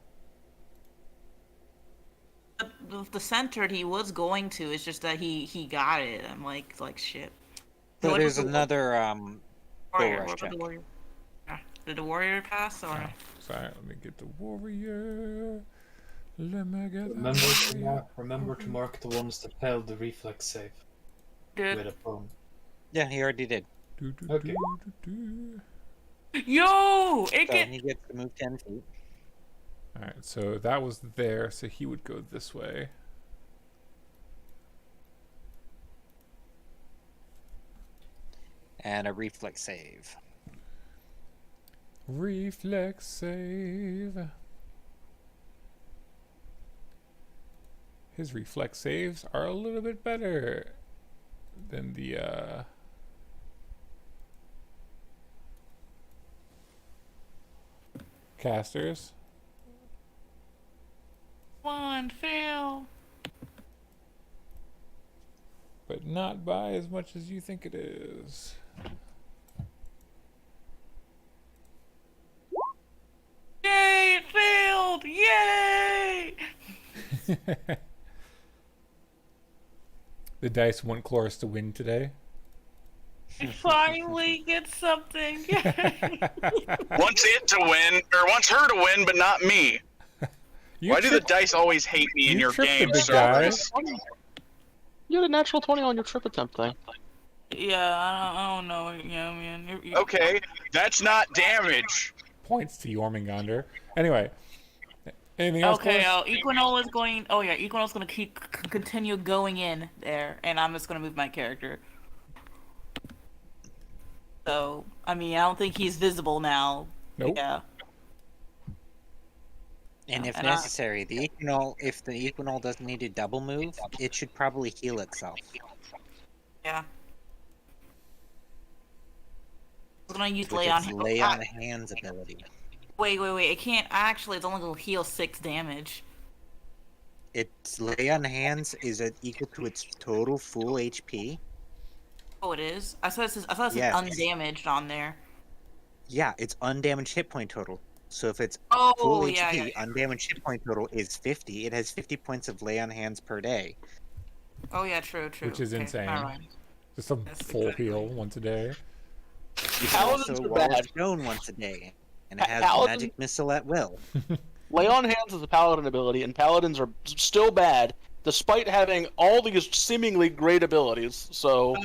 The centered he was going to. It's just that he got it. I'm like shit. So What there's was the another warrior? rush What check. about the warrior? Did the warrior pass or? Sorry, let me get the warrior. Let me get the Remember to mark the ones that failed the reflex save Did. with a bone. Yeah, he already did. Okay. Yo, it So get. he gets to move 10 feet. Alright, so that was there, so he would go this way. And a reflex save. Reflex save. His reflex saves are a little bit better than the casters. Come on, fail. But not by as much as you think it is. Yay! It failed! Yay! The dice want Chloris to win today. I finally get something. Wants it to win, or wants her to win, but not me. Why do the dice always hate me in your game, sir? You had a natural 20 on your trip attempt thing. Yeah, I don't know. Yeah, man. Okay, that's not damage. Points to Jormungandr. Anyway, anything else? Okay, Chloris? Equinol is going. Oh yeah, Equinol's going to continue going in there, and I'm just going to move my character. So, I mean, I don't think he's visible now. Nope. Yeah. And if And necessary, if the Equinol doesn't need a double move, it should probably heal itself. Yeah. I'm going to use With lay on its lay on hands ability. Wait. It can't. Actually, it's only going to heal 6 damage. Its lay on hands is equal to its total full HP. Oh, it is? I thought it said Yes. undamaged on there. Yeah, it's undamaged hit point total. So if it's Oh, full yeah, HP, yeah. undamaged hit point total is 50. It has 50 points of lay on hands per day. Oh, yeah, true. Which is Okay, insane. never mind. Just a That's full exactly. heal once a day. You can Paladins also are wall bad. stone once a day. And it has Paladin- magic missile at will. Lay on hands is a paladin ability, and paladins are still bad, despite having all these seemingly great abilities. So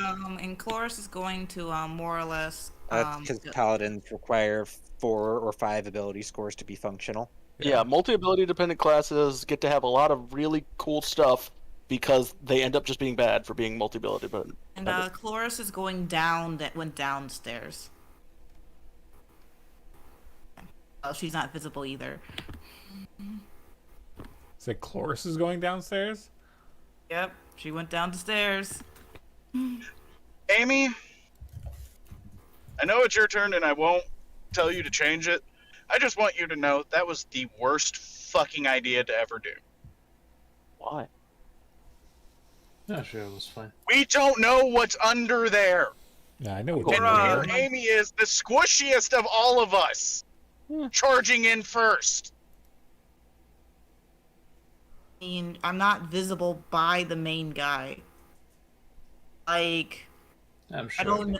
And Chloris is going to more or less. That's because paladins require 4 or 5 ability scores to be functional. yeah, multi-ability dependent classes get to have a lot of really cool stuff because they end up just being bad for being multi-ability dependent. And Chloris is going down. That went downstairs. Oh, she's not visible either. Say Chloris is going downstairs? Yep, she went down the stairs. Amy, I know it's your turn and I won't tell you to change it. I just want you to know that was the worst fucking idea to ever do. Why? No, sure, it was fine. We don't know what's under there. Yeah, I know what And you're here Amy is the squishiest of all of us. Charging in first. I mean, I'm not visible by the main guy. Like, I'm sure. I don't.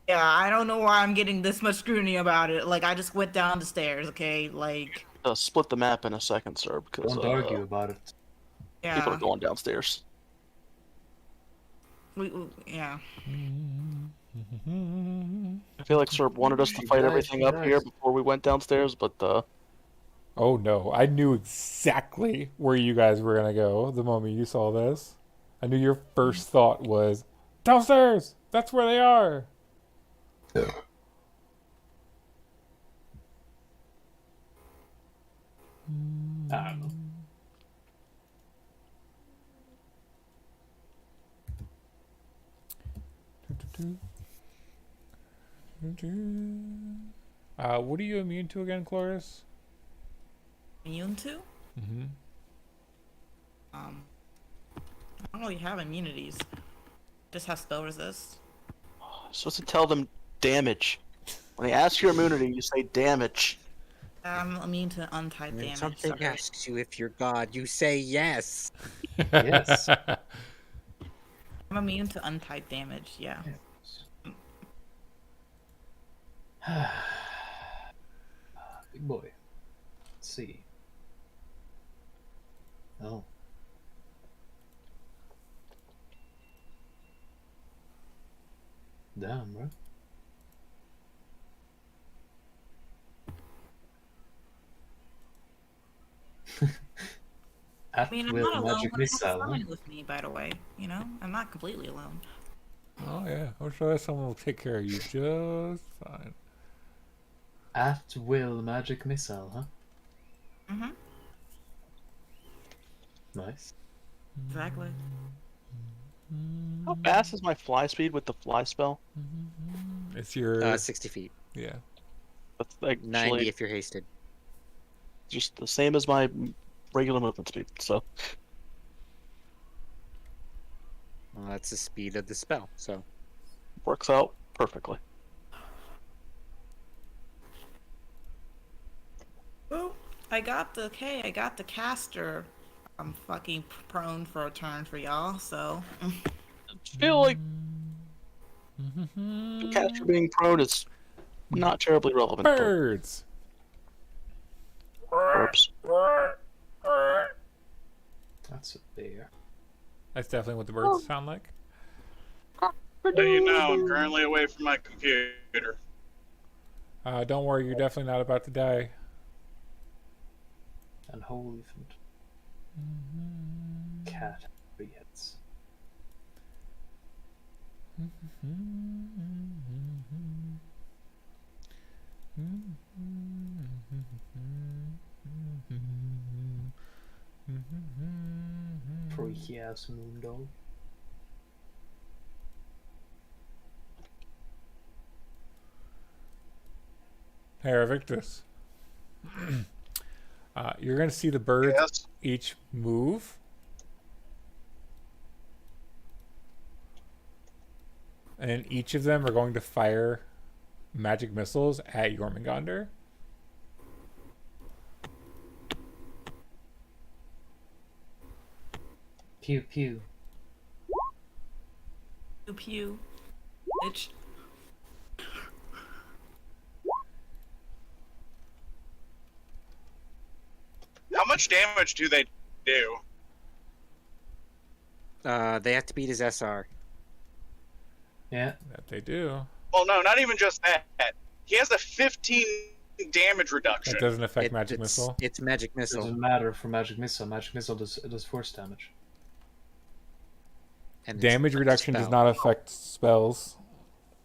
Yeah, I don't know why I'm getting this much scrutiny about it. Like, I just went down the stairs. Okay, like. Split the map in a second, sir, because Don't argue about it. Yeah. people are going downstairs. Yeah. I feel like Sir wanted us to fight everything up here before we went downstairs, but Oh, Oh no, I knew exactly where you guys were gonna go the moment you saw this. I knew your first thought was downstairs. That's where they are. I don't know. What are you immune to again, Cloris? Immune to? Mm-hmm. I don't really have immunities. Just have spell resist. You're supposed to tell them damage. When they ask your immunity, you say damage. I'm immune to untyped When damage. something Sorry. asks you if you're God, you say yes. Yes. I'm immune to untyped damage, yeah. Big boy. Let's see. Oh. Damn, bro. At I mean, I'm will not alone magic when I have missile, huh? someone with me, by the way. You know? I'm not completely alone. Oh yeah, I'm sure someone will take care of you just fine. At will magic missile, huh? Mm-hmm. Nice. Exactly. How fast is my fly speed with the fly spell? It's your 60 feet. yeah. That's like 90 if you're hasted. just the same as my regular movement speed. So Well, that's the speed of the spell, so. works out perfectly. Oh, I got the caster. I'm fucking prone for a turn for y'all, so. I feel like the caster being prone is not terribly relevant. Birds. Oops. That's a bear. That's definitely what the birds sound like. So you know, I'm currently away from my computer. Don't worry, you're definitely not about to die. And holy infant. Cat 3 hits. Freaky ass moondog. Hey, Victus. You're going to see the birds Yes. each move. And each of them are going to fire magic missiles at Jormungandr. Pew pew. Pew pew. Bitch. How much damage do they do? They have to beat his SR. Yeah. That they do. Well, no, not even just that. He has a 15 damage reduction. That doesn't affect magic missile. It's magic missile. Doesn't matter for magic missile. Magic missile does force damage. And Damage reduction does not affect spells.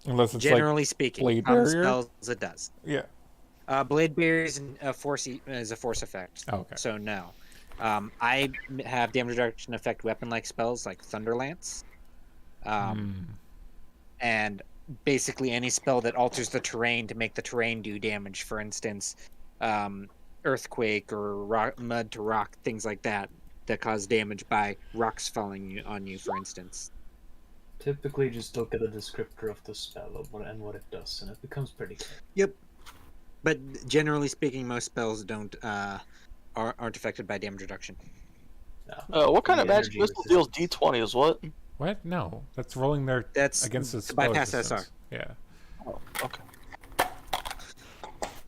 Unless it's generally like speaking, blade on barrier. spells it does. Yeah. Blade barrier is a force effect. Oh, okay. So no. I have damage reduction affect weapon-like spells like Thunderlance. And basically any spell that alters the terrain to make the terrain do damage. For instance, earthquake or mud to rock, things like that cause damage by rocks falling on you, for instance. Typically, just look at the descriptor of the spell and what it does, and it becomes pretty clear. Yep. But generally speaking, most spells aren't affected by damage reduction. No. What kind of The magic energy missile resistance. deals D20 is what? What? No. That's rolling their That's against the to spell bypass resistance. SR. Yeah. Oh, okay.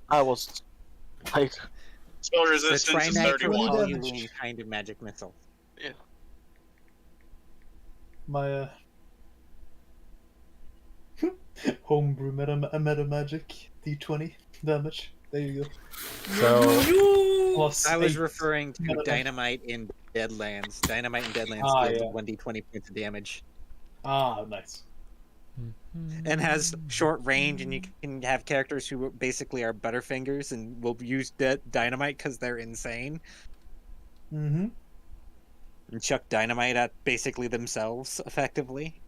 I was like, Spell The resistance is Trinite 31. Toluene kind of magic missile. yeah. My homebrew meta magic D20 damage. There you go. So plus I was 8. referring to No. Dynamite in Deadlands. Dynamite in Deadlands Ah, deals yeah. 1d20 points of damage. Ah, nice. And has short range, and you can have characters who basically are Butterfingers and will use Dynamite because they're insane. Mm-hmm. And chuck Dynamite at basically themselves, effectively.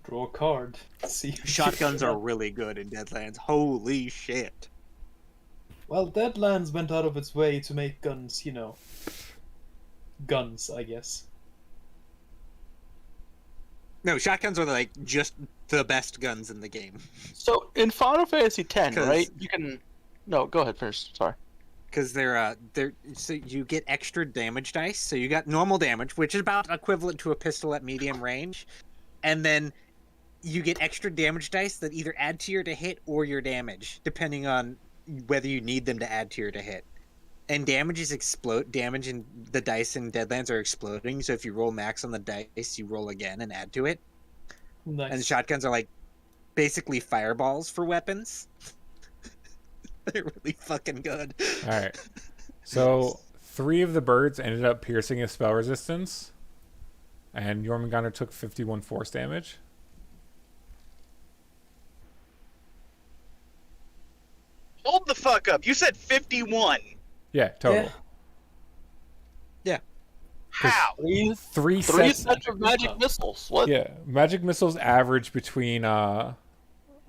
Draw a card. See. Shotguns are really good in Deadlands. Holy shit. Well, Deadlands went out of its way to make guns, guns, I guess. No, shotguns are like just the best guns in the game. So in Final Fantasy X, 'Cause- right? You can. No, go ahead first. Sorry. Because they're so you get extra damage dice. So you got normal damage, which is about equivalent to a pistol at medium range, and then you get extra damage dice that either add to your to hit or your damage, depending on whether you need them to add to your to hit. And damage in the dice in Deadlands are exploding. So if you roll max on the dice, you roll again and add to it. Nice. And shotguns are like basically fireballs for weapons. They're really fucking good. All right. So 3 of the birds ended up piercing his spell resistance, and Jormungandr took 51 force damage. Hold the fuck up. You said 51. Yeah, total. Yeah. How? Three Three sets. sets of magic missiles. What? Yeah, magic missiles average between at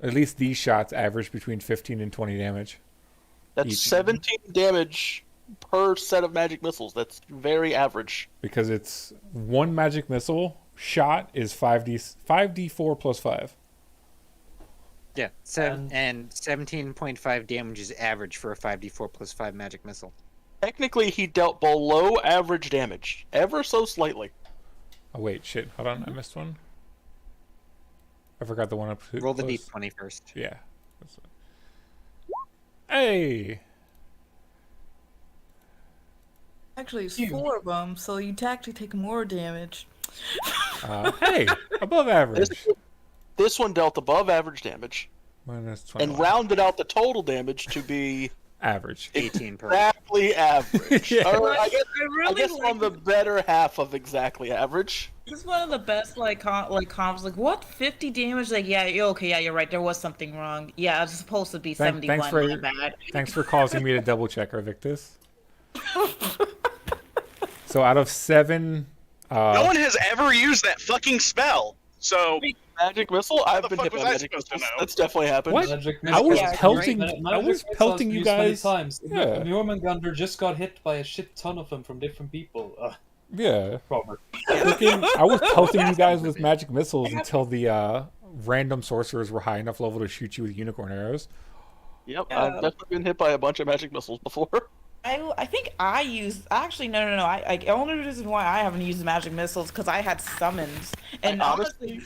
least these shots average between 15 and 20 damage. That's Each. 17 damage per set of magic missiles. That's very average. Because it's one magic missile shot is 5d4 plus 5. Yeah, and 17.5 damage is average for a 5d4 plus 5 magic missile. Technically, he dealt below average damage, ever so slightly. Oh wait, shit. Hold on, I missed one. I forgot the one up. Roll the close. d20 first. Yeah. Hey. Actually, it's 4 of them, so you'd actually take more damage. Hey, above average. This one dealt above average damage Minus 21. and rounded out the total damage to be Average. 18 per. exactly average. Yeah. Or I guess, I really I guess like on the better half of exactly average. This is one of the best comps. Like, what? 50 damage? Like, yeah, you're okay. Yeah, you're right. There was something wrong. Yeah, it's supposed to be 71. My bad. Thanks for causing me to double check, Arvictus. So out of 7, No one has ever used that fucking spell. So Magic missile? I've the been fuck hit was by I magic supposed to missiles. know? That's definitely happened. What? Magic I was missiles- pelting. Magic I was missiles pelting I've you used many guys. times. Yeah. Jormungandr just got hit by a shit ton of them from different people. Yeah. Robert. Freaking, I was pelting you guys with magic missiles until the random sorcerers were high enough level to shoot you with unicorn arrows. Yep, I've definitely been hit by a bunch of magic missiles before. I think I used actually no. I the only reason why I haven't used magic missiles because I had summons and honestly,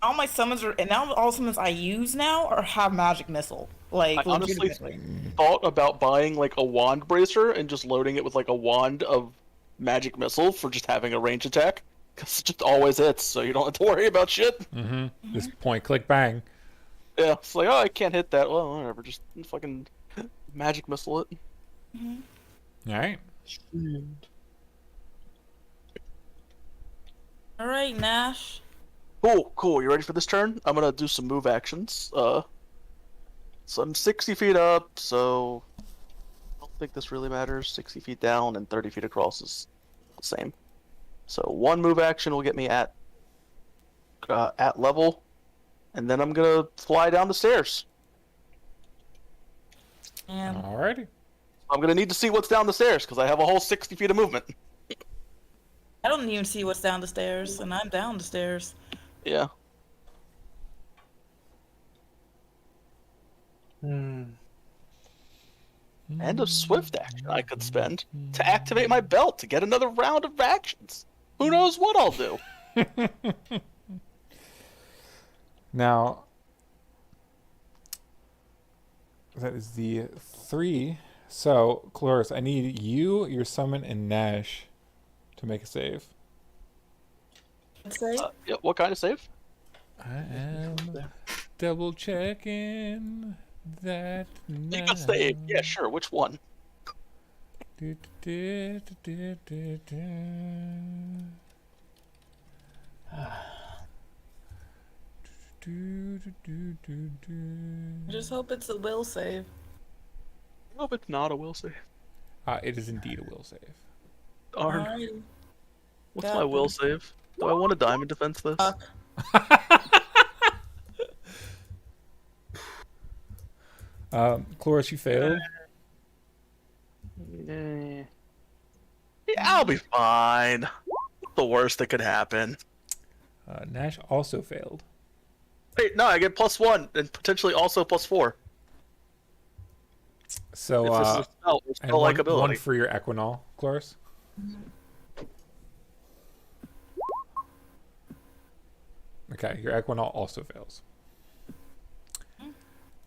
all my summons are and now all summons I use now are have magic missile. Like I honestly legitimately. thought about buying like a wand bracer and just loading it with like a wand of magic missile for just having a range attack because it just always hits, so you don't have to worry about shit. Mm-hmm. Just point, click, bang. Yeah, it's like, oh, I can't hit that. Well, whatever, just fucking magic missile it. All right. All right, Nash. Cool. You ready for this turn? I'm gonna do some move actions. So I'm 60 feet up, so I don't think this really matters. 60 feet down and 30 feet across is the same. So one move action will get me at level, and then I'm gonna fly down the stairs. And Alrighty. I'm gonna need to see what's down the stairs because I have a whole 60 feet of movement. I don't even see what's down the stairs, and I'm down the stairs. Yeah. Hmm. And a swift action I could spend to activate my belt to get another round of actions. Who knows what I'll do? Now, that is the 3. So, Cloris, I need you, your summon, and Nash to make a save. Say Yeah, what kind of save? I am double checking. that You can say, yeah, sure. Which one? Do, do, do, do, do. Do, do, do, do, do. I just hope it's a will save. I hope it's not a will save. It is indeed a will save. Darn. Alrighty. What's Yeah, my will save? Do I want a diamond defense this? Cloris, you failed. Yeah, I'll be fine. The worst that could happen. Nash also failed. Wait, no, I get +1 and potentially also +4. So, If this is a spell, it's and spell-like one ability. for your Equinol, Cloris. Okay, your Equinol also fails.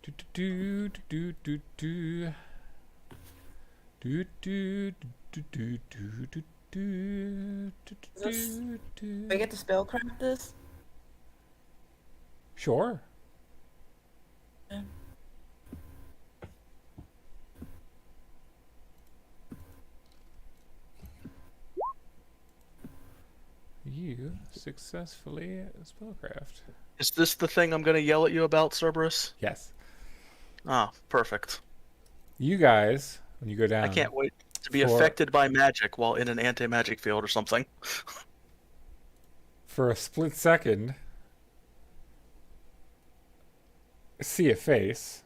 Do do do do do do do do do do do do do Do I get to spellcraft this? Sure. Yeah. You successfully spellcraft. Is this the thing I'm gonna yell at you about, Cerberus? Yes. Ah, perfect. You guys, when you go down, I can't wait to be for- affected by magic while in an anti-magic field or something. for a split second, see a face,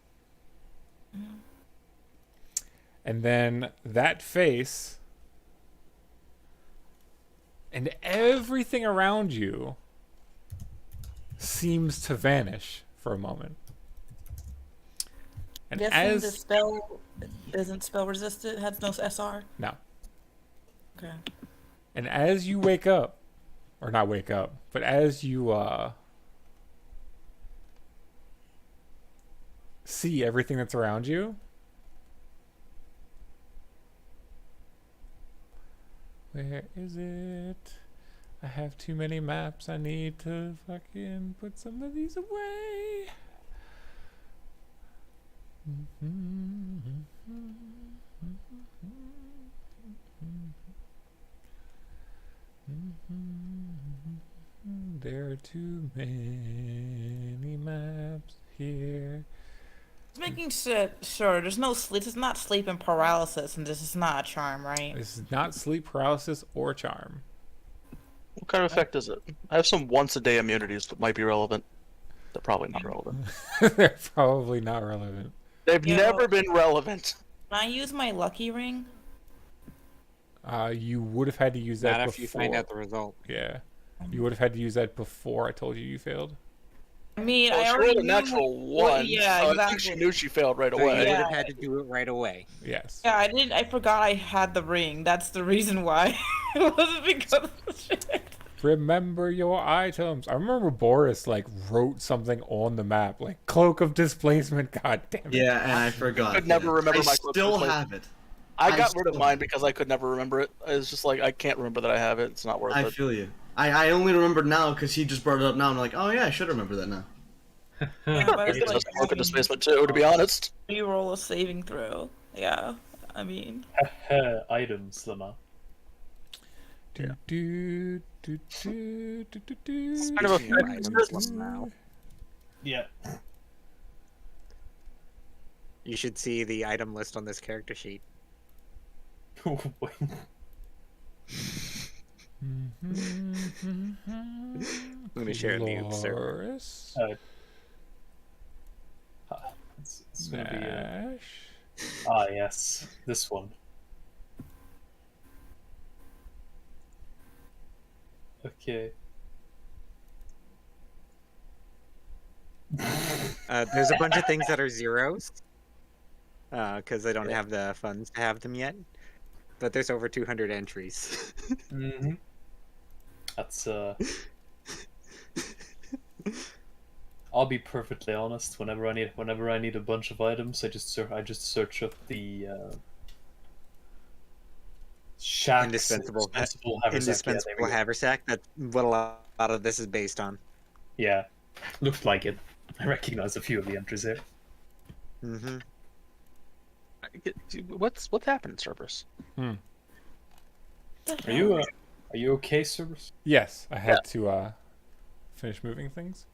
and then that face and everything around you seems to vanish for a moment. And Guessing as the spell isn't spell resistant, has no SR. no, Okay. and as you wake up, or not wake up, but as you see everything that's around you, where is it? I have too many maps. I need to fucking put some of these away. There are too many maps here. Just making sure there's no sleep. It's not sleep and paralysis, and this is not a charm, right? This is not sleep paralysis or charm. What kind of effect is it? I have some once-a-day immunities that might be relevant. They're probably not relevant. They're probably not relevant. They've Yeah. never been relevant. Can I use my lucky ring? You would have had to use that Not before. after you find out the result. Yeah. You would have had to use that before I told you you failed. I mean, Well, I she already rolled a knew natural what- one. yeah, so exactly. I think she knew she failed right So you away. would Yeah. have had to do it right away. Yes. Yeah, I didn't. I forgot I had the ring. That's the reason why. It wasn't because of the shit. Remember your items. I remember Boris like wrote something on the map, like cloak of displacement. God damn it. Yeah, and I forgot. I could never remember I my cloak still displacement. have it. I I got rid of still- mine because I could never remember it. It's just like I can't remember that I have it. It's not worth I it. feel you. I only remembered now because he just brought it up now. And I'm like, oh yeah, I should remember that now. Yeah, but Maybe it's it's like a cloak of displacement too, to be honest. you roll a saving throw. Yeah, I mean, Items, Lama. Do, do, do, do, do, do, do, kind of a do, items do. now. Yeah. You should see the item list on this character sheet. Let me share it in the server. Loris, It's gonna be, Nash, yes, this one. Okay. There's a bunch of things that are zeros, because I don't have the funds to have them yet. But there's over 200 entries. Mm-hmm. That's I'll be perfectly honest. Whenever I need a bunch of items, I just search up the shacks. Indispensable haversack. Indispensable Yeah, there haversack. That's what a lot of this is based on. we go. Yeah, looked like it. I recognize a few of the entries here. Mm-hmm. What's happened, Cerberus? Are you okay, Cerberus? Yes, I had to finish moving things.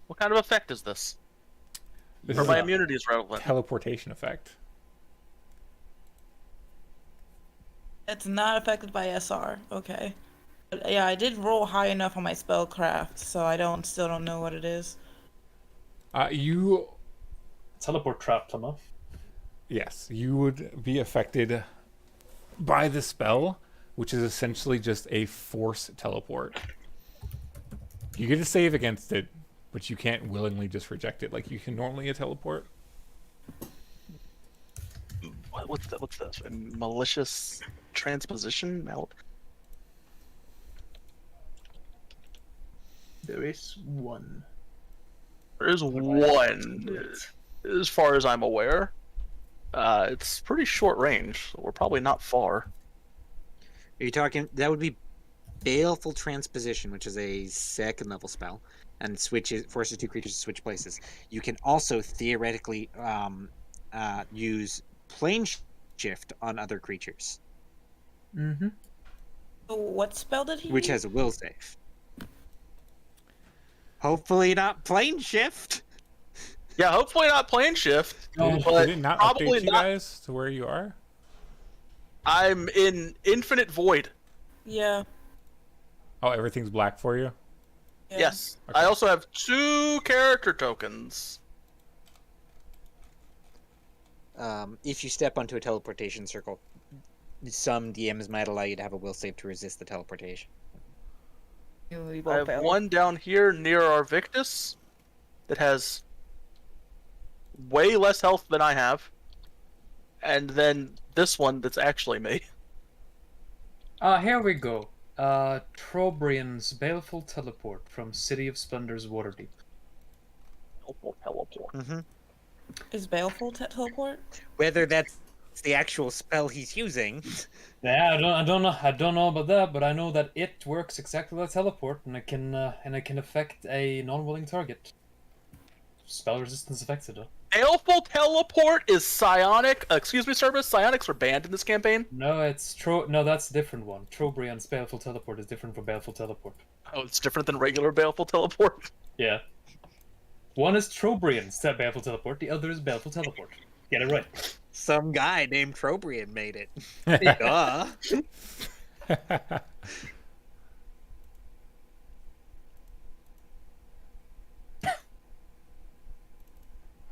What kind of effect is this? This Or is my a immunity is relevant. teleportation effect. It's not affected by SR. Okay. But yeah, I did roll high enough on my spellcraft, so I still don't know what it is. You Teleport trap, Thomas. Yes, you would be affected by the spell, which is essentially just a force teleport. You get to save against it, but you can't willingly just reject it like you can normally a teleport. What's this? A malicious transposition? There is one. There is one, as far as I'm aware. It's pretty short range, so we're probably not far. Are you talking? That would be Baleful Transposition, which is a 2nd level spell, and forces 2 creatures to switch places. You can also theoretically use Plane Shift on other creatures. Mm-hmm. So what spell did he Which use? has a will save. Hopefully not Plane Shift. Yeah, hopefully not Plane Shift. Did but it not probably update you not. guys to where you are? I'm in Infinite Void. Yeah. Oh, everything's black for you? Yeah. Yes. Okay. I also have 2 character tokens. If you step onto a teleportation circle, some DMs might allow you to have a will save to resist the teleportation. We I both have failed. one down here near our Victus that has way less health than I have. And then this one that's actually me. Here we go. Trobrian's Baleful Teleport from City of Splendor's Waterdeep. Teleport. Mm-hmm. Is Baleful teleport? Whether that's the actual spell he's using. Yeah, I don't know about that, but I know that it works exactly like teleport, and it can affect a non-willing target. Spell resistance affected, though. Baleful Teleport is psionic. Excuse me, Cerberus. Psionics are banned in this campaign. No, no, that's a different one. Trobrian's Baleful Teleport is different from Baleful Teleport. Oh, it's different than regular Baleful Teleport. Yeah. One is Trobrian's Baleful Teleport, the other is Baleful Teleport. Get it right. Some guy named Trobrian made it. Duh.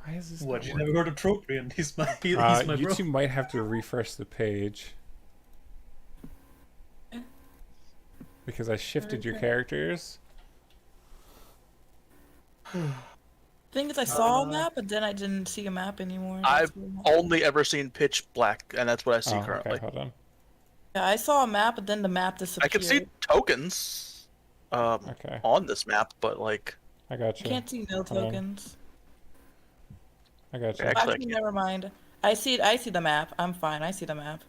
Why is this What? not You working? never heard of Trobrian? He's my You bro. two might have to refresh the page. Because I shifted your characters. Thing is, I saw a map, but then I didn't see a map anymore. I've That's weird. only ever seen pitch black, and that's what I see Oh, currently. okay, hold on. Yeah, I saw a map, but then the map I disappeared. can see tokens Okay, on this map, but like I got I you. can't see no Hold on. tokens. I got you. Actually, I Actually, can't. never mind. I see it. I see the map. I'm fine. I see the map.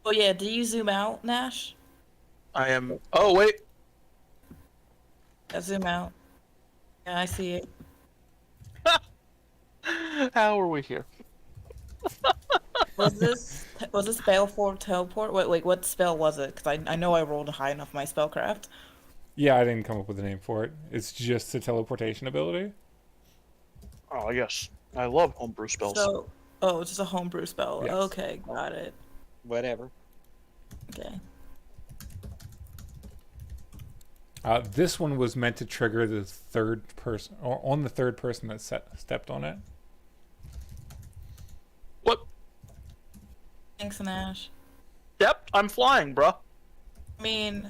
Oh yeah, do you zoom out, Nash? I am. Oh wait, Yeah, zoom out. Yeah, I see it. how are we here? Was this Baleful Teleport? Wait, what spell was it? Because I know I rolled high enough my spellcraft. Yeah, I didn't come up with a name for it. It's just a teleportation ability. Oh yes, I love homebrew spells. So, oh, it's just a homebrew spell. Yes. Okay, got it. Whatever. Okay. This one was meant to trigger the third person, or on the third person that stepped on it. What? Thanks, Nash. Yep, I'm flying, bruh. I mean,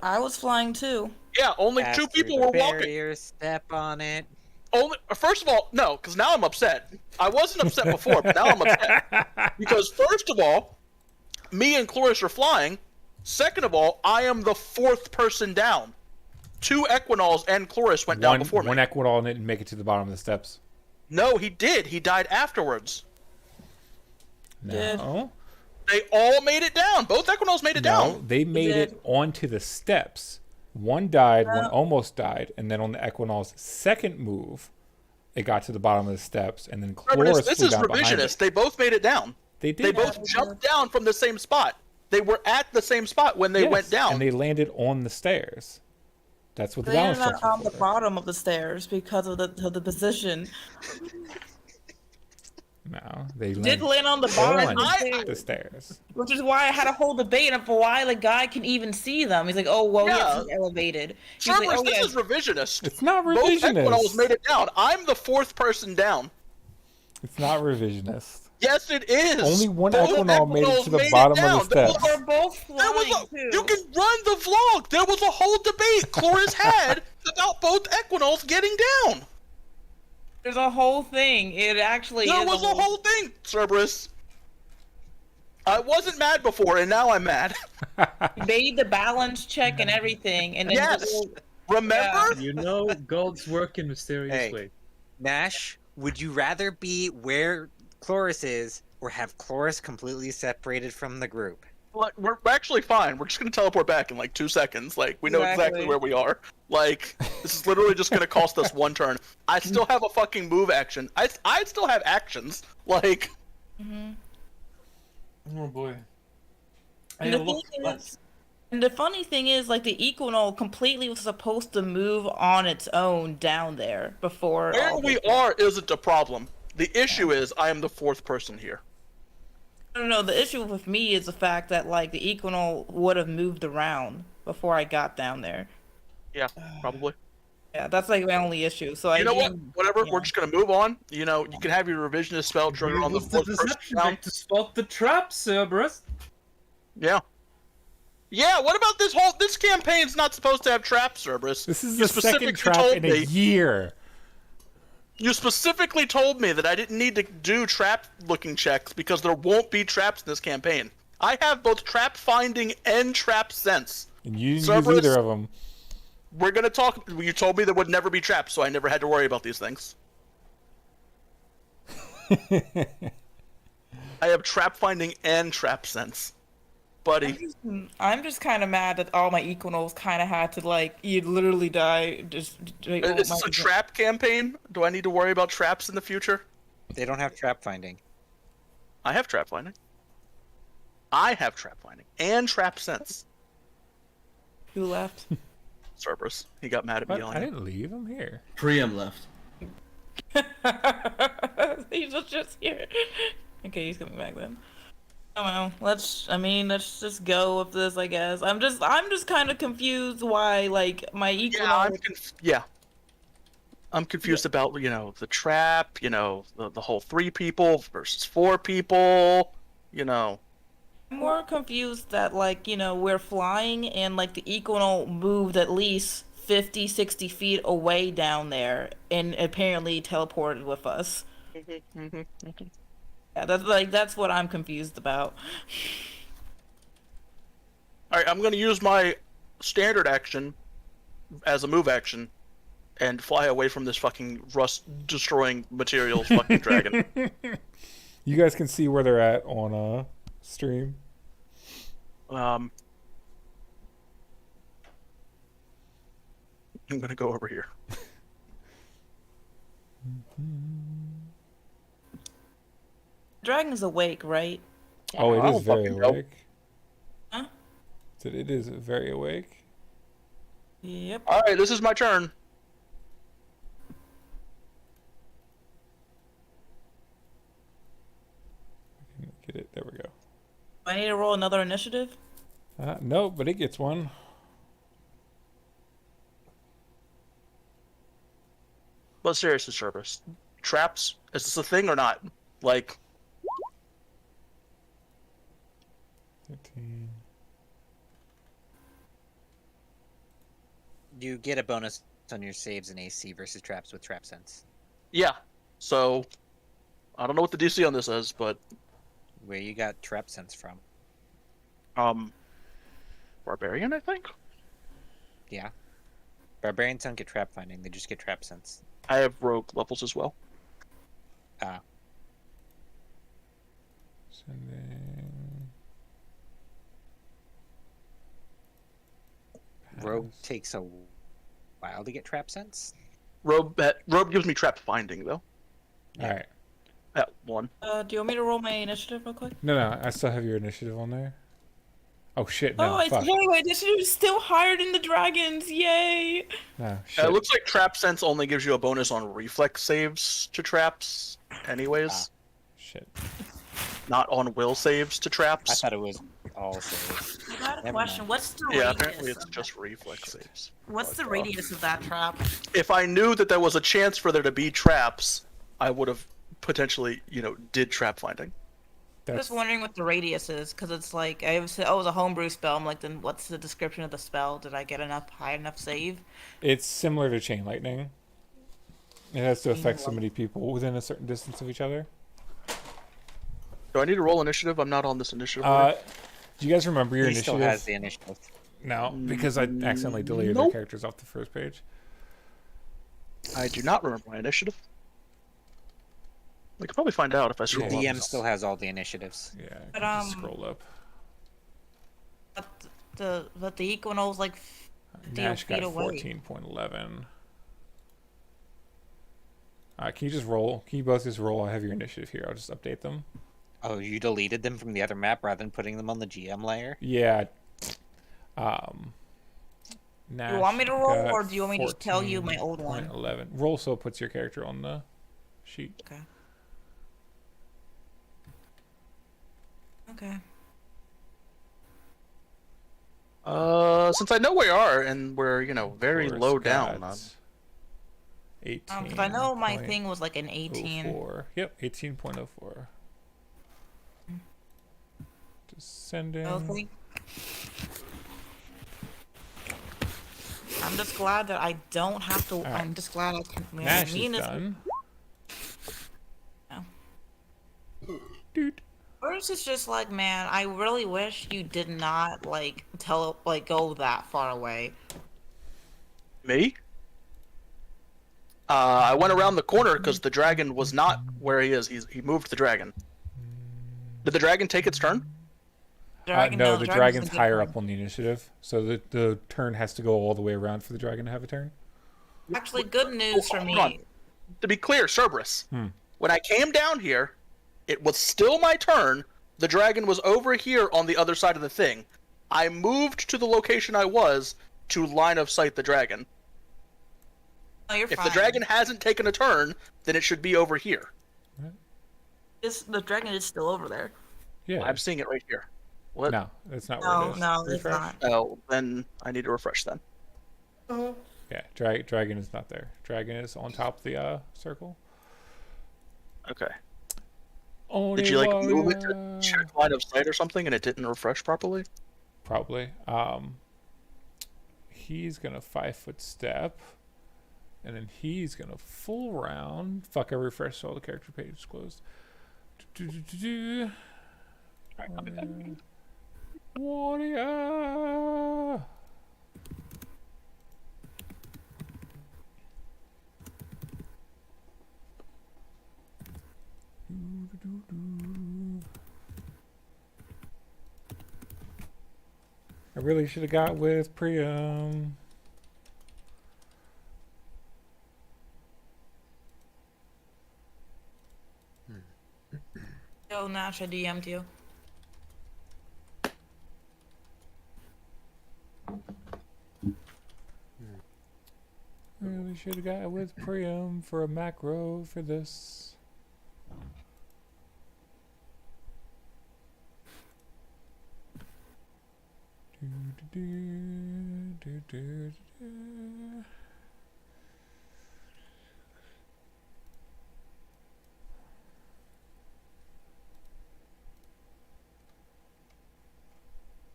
I was flying too. Yeah, only Pass 2 through people the were walking. barrier, step on it. Only first of all, no, because now I'm upset. I wasn't upset before, but now I'm upset because first of all, me and Cloris are flying. Second of all, I am the 4th person down. 2 Equinals and Cloris went down before me. One Equidol didn't make it to the bottom of the steps. No, he did. He died afterwards. Did. No, They all made it down. Both Equinals made it no, down. they made did. it onto the steps. One died, one almost died, and then on the Equinol's second move, it got to the bottom of the steps, and then Chloris This flew is down behind revisionist. it. They both made it down. They They did. both jumped down from the same spot. They were at the same spot when they went down. And they landed on the stairs. That's what the They're balance not checks on were the for. bottom of the stairs because of the position. No, they Did land on the bottom of the stairs. Which is why I had a whole debate of why the guy can even see them. He's like, oh, well, yes, he's elevated. He's Cerberus, like, oh, this yeah. is revisionist. It's not Both revisionist. Equinols made it down. I'm the fourth person down. It's not revisionist. Yes, it is. Only one Both Equinol made it to the Equinols bottom made of it the down. steps. They're both flying, too. You can run the vlog. There was a whole debate Chloris had about both Equinols getting down. There's a whole thing. It actually There is was a whole thing, Cerberus. I wasn't mad before, and now I'm mad. made the balance check and everything, and then Yes. Remember? You know, gods work in mysterious ways. Nash, would you rather be where Chloris is or have Chloris completely separated from the group? Like, we're actually fine. We're just gonna teleport back in like 2 seconds. Like, we know exactly where we are. Like, this is literally just gonna cost us one turn. I still have a fucking move action. I still have actions. Like. Oh boy. And the funny thing is, like, the Equinol completely was supposed to move on its own down there before. Where we are isn't a problem. The issue is I am the fourth person here. No, the issue with me is the fact that, like, the Equinol would have moved around before I got down there. Yeah, probably. Yeah, that's like my only issue. So You know what? Whatever. We're just gonna move on. You know, you can have your revisionist spell trigger on the Use the fourth person deception down. check to spot the trap, Cerberus. Yeah. Yeah. What about this whole? This campaign's not supposed to have traps, Cerberus. This is You the second specifically trap told in a me- year. You specifically told me that I didn't need to do trap-looking checks because there won't be traps in this campaign. I have both trap finding and trap sense. And you didn't Cerberus, use either of them. We're gonna talk. You told me there would never be traps, so I never had to worry about these things. I have trap finding and trap sense, buddy. I'm just kind of mad that all my Equinols kind of had to, like, you'd literally die. Just Is this a trap campaign? Do I need to worry about traps in the future? They don't have trap finding. I have trap finding. I have trap finding and trap sense. Who left? Cerberus. He got mad at me What? yelling. I didn't leave. I'm here. Priam left. He's just here. Okay, he's coming back then. I don't know. Let's just go with this, I guess. I'm just kind of confused why, like, my Equinol. Yeah. I'm confused about, the trap, the whole 3 people versus 4 people, I'm more confused that, like, we're flying and, like, the Equinol moved at least 50, 60 feet away down there and apparently teleported with us. Yeah, that's what I'm confused about. Alright, I'm gonna use my standard action as a move action and fly away from this fucking rust-destroying materials fucking dragon. You guys can see where they're at on stream. I'm gonna go over here. Dragon's awake, right? Oh, I it don't is very fucking know. awake. Huh? Said it is very awake. Yep. Alright, this is my turn. Get it? There we go. Do I need to roll another initiative? No, but it gets one. But seriously, Cerberus, traps, is this a thing or not? Like, 15. You get a bonus on your saves and AC versus traps with trap sense. yeah. So, I don't know what the DC on this is, but Where you got trap sense from? Barbarian, I think? Yeah. Barbarians don't get trap finding, they just get trap sense. I have rogue levels as well. Ah. Sending. Rogue takes a while to get trap sense. Robe gives me trap finding though. All right. At 1. Do you want me to roll my initiative real quick? No, I still have your initiative on there. Oh shit! No, Oh, it's fuck. hey, my initiative is still higher than the dragons. Yay! No shit. It looks like trap sense only gives you a bonus on reflex saves to traps, anyways. Shit. Not on will saves to traps. I thought it was all saves. I got a Never question. mind. What's the Yeah, radius? apparently it's of just reflex saves. What's the But, radius of that trap? If I knew that there was a chance for there to be traps, I would have potentially, did trap finding. I'm just wondering what the radius is, because it's like I was, oh, it was a homebrew spell. I'm like, then what's the description of the spell? Did I get high enough save? It's similar to chain lightning. It has to affect so many people within a certain distance of each other. Do I need to roll initiative? I'm not on this initiative. order. Do you guys remember your He initiative? still has the initiative. No, because I accidentally deleted Nope. their characters off the first page. I do not remember my initiative. We could probably find out if I The scroll up. DM still has all the initiatives. Yeah, But, just scroll up. But the Equinol's like 50 Nash feet got away. 14.11. Can you just roll? Can you both just roll? I have your initiative here. I'll just update them. Oh, you deleted them from the other map rather than putting them on the GM layer? Yeah. Do you want me to roll, got or do you want me to just tell you my old one? 14.11. Roll so it puts your character on the sheet. Okay. Okay. Since I know where you are and we're, very Forrest low down. got 18. Because I know my thing was like an 18. 04. Yep, 18.04. Descending. Okay. I'm just glad that I don't have to. Alright. I'm just glad I can. Nash me is and this- done. No. Dude. First, it's just like, man, I really wish you did not go that far away. Me? I went around the corner because the dragon was not where he is. He moved the dragon. Did the dragon take its turn? No, the dragon's a good higher one. up on the initiative, so the turn has to go all the way around for the dragon to have a turn. Actually, good news for Hold me. on. To be clear, Cerberus, Hmm. when I came down here, it was still my turn. The dragon was over here on the other side of the thing. I moved to the location I was to line of sight the dragon. No, you're If fine. the dragon hasn't taken a turn, then it should be over here. The dragon is still over there. Yeah. I'm seeing it right here. What? No, that's not No, where it is. no, it's Refresh. not. Oh, then I need to refresh then. Yeah, dragon is not there. Dragon is on top of the circle. Okay. Only Did you move it to warrior. check line of sight or something and it didn't refresh properly? Probably. He's gonna 5-foot step, and then he's gonna full round. Fuck! I refreshed all the character pages closed. Warrior. I really should have got with Priam. Yo, Nash, I DM'd you. Really should have got with Priam for a macro for this.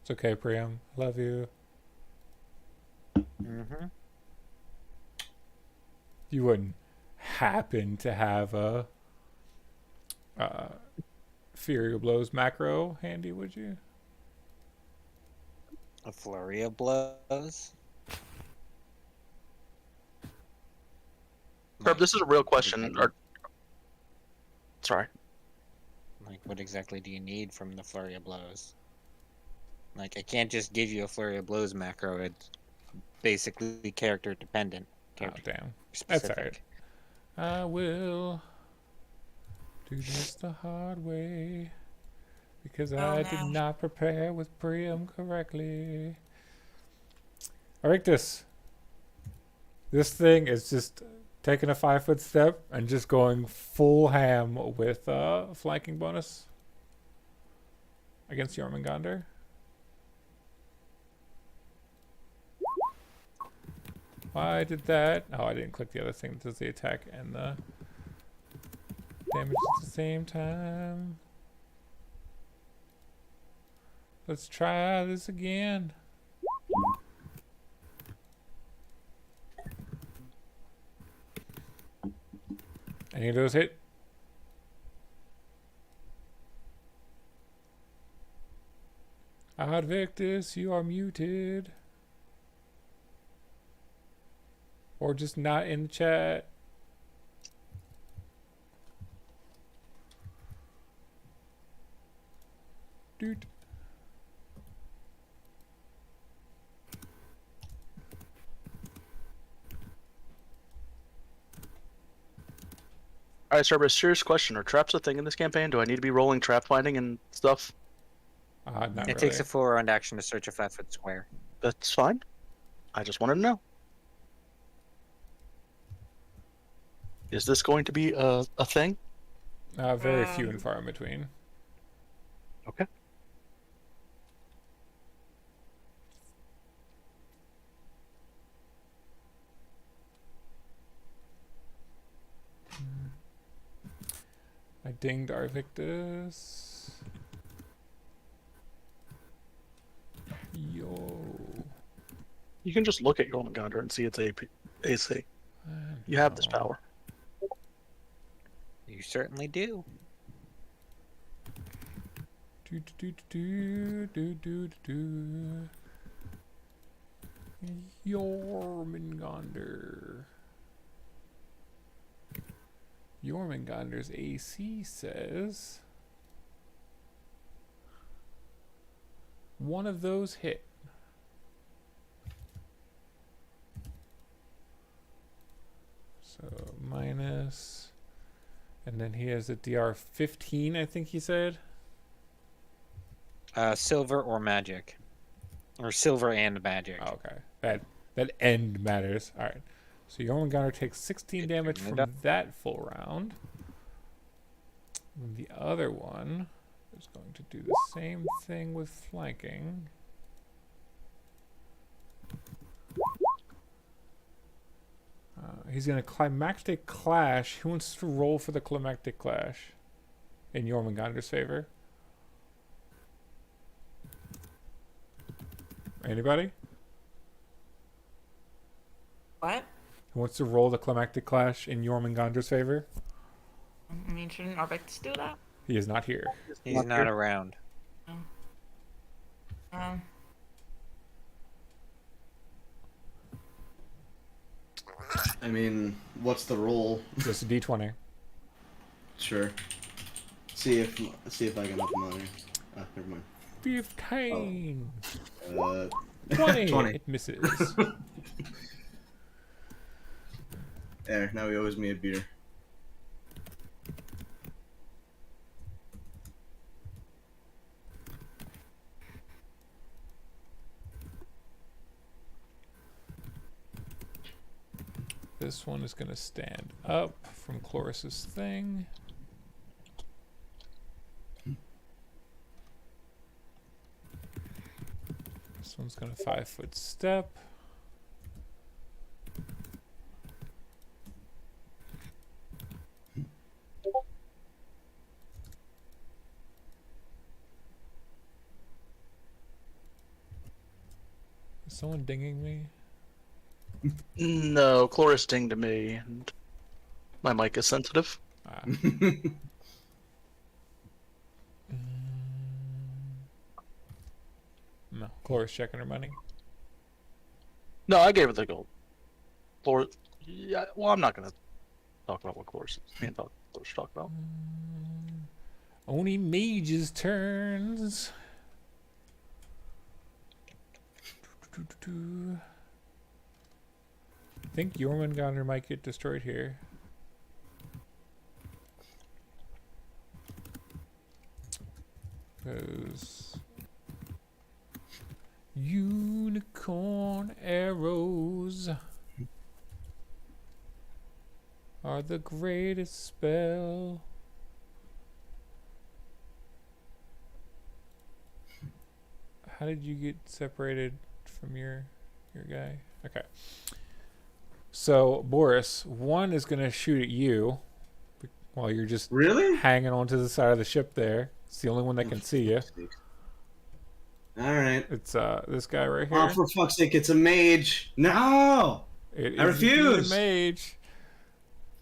It's okay, Priam. Love you. Mm-hmm. You wouldn't happen to have a Fury of Blows macro handy, would you? A flurry of blows. Herb, this is a real question. Sorry. Like, what exactly do you need from the flurry of blows? Like, I can't just give you a flurry of blows macro. basically character dependent. Oh, damn. That's alright. I will do this the hard way because I did not prepare with Priam correctly. Arictus, this thing is just taking a 5-foot step and just going full ham with flanking bonus against Jormungandr. Why did that? Oh, I didn't click the other thing that does the attack and the damage at the same time. Let's try this again. Any of those hit? Advictus, you are muted. Or just not in the chat. Dude. Alright, Cerberus, serious question. Are traps a thing in this campaign? Do I need to be rolling trap finding and stuff? Not It really. takes a full round action to search a 5-foot square. That's fine. I just wanted to know. Is this going to be a thing? Very few and far in between. Okay. I dinged Arvictus. Yo. You can just look at Jormungandr and see its AC. You have this power. You certainly do. Jormungandr. Jormungandr's AC says one of those hit. So minus, and then he has a DR 15, I think he said. Silver or magic, or silver and magic. Oh, okay, that end matters. All right. So Jormungandr takes 16 damage from that full round. And the other one is going to do the same thing with flanking. He's going to climactic clash. Who wants to roll for the climactic clash in Jormungandr's favor? Anybody? What? Who wants to roll the climactic clash in Jormungandr's favor? I mean, shouldn't Arvictus do that? He is not here. He's not around. I mean, what's the roll? Just a D20. Sure. See if I get enough money. Ah, never mind. 15. 20. 20. It misses. There. Now he owes me a beer. This one is going to stand up from Chloris's thing. This one's going to 5-foot step. Is someone dinging me? No, Chloris dinged me, and my mic is sensitive. No, Chloris checking her money. No, I gave it the gold. Chloris, yeah. Well, I'm not gonna talk about what Chloris is. Me and Chloris talk about. Only mages' turns. think Jormungandr might get destroyed here. Those unicorn arrows are the greatest spell. How did you get separated from your guy? Okay. So, Boris, one is going to shoot at you while you're just Really? hanging onto the side of the ship there. It's the only one that can see you. All right. It's this guy right here. Oh, for fuck's sake, it's a mage. No! I refuse. A mage.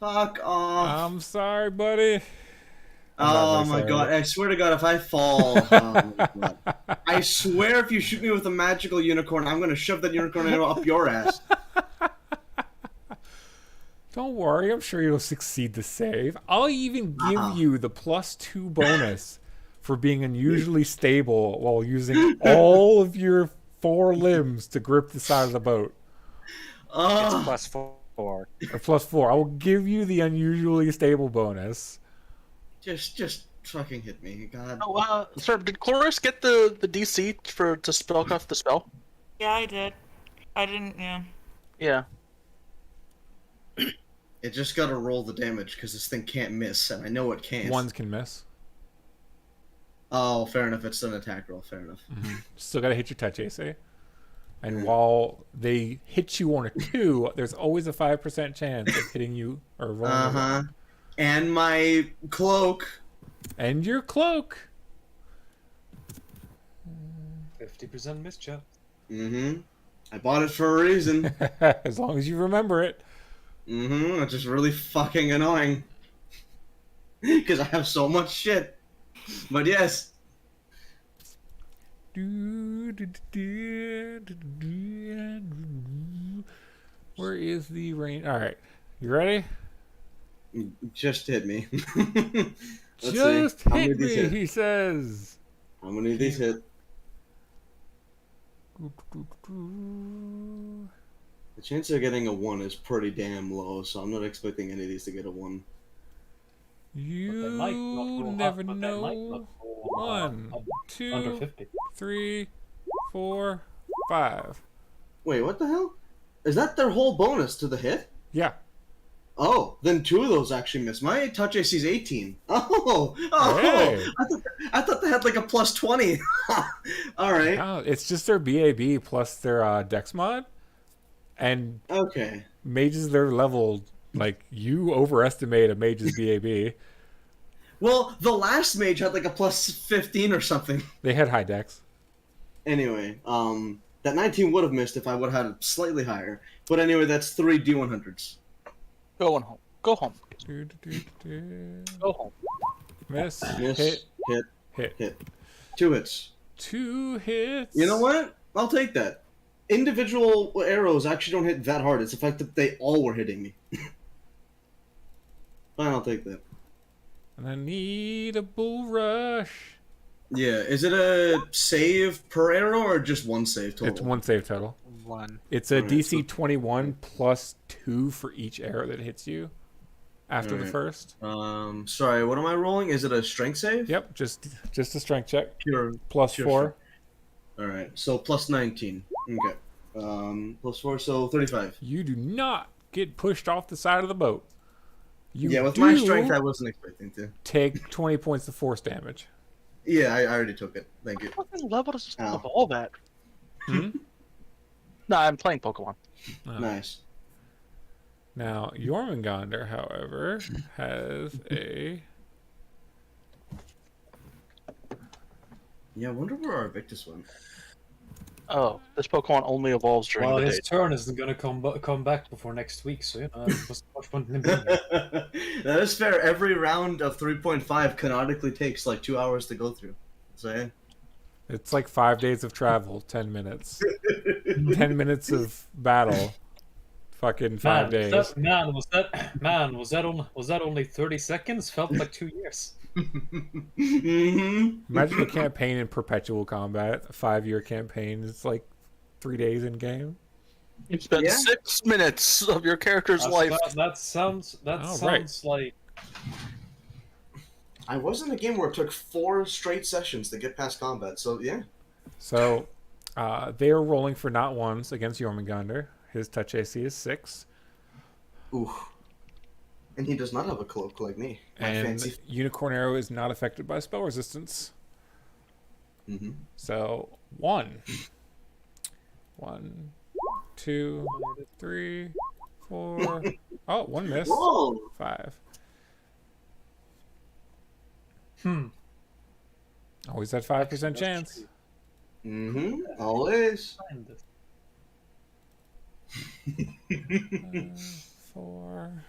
Fuck off. I'm sorry, buddy. Oh my god, I swear to god, if I fall, oh my god. I swear if you shoot me with a magical unicorn, I'm gonna shove that unicorn arrow up your ass. Don't worry, I'm sure you'll succeed to save. I'll even give you the +2 bonus for being unusually stable while using all of your 4 limbs to grip the side of the boat. It's +4. Or +4. I will give you the unusually stable bonus. Just fucking hit me, god. Oh, sir, did Chloris get the DC to spellcraft the spell? Yeah, I did. I didn't. Yeah. Yeah. It just gotta roll the damage because this thing can't miss, and I know it can't. Ones can miss. Oh, fair enough. It's an attack roll. Fair enough. Still gotta hit your touch AC. And while they hit you on a 2, there's always a 5% chance of hitting you or rolling. And my cloak. And your cloak. 50% mischance. I bought it for a reason. As long as you remember it. It's just really fucking annoying. Because I have so much shit. But yes. Where is the rain? Alright. You ready? Just hit me. Just hit me, he says. How many of these hit? The chance of getting a 1 is pretty damn low, so I'm not expecting any of these to get a 1. You never know. 1, 2, 3, 4, 5. Wait, what the hell? Is that their whole bonus to the hit? Yeah. Oh, then 2 of those actually miss. My touch AC is 18. Oh, Hey. I thought they had like a +20. All right. No, it's just their BAB plus their Dex mod. And okay, mages, they're leveled. Like, you overestimate a mage's BAB. Well, the last mage had like a +15 or something. They had high dex. Anyway, that 19 would have missed if I would have had it slightly higher. But anyway, that's 3 D100s. Going home. Go home. Go home. Miss. Hit. Hit. 2 hits. 2 hits. You know what? I'll take that. Individual arrows actually don't hit that hard. It's the fact that they all were hitting me. Fine, I'll take that. And I need a bull rush. Yeah, is it a save per arrow or just 1 save total? It's 1 save total. 1. It's a DC 21 plus 2 for each arrow that hits you after the first. Sorry, what am I rolling? Is it a strength save? Yep, just a strength check. Pure. Plus pure 4. All right, so plus 19. Okay. Plus 4, so 35. You do not get pushed off the side of the boat. Yeah, with my strength, I wasn't expecting to. Take 20 points of force damage. Yeah, I already took it. Thank you. What level does all that? No, I'm playing Pokemon. Oh. Nice. Now, Jormungandr, however, has a... Yeah, I wonder where our Victus went. Oh, this Pokemon only evolves during Well, the his day. turn isn't gonna come back before next week, so what's much point in him being here? That is fair. Every round of 3.5 canonically takes like 2 hours to go through. So, It's like 5 days of travel, 10 minutes. 10 minutes of battle. Fucking 5 days. Was that only 30 seconds? Felt like 2 years. Imagine a campaign in perpetual combat. A 5-year campaign. It's like 3 days in game. You spent Yeah. 6 minutes of your character's life. That sounds All right. like I was in a game where it took 4 straight sessions to get past combat, so yeah. So they are rolling for not ones against Jormungandr. His touch AC is 6. Ooh. And he does not have a cloak like me. My And fancy. Unicorn Arrow is not affected by spell resistance. Mm-hmm. So 1. 1, 2, 3, 4. Oh, 1 miss. Whoa! 5. hmm. Always that 5% chance. Mm-hmm. Always. 4.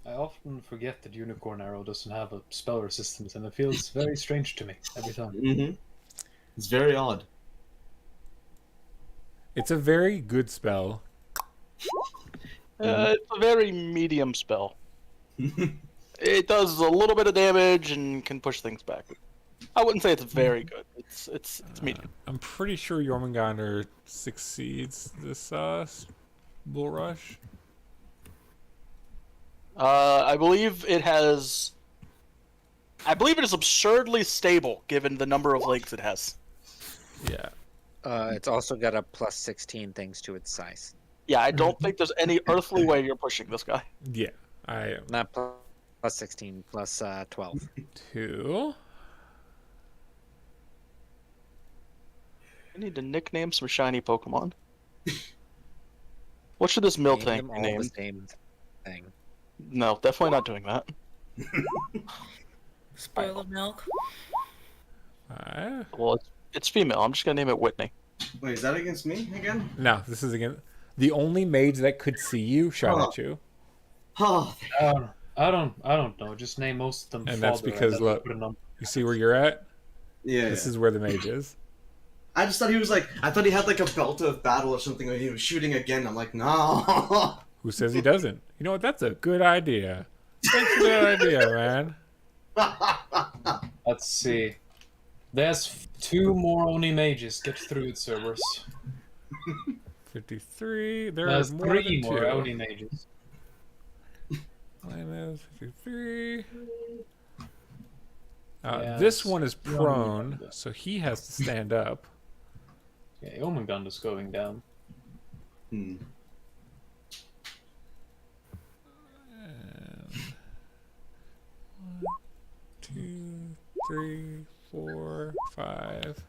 I often forget that Unicorn Arrow doesn't have a spell resistance, and it feels very strange to me every time. Mm-hmm. It's very odd. It's a very good spell. It's a very medium spell. It does a little bit of damage and can push things back. I wouldn't say it's very good. It's medium. I'm pretty sure Jormungandr succeeds this Bull Rush. I believe it has. I believe it is absurdly stable given the number of legs it has. Yeah. It's also got a plus 16 thanks to its size. Yeah, I don't think there's any earthly way you're pushing this guy. Yeah. I am. Not plus 16, plus 12. 2. I need to nickname some shiny Pokemon. What should this mill Name tank them be all named? the same thing. No, definitely not doing that. Spoiled milk. 5. Well, it's female. I'm just gonna name it Whitney. Wait, is that against me again? No, this is again. The only mage that could see you shot at you. Oh, I don't know. Just name most of them. And that's father, because, then look, put a number. you see where you're at? yeah. This is where the mage is. I just thought he was like. I thought he had like a belt of battle or something, and he was shooting again. I'm like, no. Who says he doesn't? You know what? That's a good idea. That's a good idea, man. Let's see. There's 2 more Oni mages. Get through it, Cerberus. 53. There There's are more 3 than more 2. Oni mages. Minus 53. Yeah, this it's one is prone, so he has to stand up. Yeah, Omengun is going down. Hmm. And 1, 2, 3, 4, 5.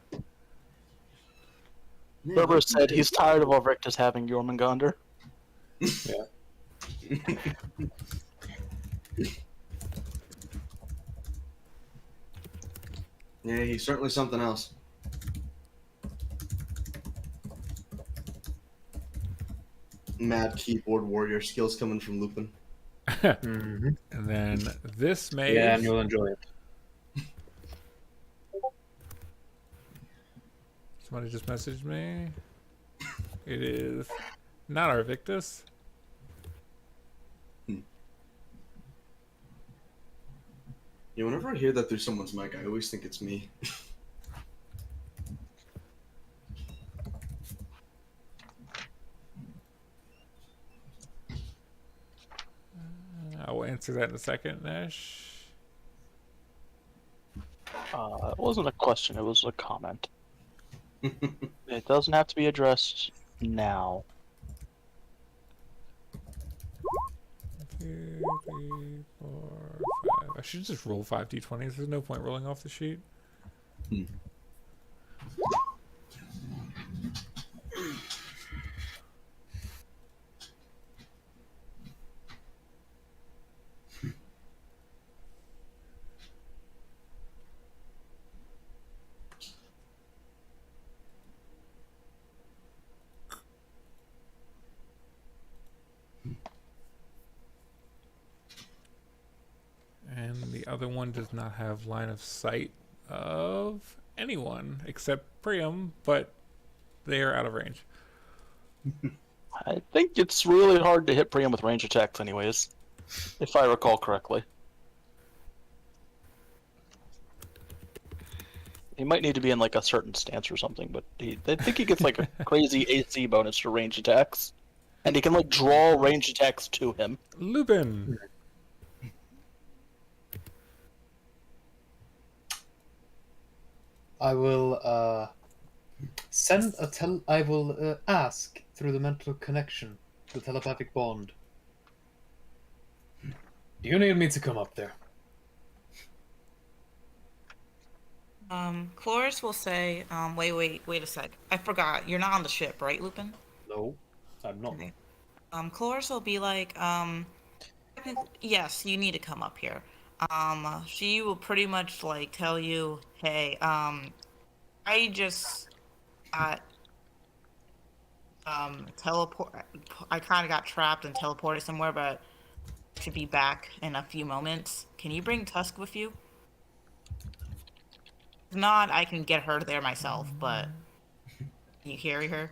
Cerberus said he's tired of Alvrictus having Jormungandr. Yeah. Yeah, he's certainly something else. Mad keyboard warrior skills coming from Lupin. Mm-hmm. And then this mage. Yeah, and you'll enjoy it. Somebody just messaged me. It is not our Victus. Yeah, whenever I hear that through someone's mic, I always think it's me. I will answer that in a second, Nash. It wasn't a question, it was a comment. It doesn't have to be addressed now. 2, 3, 4, 5. I should just roll 5 d20s. There's no point rolling off the sheet. And the other one does not have line of sight of anyone except Priam, but they are out of range. I think it's really hard to hit Priam with range attacks anyways, if I recall correctly. He might need to be in like a certain stance or something, but I think he gets like a crazy AC bonus to range attacks, and he can like draw range attacks to him. Lupin. I will send a I will ask through the mental connection, the telepathic bond. Do you need me to come up there? Cloris will say, wait a sec. I forgot. You're not on the ship, right, Lupin? No, I'm not. Okay. Cloris will be like, yes, you need to come up here. She will pretty much like tell you, hey, I just got teleport. I kind of got trapped and teleported somewhere, but I should be back in a few moments. Can you bring Tusk with you? If not, I can get her there myself, but can you carry her?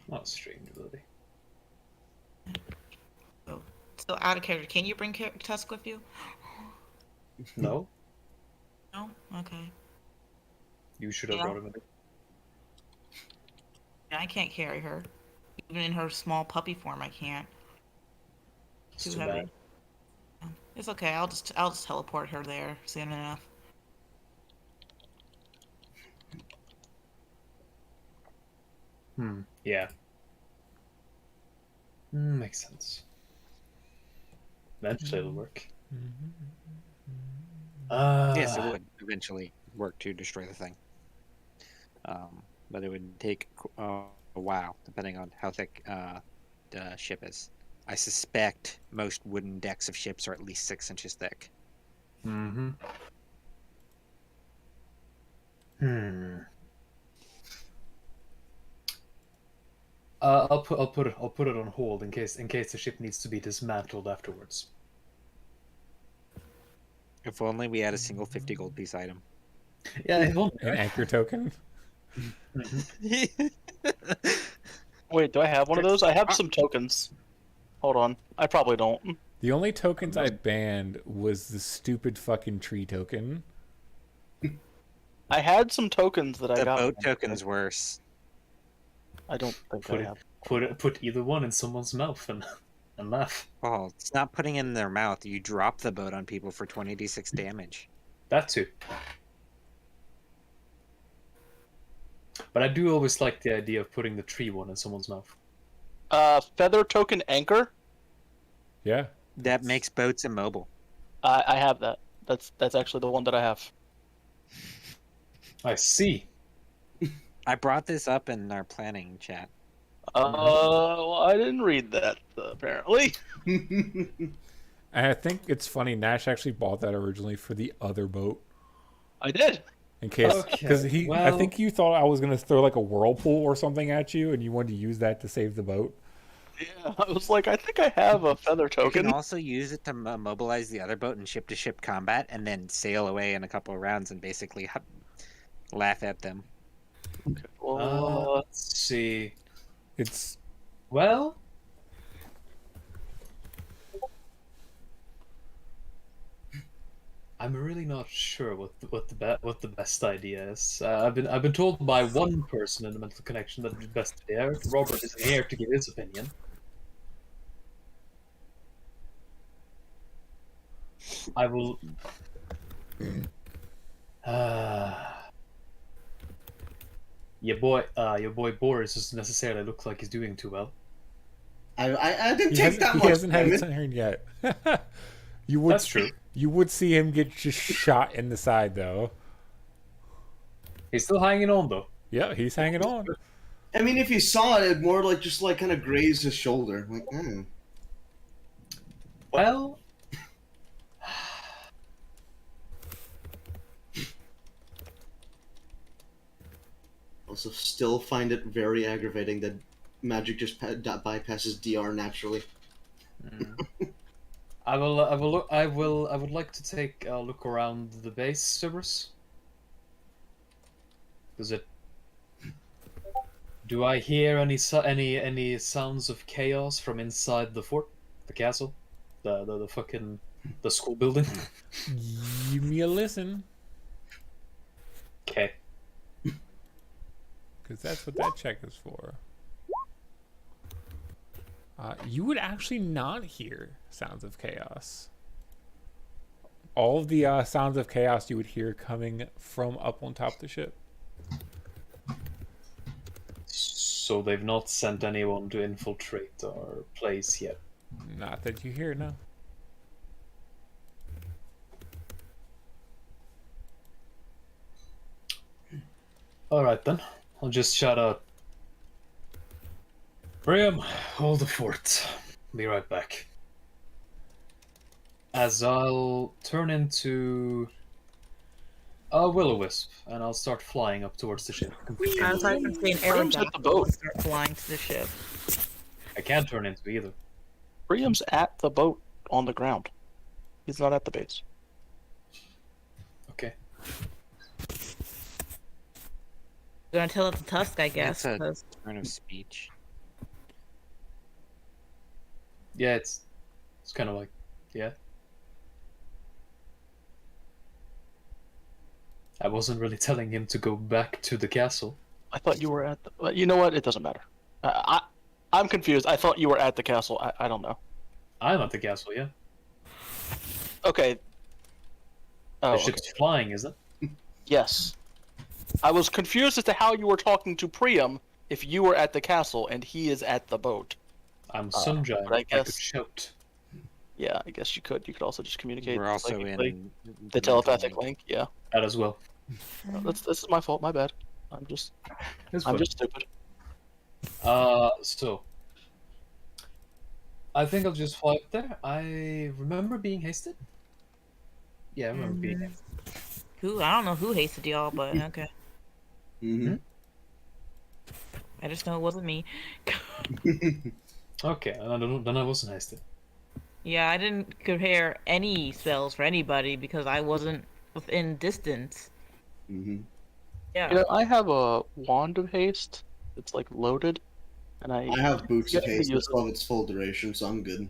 Not strange, ability. So out of character, can you bring Tusk with you? No. No? Okay. You should have brought him in. I can't carry her. Even in her small puppy form, I can't. It's Too too heavy. bad. It's okay. I'll just teleport her there soon enough. Yeah. Makes sense. Eventually it'll work. Yes, it would eventually work to destroy the thing. But it would take a while, depending on how thick the ship is. I suspect most wooden decks of ships are at least 6 inches thick. I'll put it on hold in case the ship needs to be dismantled afterwards. If only we had a single 50 gold piece item. Yeah, An anchor token. Wait, do I have one of those? I have some tokens. Hold on. I probably don't. The only tokens I banned was the stupid fucking tree token. I had some tokens that I The got. boat token's worse. I don't think I have. Put either one in someone's mouth and laugh. Oh, it's not putting it in their mouth. You drop the boat on people for 20d6 damage. That too. But I do always like the idea of putting the tree one in someone's mouth. Feather token anchor. Yeah. That makes boats immobile. I have that. That's actually the one that I have. I see. I brought this up in our planning chat. Well, I didn't read that apparently. And I think it's funny. Nash actually bought that originally for the other boat. I did. In case, because I well- think you thought I was gonna throw like a whirlpool or something at you, and you wanted to use that to save the boat. Yeah, I was like, I think I have a feather You token. can also use it to mobilize the other boat in ship-to-ship combat, and then sail away in a couple of rounds and basically laugh at them. Let's see. It's Well, I'm really not sure what the best idea is. I've been told by one person in the mental connection that the best idea. Robert isn't here to give his opinion. I will. Your boy Boris doesn't necessarily look like he's doing too well. I didn't he take that hasn't, much. he hasn't had damn his it. turn yet. You would That's true. You would see him get just shot in the side though. He's still hanging on though. Yeah, he's hanging on. I mean, if you saw it, it'd more like just like kind of graze his shoulder. Like, Well, Also, still find it very aggravating that magic just bypasses DR naturally. I would like to take a look around the base, Cerberus. Does it Do I hear any any sounds of chaos from inside the fort, the castle, the fucking the school building? Give me a listen, Okay. because that's what that check is for. You would actually not hear sounds of chaos. All of the sounds of chaos you would hear coming from up on top of the ship. So they've not sent anyone to infiltrate our place yet. Not that you hear, no. Alright then. I'll just shout out. Priam, hold the fort. Be right back. As I'll turn into a will-o-wisp, and I'll start flying up towards the ship. I was like, I'm saying Priam's at the boat. start flying to the ship. I can't turn into either. Priam's at the boat on the ground. He's not at the base. Okay. Gonna tell it to Tusk, I guess. That's a 'cause- turn of speech. Yeah, it's kind of like, yeah. I wasn't really telling him to go back to the castle. I thought you were at the. But you know what? It doesn't matter. I'm confused. I thought you were at the castle. I don't know. I'm at the castle, yeah. Okay. The Oh, ship's okay. flying, is it? Yes. I was confused as to how you were talking to Priam if you were at the castle and he is at the boat. I'm Sunshine. but I I could guess- shout. Yeah, I guess you could. You could also just communicate. We're also psychically. in The telepathic link. Yeah. That as well. This is my fault. My bad. I'm just stupid. So I think I'll just fly up there. I remember being hasted. Yeah, I remember being hasted. Who? I don't know who hasted y'all, but okay. Mm-hmm. I just know it wasn't me. Okay, then I wasn't hasted. Yeah, I didn't compare any spells for anybody because I wasn't within distance. Mm-hmm. Yeah. You know, I have a wand of haste. It's like loaded, and I have boots of Yeah, haste. use It's of its full duration, so I'm good.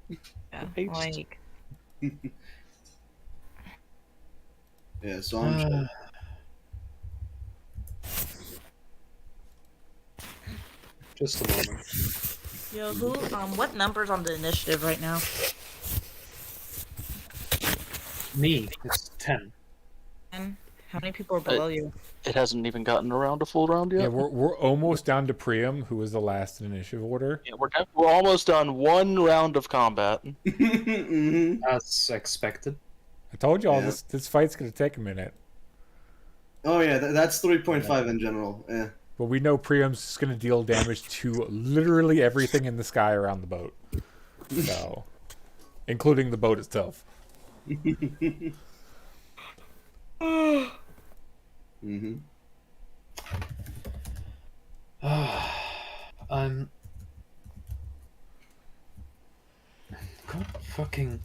Yeah, haste. like Yeah, so I'm chill. Just a moment. yo, who? What number's on the initiative right now? Me, it's 10. And how many people are below you? It hasn't even gotten around a full round yet. Yeah, we're almost down to Priam, who was the last in initiative order. Yeah, we're almost done one round of combat. Mm-hmm. That's expected. I told y'all Yeah. this fight's gonna take a minute, Oh yeah, that's 3.5 in general. Yeah. but we know Priam's just gonna deal damage to literally everything in the sky around the boat, so including the boat itself. Mm-hmm. I'm. God fucking.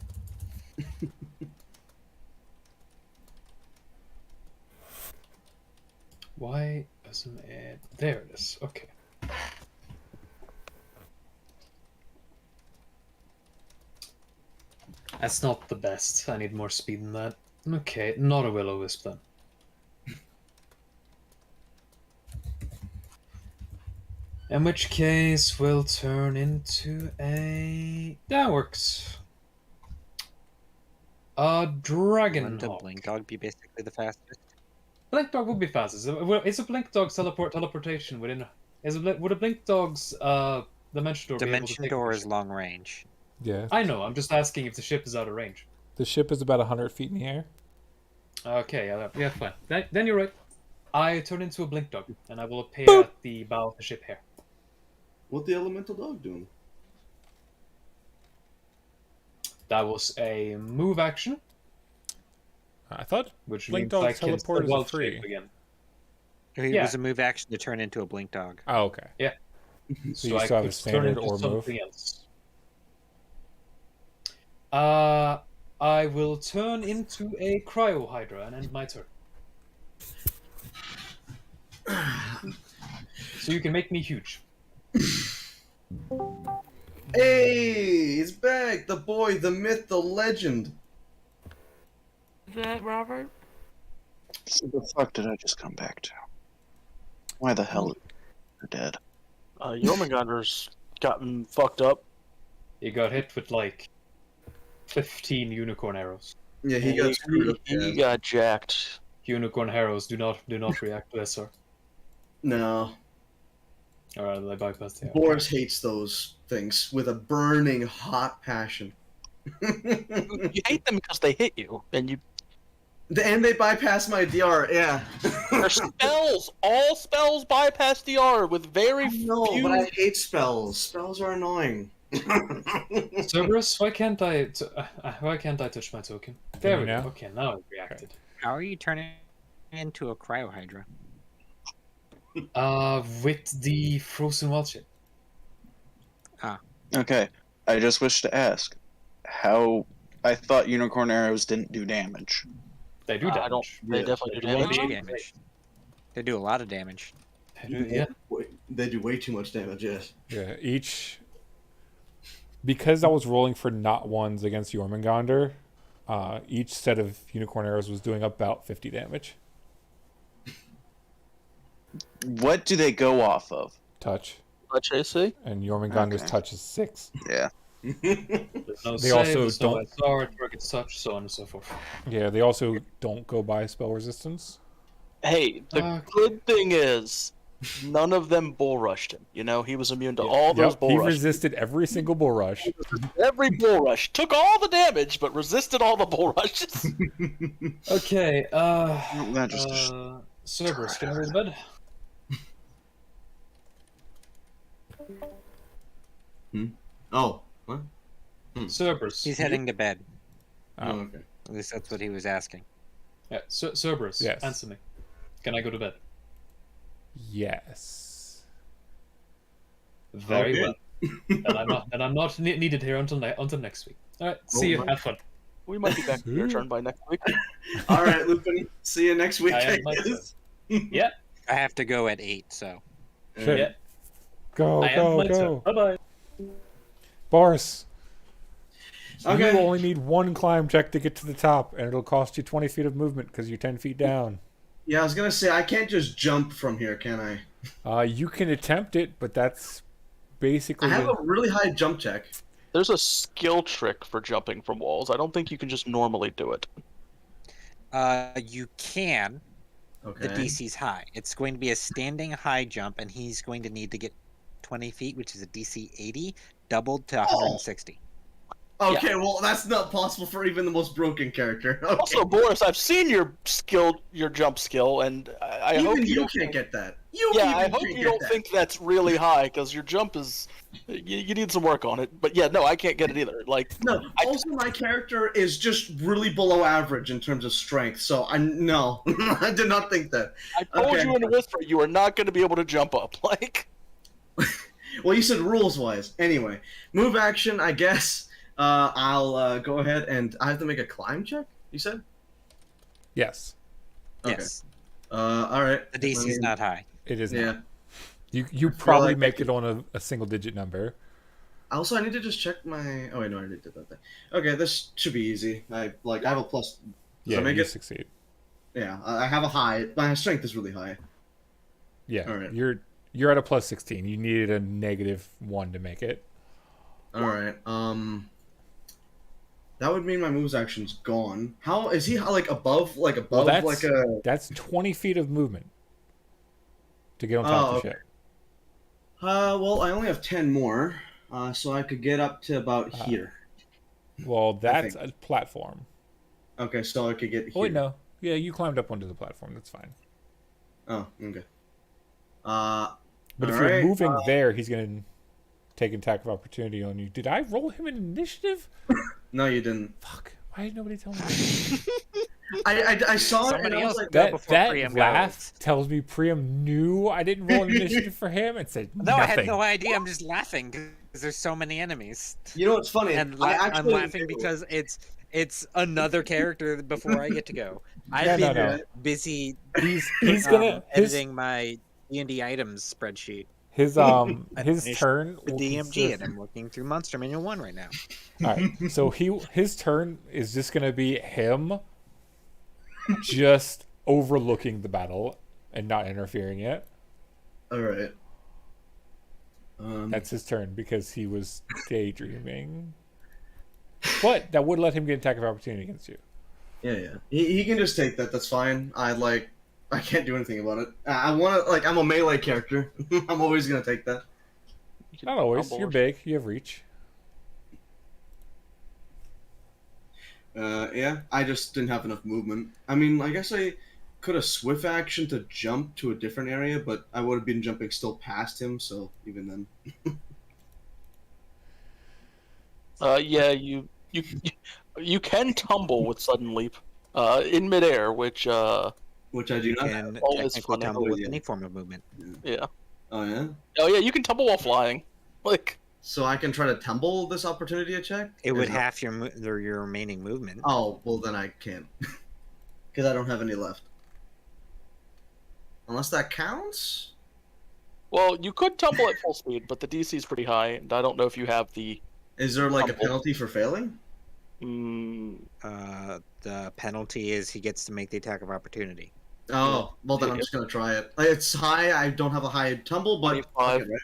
Why doesn't it? There it is. Okay. That's not the best. I need more speed than that. Okay, not a will-o-wisp then. In which case, we'll turn into a... That works. A dragon Wouldn't a hawk. blink dog be basically the fastest? Blink dog would be fastest. Is a blink dog's teleportation within? Would a blink dog's dimension door be able to Dimension take door the is ship? long range. Yeah, I know. I'm just asking if the ship is out of range. the ship is about 100 feet in the air. Okay, yeah, fine. Then you're right. I turn into a blink dog, and I will appear Boop. at the bow of the ship here. What the elemental dog doing? That was a move action, I thought which blink means I dog's can teleport is a wild free. shape again. It Yeah. was a move action to turn into a blink dog. Oh, okay. So you I still have a could turn standard into or move? something else. I will turn into a cryo hydra and end my turn. So you can make me huge. Hey, he's back. The boy, the myth, the legend. Is that Robert? So the fuck did I just come back to? Why the hell are dead? Jormungandr's gotten fucked up. He got hit with like 15 unicorn arrows. Yeah, he got screwed up. He got jacked. Unicorn arrows do not react to SR. No. Alright, they bypass the Boris hates those things with a burning hot passion. You hate them because they hit you, and they bypass my DR, yeah. Their spells! All spells bypass DR with very No, few... but I hate spells. Spells are annoying. Cerberus, why can't I touch my token? There we go. Now? Okay, now it reacted. How are you turning into a cryohydra? With the frozen wild shape. Okay, I just wish to ask, how... I thought unicorn arrows didn't do damage. They do damage. They definitely do They damage. do damage. They do a lot of damage. Yeah. They do way too much damage, yes. Yeah, because I was rolling for not ones against Jormungandr, each set of unicorn arrows was doing about 50 damage. What do they go off of? Touch. Touch AC? And Jormungandr's Okay. touch is 6. Yeah. There's no They save, also there's no don't- SR, target touch, so on and so forth. Yeah, they also don't go by spell resistance. Hey, the good thing is, none of them bull rushed him. You know, he was immune to all those Yep, bull he rushes. resisted every single bull rush. Every bull rush. Took all the damage, but resisted all the bull rushes. Okay, That just... Cerberus, can I go to bed? Oh, what? Cerberus. He's heading to bed. Oh, okay. At least that's what he was asking. Yeah, Cerberus, Yes. answer me. Can I go to bed? Yes. Very Okay. well. And I'm not needed here until next week. Alright, see you, my- have fun. We might be back to your turn by next week. All right, Lupin. See you next week, I I am myself. guess. Yeah, I have to go at 8, so. Shit. yeah. Go, I am go, myself. go. Bye-bye. Boris, Okay. you only need one climb check to get to the top, and it'll cost you 20 feet of movement because you're 10 feet down. Yeah, I was gonna say I can't just jump from here, can I? You can attempt it, but that's basically... I have a really high jump check. There's a skill trick for jumping from walls. I don't think you can just normally do it. You can. Okay. The DC's high. It's going to be a standing high jump, and he's going to need to get 20 feet, which is a DC 80, doubled to 160. Okay, well that's not possible for even the most broken character. Okay. Also, Boris, I've seen your jump skill, and I even hope you don't can't think- get that. I hope you don't think that's really high, because your jump is... You need some work on it. But yeah, no, I can't get it either. Like, No. Also, my character is just really below average in terms of strength. So I did not think that. I told Okay. you in a whisper, you are not going to be able to jump up. Like, Well, you said rules wise. Anyway, move action. I guess I'll go ahead and I have to make a climb check. You said? Yes, Okay. Yes. All right. The DC's not high. it is. Yeah. Not. You probably like make it on a single digit number. Also, I need to just check my. Oh wait, no, I already did that thing. Okay, this should be easy. I have a plus. Does Yeah, that make you it? succeed. Yeah, I have a high. My strength is really high. Yeah, All right. you're at a plus 16. You needed a -1 to make it. All right. That would mean my moves action's gone. How is he like above Well, that's like a? that's 20 feet of movement to get on top of the okay. ship. Well, I only have 10 more, so I could get up to about here. Well, that's think. a platform. Okay, so I could get here. Oh wait, no. Yeah, you climbed up onto the platform. That's fine. Oh, okay. But if alright, you're moving there, he's gonna take an attack of opportunity on you. Did I roll him an initiative? No, you didn't. Fuck. Why did nobody tell me? I saw it and Somebody I was else like, go that before that Priam laugh goes. tells me Priam knew I didn't roll an initiative for him and said No, nothing. I had no idea. I'm just laughing because there's so many enemies. you know what's funny? And I I'm actually laughing knew. because it's another character before I get to go. I've No, been no. busy He's gonna his editing my D&D items spreadsheet. His finished turn The will DMG, consist- and I'm looking through Monster Manual 1 right now. All right, so his turn is just gonna be him just overlooking the battle and not interfering yet. All right. That's his turn because he was daydreaming. But that would let him get attack of opportunity against you. Yeah. He can just take that. That's fine. I can't do anything about it. I want to I'm a melee character. I'm always gonna take that. Not always. You're big. You have reach. Yeah. I just didn't have enough movement. I mean, I guess I could have swift action to jump to a different area, but I would have been jumping still past him. So even then. Yeah, you can tumble with sudden leap, in midair, which I do not can have. always technically fun. tumble with any form of movement. Yeah. Oh yeah. Oh yeah, you can tumble while flying. Like. So I can try to tumble this opportunity check. It would Or- half your remaining movement. Oh well, then I can't, because I don't have any left. Unless that counts. Well, you could tumble at full speed, but the DC is pretty high, and I don't know if you have the. Is there like a Tumble. penalty for failing? The penalty is he gets to make the attack of opportunity. Oh, well then I'm just gonna try it. It's high. I don't have a high tumble, but 25. okay, right?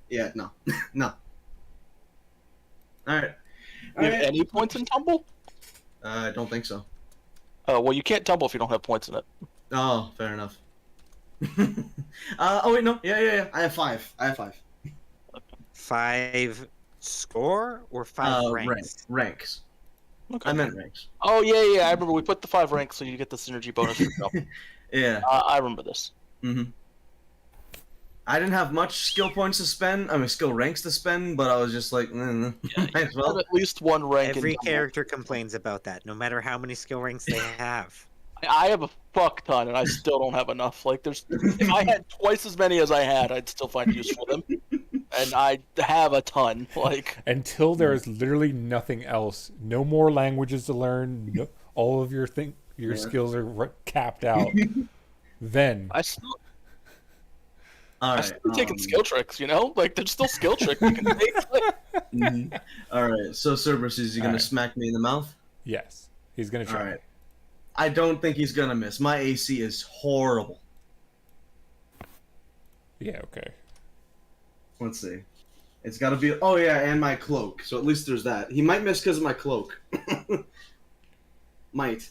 Yeah, no, no. All right. Do you have any points in tumble? I don't think so. Oh well, you can't tumble if you don't have points in it. Oh, fair enough. Oh wait, no. Yeah. I have 5. 5 score or 5 ranks? Ranks. Okay. I meant ranks. Oh yeah. I remember we put the 5 ranks so you get the synergy bonus. For yourself. Yeah. I remember this. Mm-hmm. I didn't have much skill points to spend. I mean, skill ranks to spend, but I was just like, might as You have well. at least one rank. Every in character complains about that, no matter how many skill ranks they have. I have a fuck ton, and I still don't have enough. Like, if I had twice as many as I had, I'd still find use for them. And I have a ton. Like, until there is literally nothing else, no more languages to learn. No, all of your skills are capped out. Then I still. All I'm right. still taking skill tricks, like there's still skill tricks you can take. All right. So Cerberus, is he gonna Alright. smack me in the mouth? yes, he's gonna try. All right. I don't think he's gonna miss. My AC is horrible. Yeah. Okay. Let's see. It's got to be. Oh yeah, and my cloak. So at least there's that. He might miss because of my cloak. Might.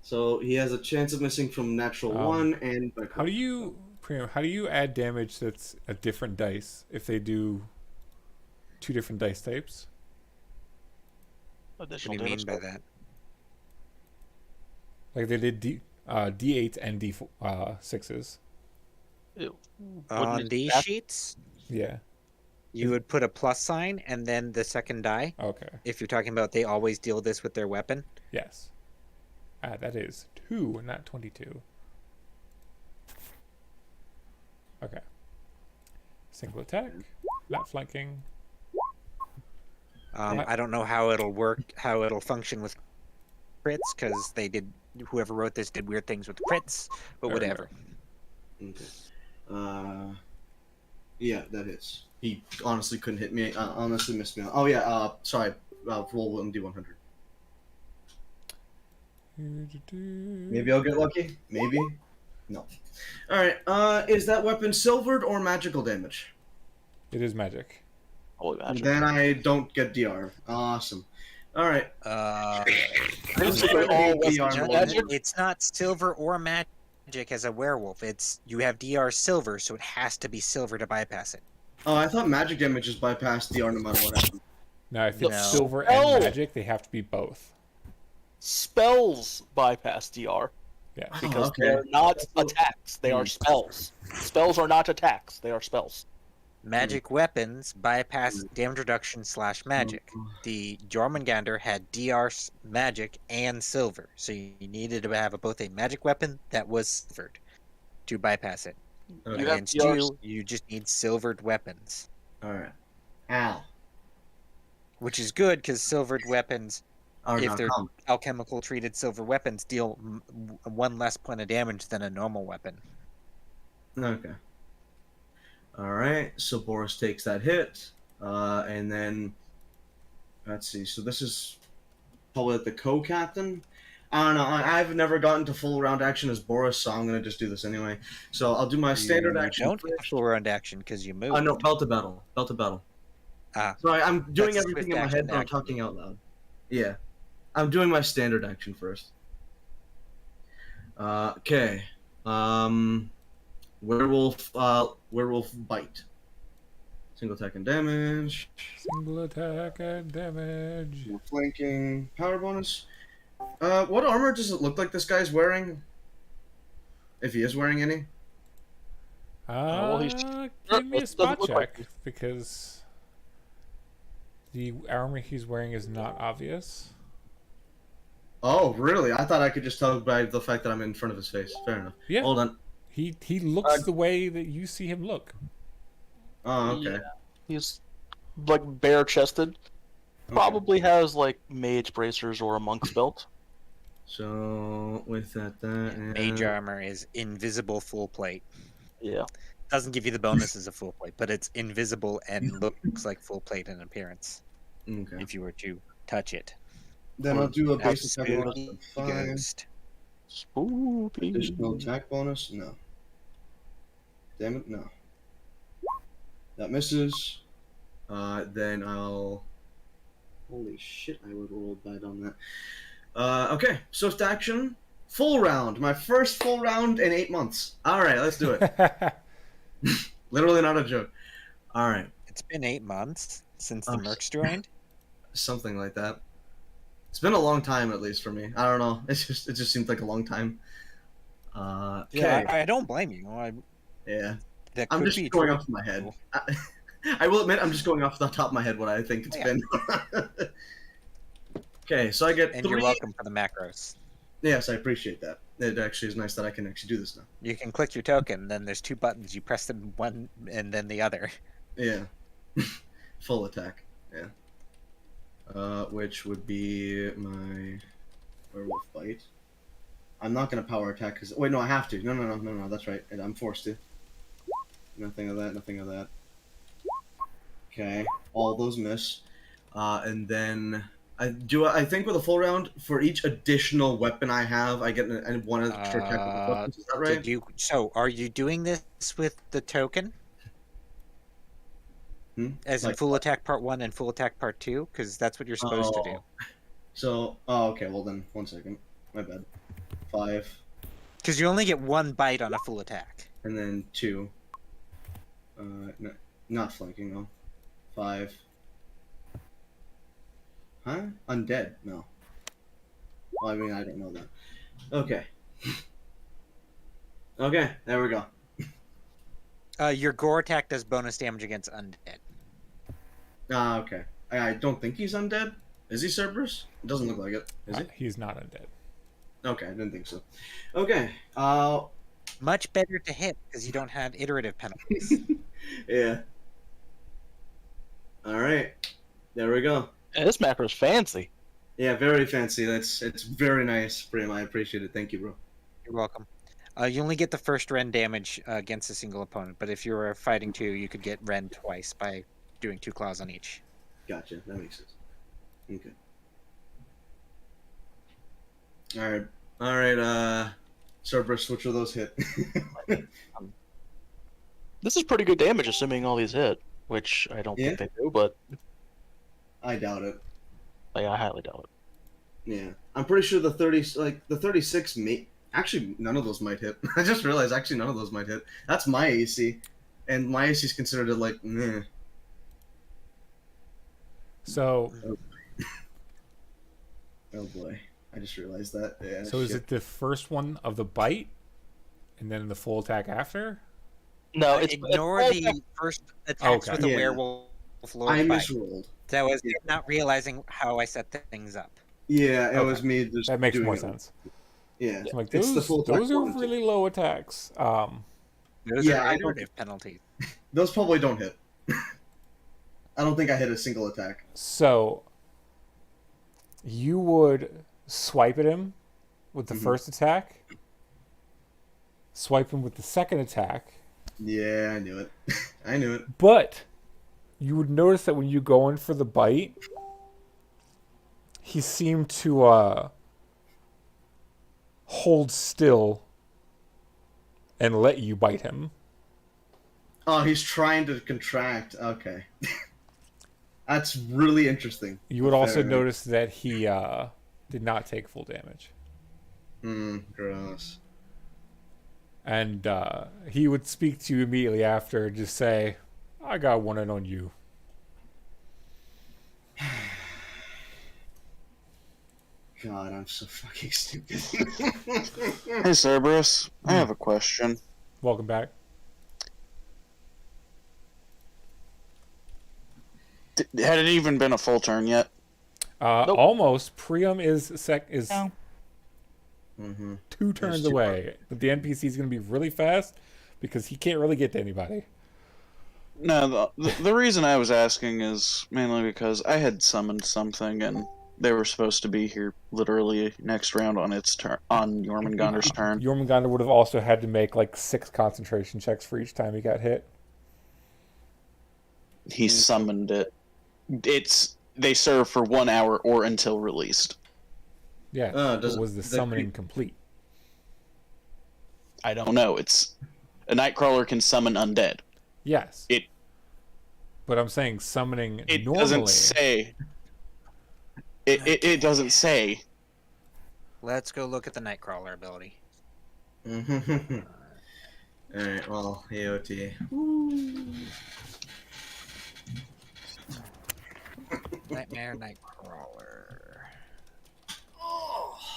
So he has a chance of missing from natural 1 and by How do you add damage that's a different dice if they do 2 different dice types? What do you mean by that? Like they did D8s and D6s. On these sheets, Yeah. you would put a plus sign and then the second die. Okay. If you're talking about they always deal this with their weapon. Yes. That is 2, not 22. Okay. Single attack, not flanking. I don't know how it'll work, how it'll function with crits, because whoever wrote this did weird things with crits, but whatever. Okay. Yeah, that hits. He honestly couldn't hit me. Honestly missed me. Oh yeah. Sorry. Roll 1d100. Maybe I'll get lucky. Maybe. No. All right. Is that weapon silvered or magical damage? It is magic. Holy magic. Then I don't get DR. Awesome. All right. It's not silver or magic as a werewolf. You have DR silver, so it has to be silver to bypass it. Oh, I thought magic damage just bypassed DR no matter what happened. Now, if it's No. silver Oh! and magic, they have to be both. Spells bypass DR Yeah. because okay. they're not attacks; they are spells. Spells are not attacks; they are spells. Magic weapons bypass damage reduction / magic. The Jormungandr had DR magic and silver, so you needed to have both a magic weapon that was silvered to bypass it. Okay. You have Against DRs. you just need silvered weapons, All right. Ow. which is good because silvered weapons if they're alchemical treated silver weapons, deal 1 less point of damage than a normal weapon. Okay. All right. So Boris takes that hit, and then let's see. So this is probably the co-captain. I don't know. I've never gotten to full round action as Boris, so I'm gonna just do this anyway. So I'll do my standard action. Don't get full round action because you move. No, belt to battle. Belt to battle. So I'm doing everything in my head, but I'm talking out loud. Yeah. I'm doing my standard action first. Okay. Werewolf bite. Single attack and damage. Single attack and damage. Flanking. Power bonus. What armor does it look like this guy's wearing? If he is wearing any? Give me a spot check, because the armor he's wearing is not obvious. Oh, really? I thought I could just tell by the fact that I'm in front of his face. Fair enough. Yeah. Hold on. He looks the way that you see him look. Oh, okay. Yeah. He's like bare chested. Probably has like mage bracers or a monk's belt. So with that, mage armor is invisible full plate. Yeah. Doesn't give you the bonuses of full plate, but it's invisible and looks like full plate in appearance. Okay. If you were to touch it. Then I'll do a base attack bonus Spooky of 5. ghost. Spooky. Additional attack bonus? No. Damn it, no. That misses. Then I'll... Holy shit, I would roll bad on that. Okay, swift action. Full round. My first full round in 8 months. Alright, let's do it. Literally not a joke. Alright. It's been 8 months since the Mercs joined? Something like that. It's been a long time, at least for me. I don't know. It just seemed like a long time. Okay. Yeah, I don't blame you. Yeah. That I'm could just be going true. off my head. I will admit, I'm just going off the top of my head what I think it's been. Okay, so I get And 3... you're welcome for the macros. Yes, I appreciate that. It actually is nice that I can actually do this now. You can click your token, then there's 2 buttons. You press them one and then the other. Yeah. Full attack. Yeah. Which would be my werewolf bite. I'm not gonna power attack because wait, no, I have to. No, that's right. I'm forced to. Nothing of that. Nothing of that. Okay, all those miss, and then I think with a full round for each additional weapon I have, I get one extra attack with the weapons. Is that right? So are you doing this with the token? As in full attack part 1 and full attack part 2? Because that's what you're supposed to do. So, okay, well then, 1 second. My bad. 5. Because you only get 1 bite on a full attack. And then 2. No, not flanking, though. 5. Huh? Undead? No. Well, I mean, I don't know that. Okay. Okay, there we go. Your gore attack does bonus damage against undead. Okay. I don't think he's undead. Is he Cerberus? It doesn't look like it. Is he? He's not undead. Okay, I didn't think so. Okay. Much better to hit because you don't have iterative penalties. Yeah. All right. There we go. And this macro's fancy. Yeah, very fancy. It's very nice, Prim. I appreciate it. Thank you, bro. You're welcome. You only get the first Ren damage against a single opponent, but if you were fighting 2, you could get Ren twice by doing 2 claws on each. Gotcha. That makes sense. Okay. All right. Cerberus, which of those hit? This is pretty good damage, assuming all these hit, which I don't think they do, but I doubt it. I highly doubt it. Yeah, I'm pretty sure the 36 may. Actually, none of those might hit. I just realized actually none of those might hit. That's my AC, and my AC is considered like meh. So. Oh boy, I just realized that. Yeah. So is it the first one of the bite, and then the full attack after? No, ignore the first attacks with the werewolf lord I bite. misrolled. That was not realizing how I set things up. Yeah, it was me. Just that makes doing more it. sense. Yeah, So like it's the full those are attack really low attacks. Those are iterative penalties. Those probably don't hit. I don't think I hit a single attack. So You would swipe at him with the first attack, swipe him with the second attack. Yeah, I knew it. I knew it. But you would notice that when you go in for the bite, he seemed to hold still and let you bite him. Oh, he's trying to contract. Okay. That's really interesting. You would also notice that he did not take full damage. Gross. And he would speak to you immediately after and just say, I got one in on you. God, I'm so fucking stupid. Hey, Cerberus, I have a question. Welcome back. Had it even been a full turn yet? Nope. Almost. Priam is No. 2 turns away. But the NPC is going to be really fast because he can't really get to anybody. No, the reason I was asking is mainly because I had summoned something and they were supposed to be here literally next round on its turn, on Jormungandr's turn. Jormungandr would have also had to make like 6 concentration checks for each time he got hit. He summoned it. They serve for 1 hour or until released. Yeah, was the summoning complete? I don't know. It's a Nightcrawler can summon undead. Yes. But I'm saying summoning it normally. Doesn't say. It doesn't say. Let's go look at the Nightcrawler ability. Alright, well, AOT. Nightmare Nightcrawler.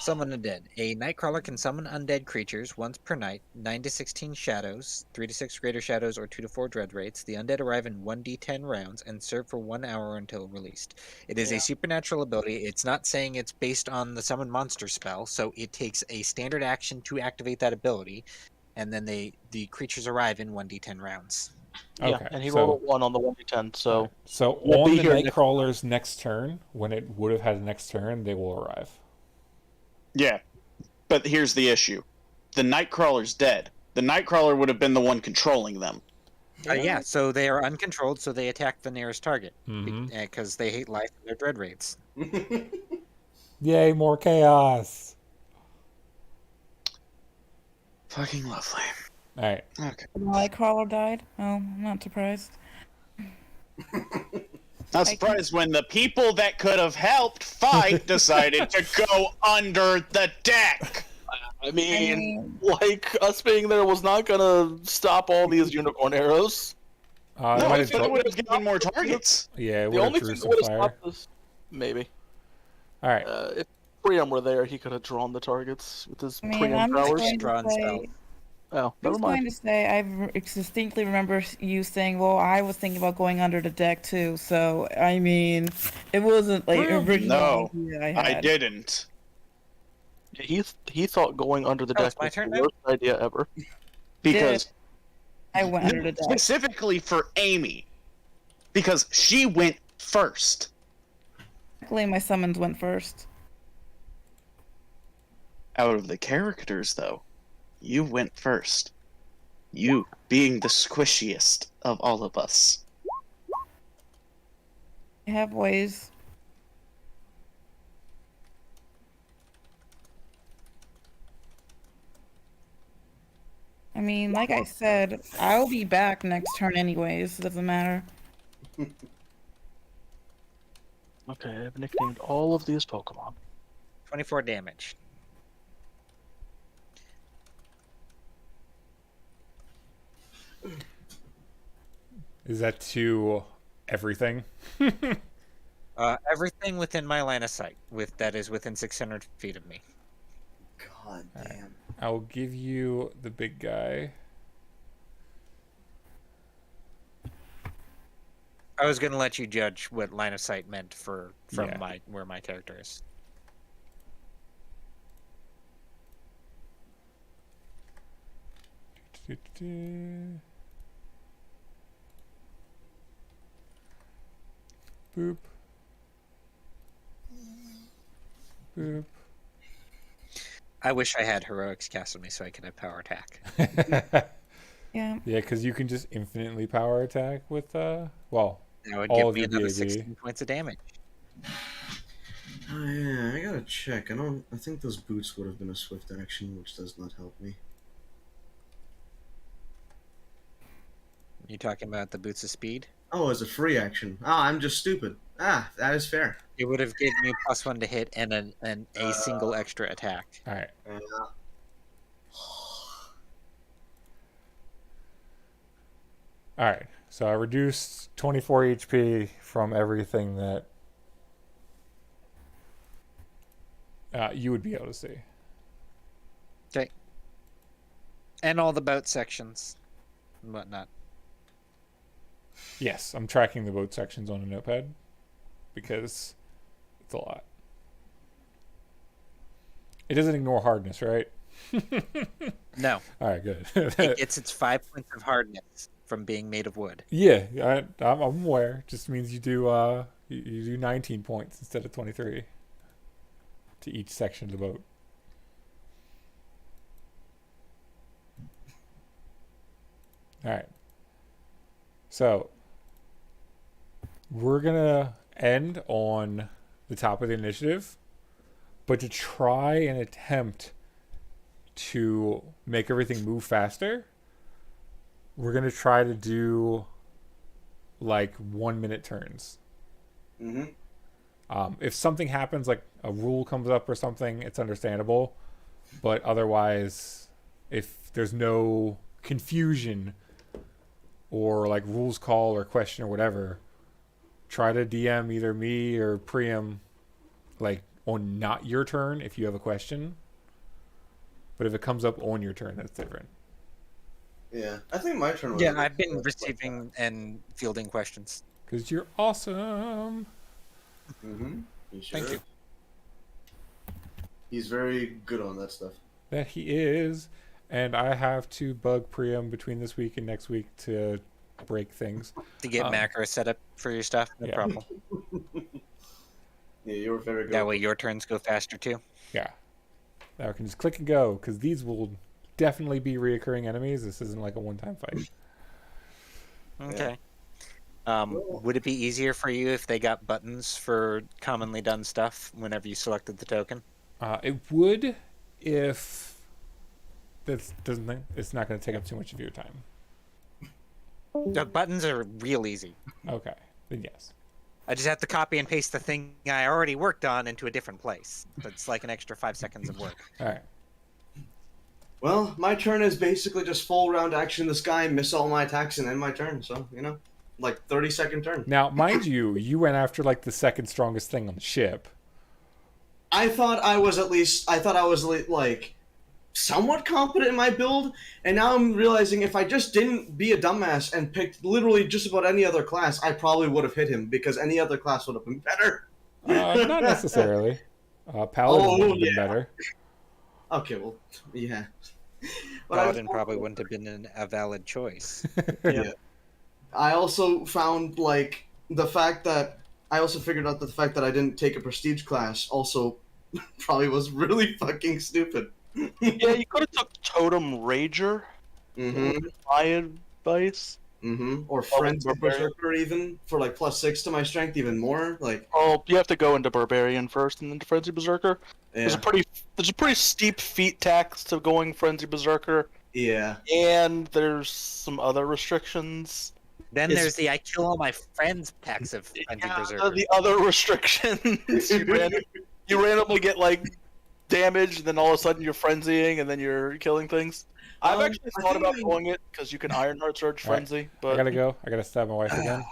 Summon undead. A Nightcrawler can summon undead creatures once per night, 9 to 16 shadows, 3 to 6 greater shadows, or 2 to 4 dread rates. The undead arrive in 1d10 rounds and serve for 1 hour until released. It is a supernatural ability. It's not saying it's based on the summon monster spell, so it takes a standard action to activate that ability, and then the creatures arrive in 1d10 rounds. Yeah, Okay, and he so- rolled a 1 on the 1d10, so... So we'll on be the here Nightcrawler's next turn, when it would have had a next turn, they will arrive. Yeah, but here's the issue: the Nightcrawler's dead. The Nightcrawler would have been the one controlling them. Yeah, so they are uncontrolled, so they attack the nearest target Mhm. because they hate life and their dread rates. Yay, more chaos! Fucking lovely. Alright. Okay. Nightcrawler died. Oh, I'm not surprised. Not surprised when the people that could have helped fight decided to go under the deck. I mean, like, us being there was not gonna stop all these unicorn arrows. No, it would have given more targets. Yeah, it The would only have drew thing that some would have fire. stopped us... Maybe. Alright. If Priam were there, he could have drawn the targets with his I mean, Priam I'm just powers. going to Drawn say, spell. Oh, I'm never just going mind. to say I distinctly remember you saying, "Well, I was thinking about going under the deck too." So I mean, it wasn't like original No, idea I had. I didn't. He thought going under the Oh, deck it's my was turn the now? worst idea ever. Because I went under the deck. specifically for Amy, because she went first. Luckily, my summons went first. Out of the characters, though, you went first. You being the squishiest of all of us. I have ways. I mean, like I said, I'll be back next turn anyways. It doesn't matter. Okay, I've nicknamed all of these Pokemon. 24 damage. Is that to everything? Everything within my line of sight, that is within 600 feet of me. God damn. I'll give you the big guy. I was gonna let you judge what line of sight meant from Yeah. where my character is. Boop. Boop. I wish I had heroics cast on me so I could have power attack. Yeah. Yeah, because you can just infinitely power attack with well, That would all give of me your another BAB. 16 points of damage. Oh yeah, I gotta check. I think those boots would have been a swift action, which does not help me. You talking about the boots of speed? Oh, it's a free action. Ah, I'm just stupid. Ah, that is fair. It would have given me +1 to hit and a single extra attack. All right. All right. So I reduced 24 HP from everything that you would be able to see. Okay. And all the boat sections and whatnot. Yes, I'm tracking the boat sections on a notepad because it's a lot. It doesn't ignore hardness, right? No. All right, good. It gets its 5 points of hardness from being made of wood. Yeah, I'm aware. Just means you do you do 19 points instead of 23 to each section of the boat. All right. So we're gonna end on the top of the initiative, but to try and attempt to make everything move faster, we're gonna try to do like 1 minute turns. Mm-hmm. If something happens, like a rule comes up or something, it's understandable. But otherwise, if there's no confusion or like rules call or question or whatever, try to DM either me or Priam like on not your turn if you have a question. But if it comes up on your turn, that's different. Yeah, I think my turn was... Yeah, I've been receiving and fielding questions. Because you're awesome. Mm-hmm. Thank you. He's very good on that stuff. That he is. And I have to bug Priam between this week and next week to break things. To get macro set up for your stuff, no problem. Yeah, you were very good. That way your turns go faster too. Yeah. Now I can just click and go, because these will definitely be reoccurring enemies. This isn't like a one-time fight. Okay. Would it be easier for you if they got buttons for commonly done stuff whenever you selected the token? It would if it's not going to take up too much of your time. The buttons are real easy. Okay, then yes. I just have to copy and paste the thing I already worked on into a different place. That's like an extra 5 seconds of work. All right. Well, my turn is basically just full round action in the sky, miss all my attacks, and end my turn. So, like 30-second turn. Now, mind you, you went after like the second strongest thing on the ship. I thought I was like somewhat competent in my build, and now I'm realizing if I just didn't be a dumbass and picked literally just about any other class, I probably would have hit him because any other class would have been better. Not necessarily. Paladin would have been better. Okay, well, yeah. But Paladin probably wouldn't have been a valid choice. Yeah. I also found like the fact that I also figured out that the fact that I didn't take a prestige class also probably was really fucking stupid. Yeah, you could have took Totem Rager. Mm-hmm. My advice. Mm-hmm. Or Frenzy Berserker even for like +6 to my strength, even more. Like, oh, you have to go into Barbarian first and then to Frenzy Berserker. Yeah. There's a pretty steep feat tax to going Frenzy Berserker. Yeah. And there's some other restrictions. Then there's the I kill all my friends tax of Frenzy Berserker. The other restrictions. you randomly get like damage, and then all of a sudden you're frenzying, and then you're killing things. I've actually thought about going it because you can Ironheart Surge Frenzy, but I gotta go. I gotta stab my wife again.